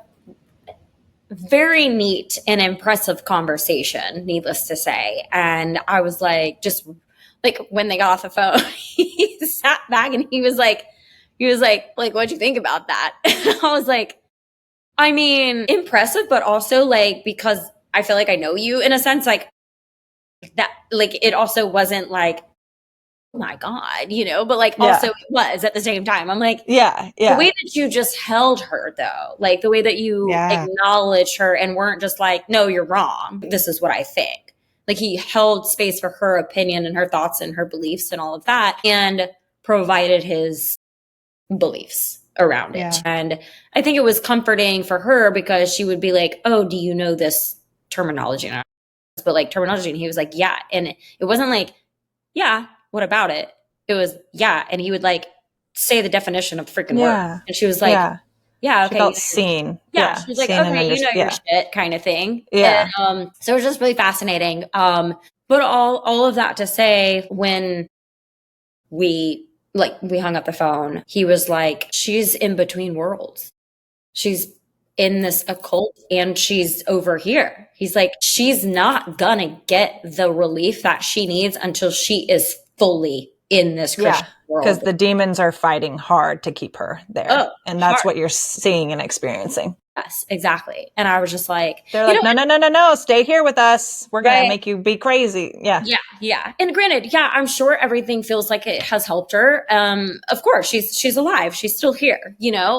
very neat and impressive conversation, needless to say. And I was like, just like when they got off the phone, he sat back and he was like, what'd you think about that? I was like, I mean, impressive, but also like, because I feel like I know you in a sense, like that, like it also wasn't like, oh my God, but like also it was at the same time. I'm like, the way that you just held her though, like the way that you acknowledged her and weren't just like, no, you're wrong. This is what I think. Like he held space for her opinion and her thoughts and her beliefs and all of that and provided his beliefs around it. And I think it was comforting for her because she would be like, oh, do you know this terminology? But like terminology. And he was like, yeah. And it wasn't like, yeah, what about it? It was, yeah. And he would like say the definition of freaking word. And she was like, yeah, okay. She felt seen. Yeah. She was like, okay, you know your shit kind of thing. And so it was just really fascinating. But all of that to say, when we hung up the phone, he was like, she's in between worlds. She's in this occult and she's over here. He's like, she's not gonna get the relief that she needs until she is fully in this Christian world. Because the demons are fighting hard to keep her there. And that's what you're seeing and experiencing. Yes, exactly. And I was just like, they're like, no, stay here with us. We're going to make you be crazy. Yeah. And granted, I'm sure everything feels like it has helped her. Of course, she's alive. She's still here,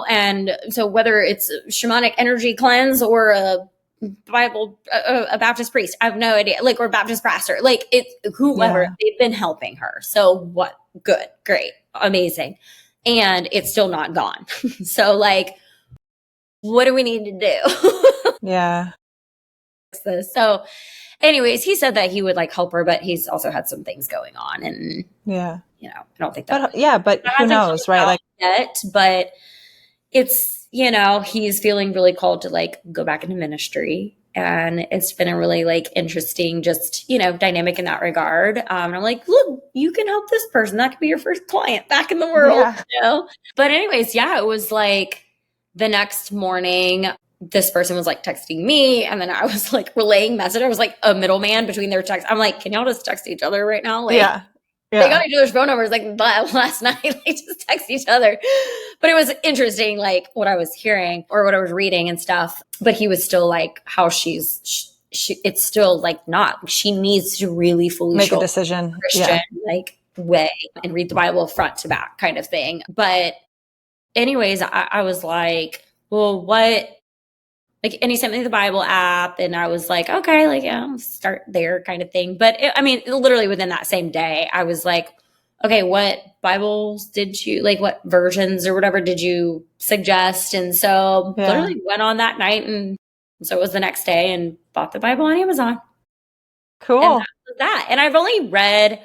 and so whether it's a shamanic energy cleanse or a a Baptist priest, I have no idea, like, or Baptist pastor, like it's whoever, they've been helping her. So what? Good, great, amazing. And it's still not gone. So like, what do we need to do? So anyways, he said that he would like help her, but he's also had some things going on and I don't think that. But who knows, right? Like yet, but it's, he's feeling really called to like go back into ministry. And it's been a really like interesting, just, dynamic in that regard. And I'm like, look, you can help this person. That could be your first client back in the world, But anyways, it was like, the next morning, this person was like texting me, and then I was like relaying message. I was like a middleman between their texts. I'm like, can y'all just text each other right now? Like, Yeah. they got each other's phone numbers like last night. They just text each other. But it was interesting, like what I was hearing or what I was reading and stuff. But he was still like, how she it's still like not. She needs to really fully make a decision, Christian like way and read the Bible front to back kind of thing. But anyways, I was like, well, what? Like, and he sent me the Bible app, and I was like, okay, like, yeah, I'll start there kind of thing. But I mean, literally within that same day, I was like, okay, what Bibles did you, like, what versions or whatever did you suggest? And so literally went on that night. And so it was the next day and bought the Bible on Amazon. Cool. And that was that. And I've only read,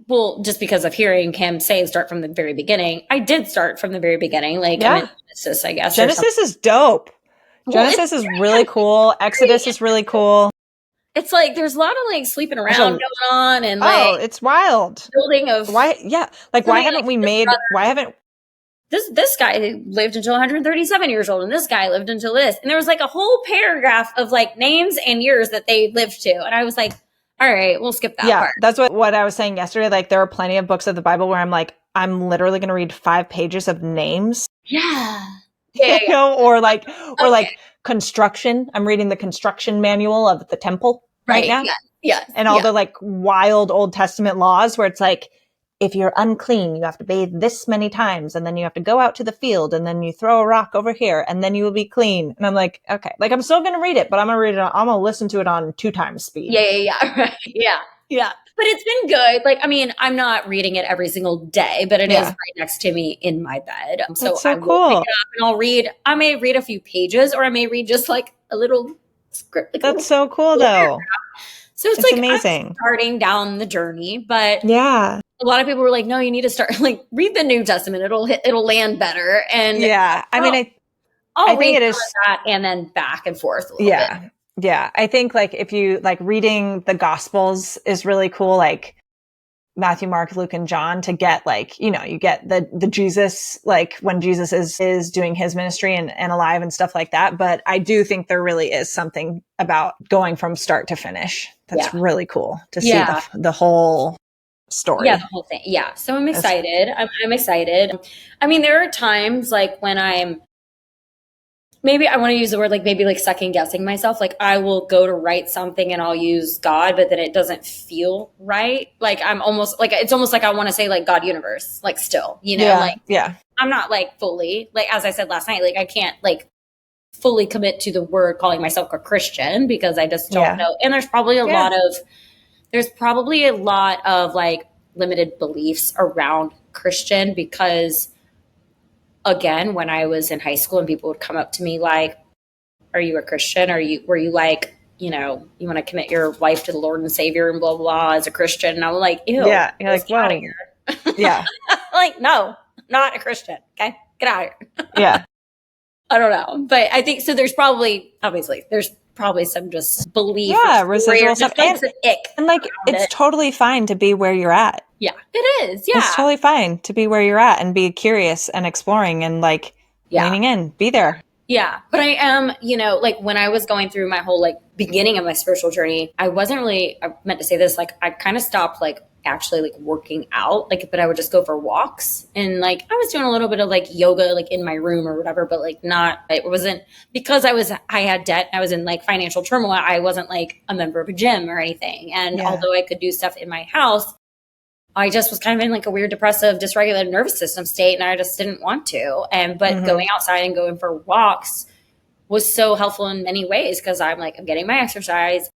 well, just because of hearing him say start from the very beginning, I did start from the very beginning. Like, Genesis, I guess. Genesis is dope. Genesis is really cool. Exodus is really cool. It's like there's a lot of like sleeping around going on, and like it's wild. Building of why haven't we made why haven't this guy lived until 137 years old, and this guy lived until this, and there was like a whole paragraph of like names and years that they lived to, and I was like, all right, we'll skip that part. That's what I was saying yesterday. Like there are plenty of books of the Bible where I'm like, I'm literally going to read 5 pages of names. Yeah. You know, or like construction. I'm reading the construction manual of the temple right now. Yeah. And all the like wild Old Testament laws where it's like, if you're unclean, you have to bathe this many times, and then you have to go out to the field, and then you throw a rock over here, and then you will be clean. And I'm like, okay, like I'm still going to read it, but I'm going to listen to it on 2 times speed. Yeah. Right. Yeah. But it's been good. Like, I mean, I'm not reading it every single day, but it is right next to me in my bed. So I will cool. pick it up and I may read a few pages, or I may read just like a little script. Like that's so cool though. So it's like amazing. I'm starting down the journey, but a lot of people were like, no, you need to start like read the New Testament. It'll land better. And I mean, I'll read it is that and then back and forth a little bit. Yeah. I think like if you like reading the Gospels is really cool, like Matthew, Mark, Luke, and John, to get like, you know, you get the Jesus, like when Jesus is doing his ministry and alive and stuff like that. But I do think there really is something about going from start to finish. That's really cool to see the whole story. Yeah, the whole thing. Yeah. So I'm excited. I'm excited. I mean, there are times like when maybe I want to use the word like maybe like second guessing myself. Like I will go to write something and I'll use God, but then it doesn't feel right. Like I'm almost like, it's almost like I want to say like God universe, like still, you know, I'm not like fully, like, as I said last night, like I can't like fully commit to the word calling myself a Christian because I just don't know. And there's probably a lot of like limited beliefs around Christian because again, when I was in high school and people would come up to me like, are you a Christian? Were you like, you know, you want to commit your life to the Lord and Savior and blah, blah, blah as a Christian? And I'm like, ew. Yeah. You're like, wow. Yeah. Like, no, not a Christian. Okay. Get out of here. Yeah. I don't know. But I think, so there's probably some just belief. Yeah. Residual stuff. And like, it's totally fine to be where you're at. Yeah, it is. Yeah. It's totally fine to be where you're at and be curious and exploring and like leaning in, be there. Yeah. But I am, you know, like when I was going through my whole like beginning of my spiritual journey, I meant to say this, like I kind of stopped like actually like working out, like, but I would just go for walks and like, I was doing a little bit of like yoga, like in my room or whatever, but like it wasn't because I had debt. I was in like financial turmoil. I wasn't like a member of a gym or anything. And although I could do stuff in my house, I just was kind of in like a weird depressive, dysregulated nervous system state. And I just didn't want to. But going outside and going for walks was so helpful in many ways because I'm getting my exercise.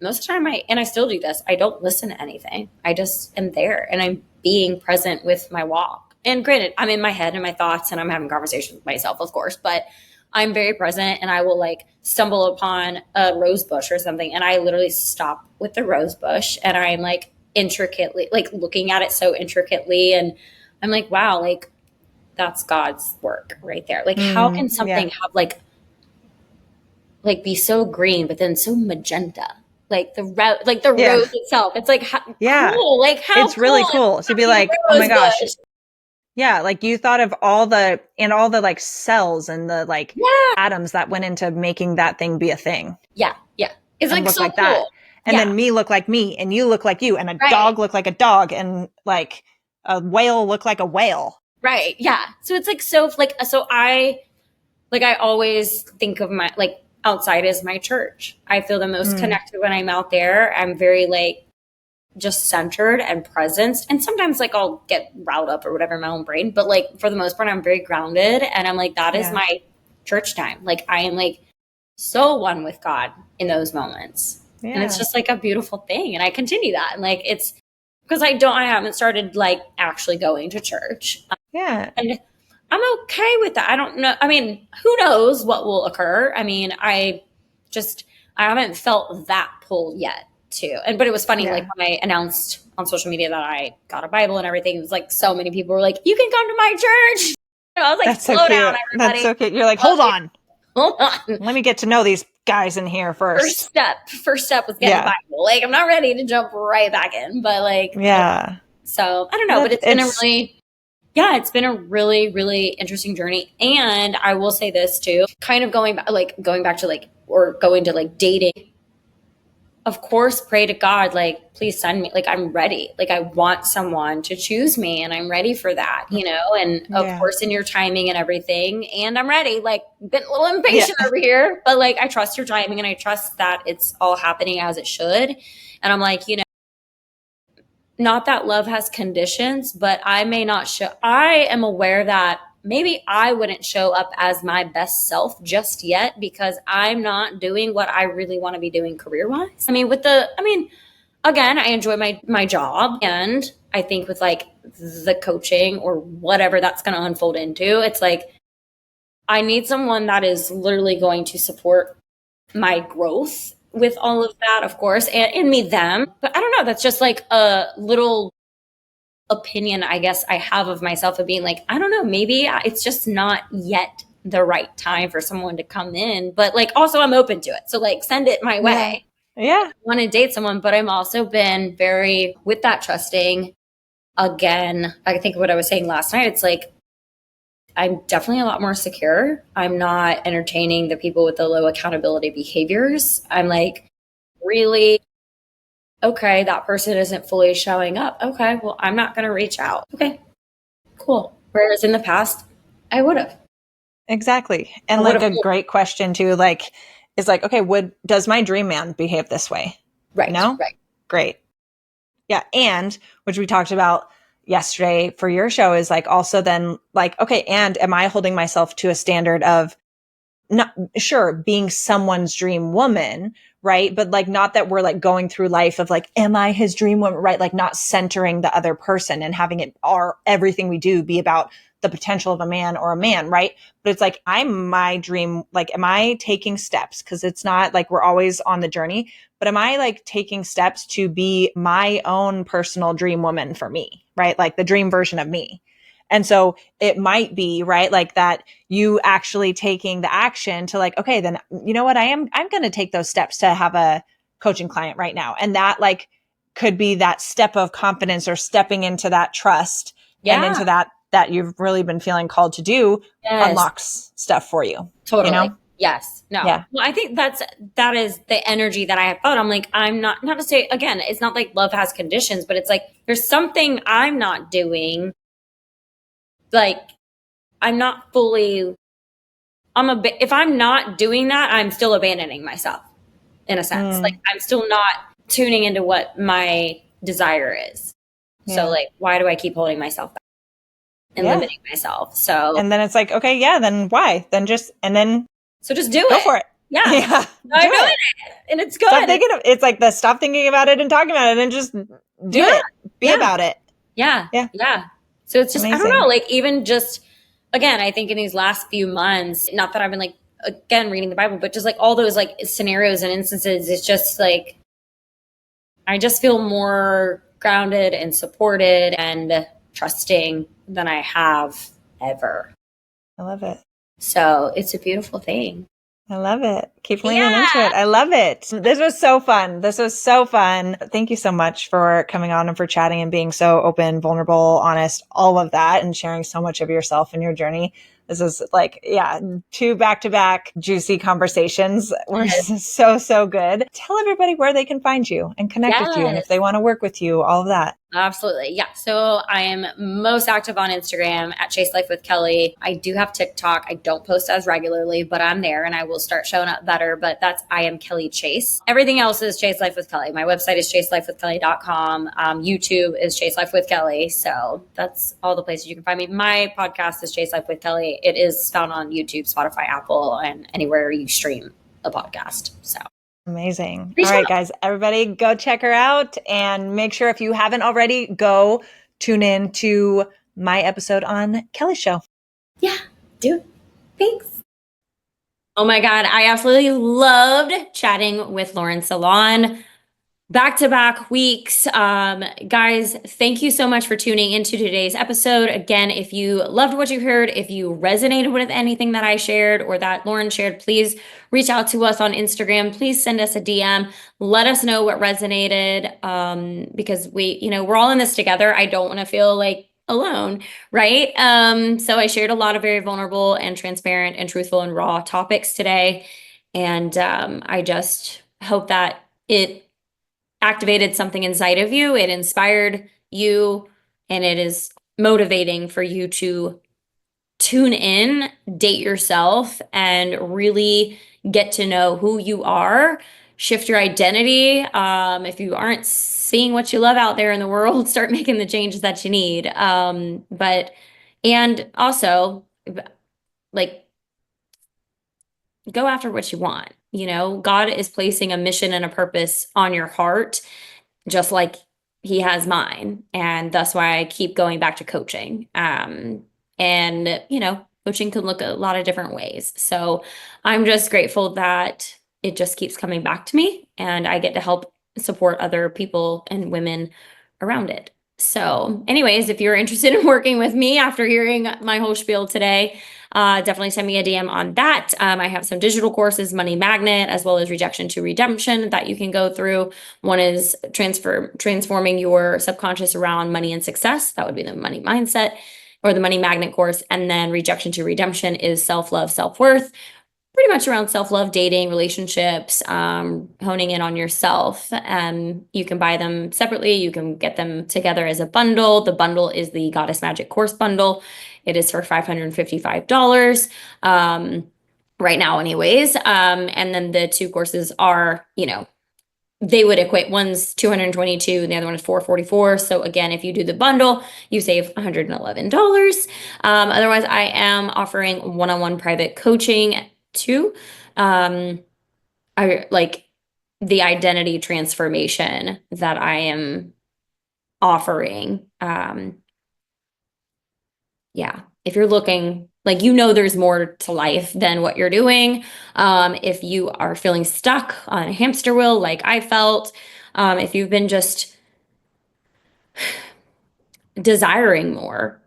Most of the time I still do this. I don't listen to anything. I just am there and I'm being present with my walk. And granted, I'm in my head and my thoughts and I'm having conversations with myself, of course, but I'm very present and I will like stumble upon a rose bush or something. And I literally stop with the rose bush and I'm like intricately, like looking at it so intricately. And I'm like, wow, like that's God's work right there. Like how can something have like be so green, but then so magenta? Like the rose itself. It's like, cool. Like how it's really cool to be like, oh my gosh, Yeah, like you thought of all the like cells and the like Yeah. atoms that went into making that thing be a thing Yeah. Yeah. It's and like look so like that. cool. And Yeah. then me look like me and you look like you and a Right. dog look like a dog and like a whale look like a whale. Right. Yeah. So it's like so like so I always think of my like outside as my church. I feel the most Mm, connected when I'm out there. I'm very like just centered and present. And sometimes like I'll get riled up or whatever in my own brain. But like for the most part, I'm very grounded and I'm like, that is yeah. my church time. Like I am like so one with God in those moments. And it's Yeah. just like a beautiful thing. And I continue that. And like it's because I haven't started like actually going to church. Yeah. And I'm okay with that. I don't know. I mean, who knows what will occur? I mean, I haven't felt that pull yet too. And but it was funny, like Yeah. when I announced on social media that I got a Bible and everything, it was like so many people were like, "You can come to my church." And I was like, That's so "Slow down, cute. That's everybody. so cute. You're like, Slow hold on. Hold on." Let me get to know these guys in here first. First step was getting the Yeah. Bible. Like I'm not ready to jump right back in, but like Yeah. so I don't know. But That's it's been a it's really yeah, it's been a really, really interesting journey. And I will say this too, kind of going back to like, or going to like dating. Of course, pray to God, like, please send me, like, I'm ready. Like, I want someone to choose me and I'm ready for that, you know? And of yeah. course, in your timing and everything. And I'm ready, like, getting a little Yeah. impatient over here, but like, I trust your timing and I trust that it's all happening as it should. And I'm like, you know, not that love has conditions, but I may not show, I am aware that maybe I wouldn't show up as my best self just yet because I'm not doing what I really want to be doing career wise. Again, I enjoy my job and I think with like the coaching or whatever that's going to unfold into, it's like I need someone that is literally going to support my growth with all of that, of course, and me them. But I don't know, that's just like a little opinion I guess I have of myself of being like, I don't know, maybe it's just not yet the right time for someone to come in. But like also I'm open to it. So like send it my Yeah. way. Yeah. I want to date someone, but I'm also been very with that trusting. Again, I think what I was saying last night, it's like I'm definitely a lot more secure. I'm not entertaining the people with the low accountability behaviors. I'm like really okay, that person isn't fully showing up. Okay, well, I'm not going to reach out. Okay, cool. Whereas in the past, I would have. Exactly. I And would like have. a great question too, like, is like, okay, does my dream man behave this way? You Right, know? right. Great. Yeah. And which we talked about yesterday for your show is like also then like, okay, and am I holding myself to a standard of not sure being someone's dream woman, right? But like not that we're like going through life of like, am I his dream woman, right? Like not centering the other person and having it our everything we do be about the potential of a man or a man, right? But it's like I'm my dream, like am I taking steps? Because it's not like we're always on the journey, but am I like taking steps to be my own personal dream woman for me, right? Like the dream version of me. And so it might be, right, like that you actually taking the action to like, okay, then you know what? I'm going to take those steps to have a coaching client right now. And that like could be that step of confidence or stepping into that trust and Yeah. into that you've really been feeling called to do Yes. unlocks stuff for you, you Totally. know? Yes. No. Yeah. Well, I think that is the energy that I have felt. I'm like, I'm not to say again, it's not like love has conditions, but it's like there's something I'm not doing. Like I'm not fully if I'm not doing that, I'm still abandoning myself in a sense. Like Mm, I'm still not tuning into what my desire is. So yeah. like why do I keep holding myself back and Yeah. limiting myself? So And then it's like, okay, yeah, then why? Then just, and then just do go it. for it. Yeah. Yeah. Do I'm doing it. it. And it's Stop good. thinking of it's like the stop thinking about it and talking about it and just do Yeah. it. Be Yeah. about it. Yeah. Yeah. Yeah. So it's just I don't know, Amazing. like even just again, I think in these last few months, not that I've been like again reading the Bible, but just like all those like scenarios and instances, it's just like I just feel more grounded and supported and trusting than I have ever. I love it. So it's a beautiful thing. I love it. Keep leaning into Yeah. it. I love it. This was so fun. This was so fun. Thank you so much for coming on and for chatting and being so open, vulnerable, honest, all of that, and sharing so much of yourself and your journey. This is like, yeah, two back-to-back juicy conversations were so, so good. Tell everybody where they can find you and connect with you and if Yes. they want to work with you, all of that. Absolutely. Yeah. So I am most active on Instagram at Chase Life with Kelly. I do have TikTok. I don't post as regularly, but I'm there and I will start showing up better. But I am Kelly Chase. Everything else is Chase Life with Kelly. My website is chaselifewithkelly.com. YouTube is Chase Life with Kelly. So that's all the places you can find me. My podcast is Chase Life with Kelly. It is found on YouTube, Spotify, Apple, and anywhere you stream a podcast. So Amazing. All right, guys, everybody go check her out and make sure if you haven't already, go tune in to my episode on Kelly's show. Yeah, do it. Thanks. Oh my God, I absolutely loved chatting with Lauren Salaun. Back-to-back weeks. Guys, thank you so much for tuning into today's episode. Again, if you loved what you heard, if you resonated with anything that I shared or that Lauren shared, please reach out to us on Instagram. Please send us a DM. Let us know what resonated, because we're all in this together. I don't want to feel like alone, right? So I shared a lot of very vulnerable and transparent and truthful and raw topics today. And I just hope that it activated something inside of you, it inspired you, and it is motivating for you to tune in, date yourself, and really get to know who you are, shift your identity. If you aren't seeing what you love out there in the world, start making the changes that you need. And also, like, go after what you want. God is placing a mission and a purpose on your heart just like he has mine. And that's why I keep going back to coaching. And coaching can look a lot of different ways. So I'm just grateful that it just keeps coming back to me and I get to help support other people and women around it. So, anyways, if you're interested in working with me after hearing my whole spiel today, definitely send me a DM on that. I have some digital courses, Money Magnet, as well as Rejection to Redemption that you can go through. One is transforming your subconscious around money and success. That would be the money mindset or the Money Magnet course. And then Rejection to Redemption is self-love, self-worth, pretty much around self-love, dating, relationships, honing in on yourself. You can buy them separately. You can get them together as a bundle. The bundle is the Goddess Magic course bundle. It is for $555 right now anyways. And then the two courses are, they would equate, one's 222 and the other one is 444. So again, if you do the bundle, you save $111. Otherwise, I am offering one-on-one private coaching too. I like the identity transformation that I am offering. Yeah, if you're looking like there's more to life than what you're doing. If you are feeling stuck on a hamster wheel like I felt, if you've been just desiring more,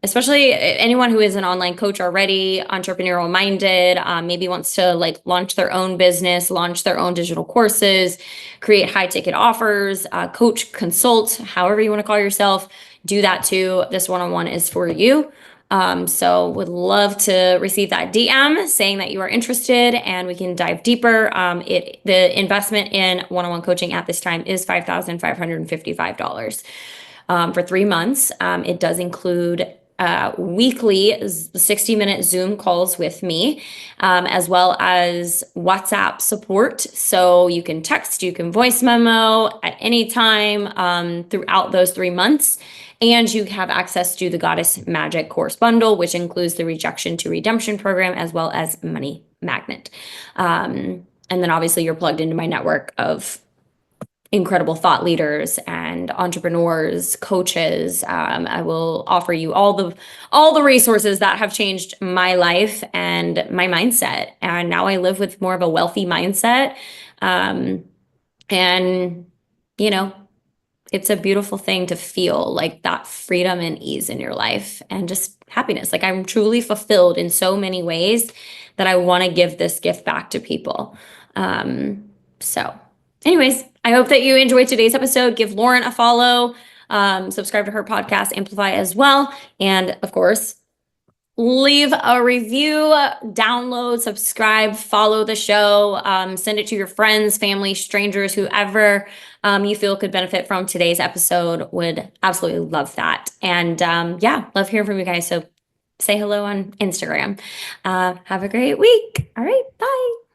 especially anyone who is an online coach already, entrepreneurial minded, maybe wants to like launch their own business, launch their own digital courses, create high ticket offers, coach, consult, however you want to call yourself, do that too. This one-on-one is for you. So would love to receive that DM saying that you are interested and we can dive deeper. The investment in one-on-one coaching at this time is $5,555 for 3 months. It does include weekly 60-minute Zoom calls with me, as well as WhatsApp support. So you can text, you can voice memo at any time throughout those 3 months. And you have access to the Goddess Magic course bundle, which includes the Rejection to Redemption program, as well as Money Magnet. And then obviously you're plugged into my network of incredible thought leaders and entrepreneurs, coaches. I will offer you all the resources that have changed my life and my mindset. And now I live with more of a wealthy mindset. And it's a beautiful thing to feel like that freedom and ease in your life and just happiness. Like I'm truly fulfilled in so many ways that I want to give this gift back to people. So anyways, I hope that you enjoyed today's episode. Give Lauren a follow, subscribe to her podcast, Amplify as well. And of course, leave a review, download, subscribe, follow the show, send it to your friends, family, strangers, whoever you feel could benefit from today's episode. Would absolutely love that. And yeah, love hearing from you guys. So say hello on Instagram. Have a great week. All right, bye.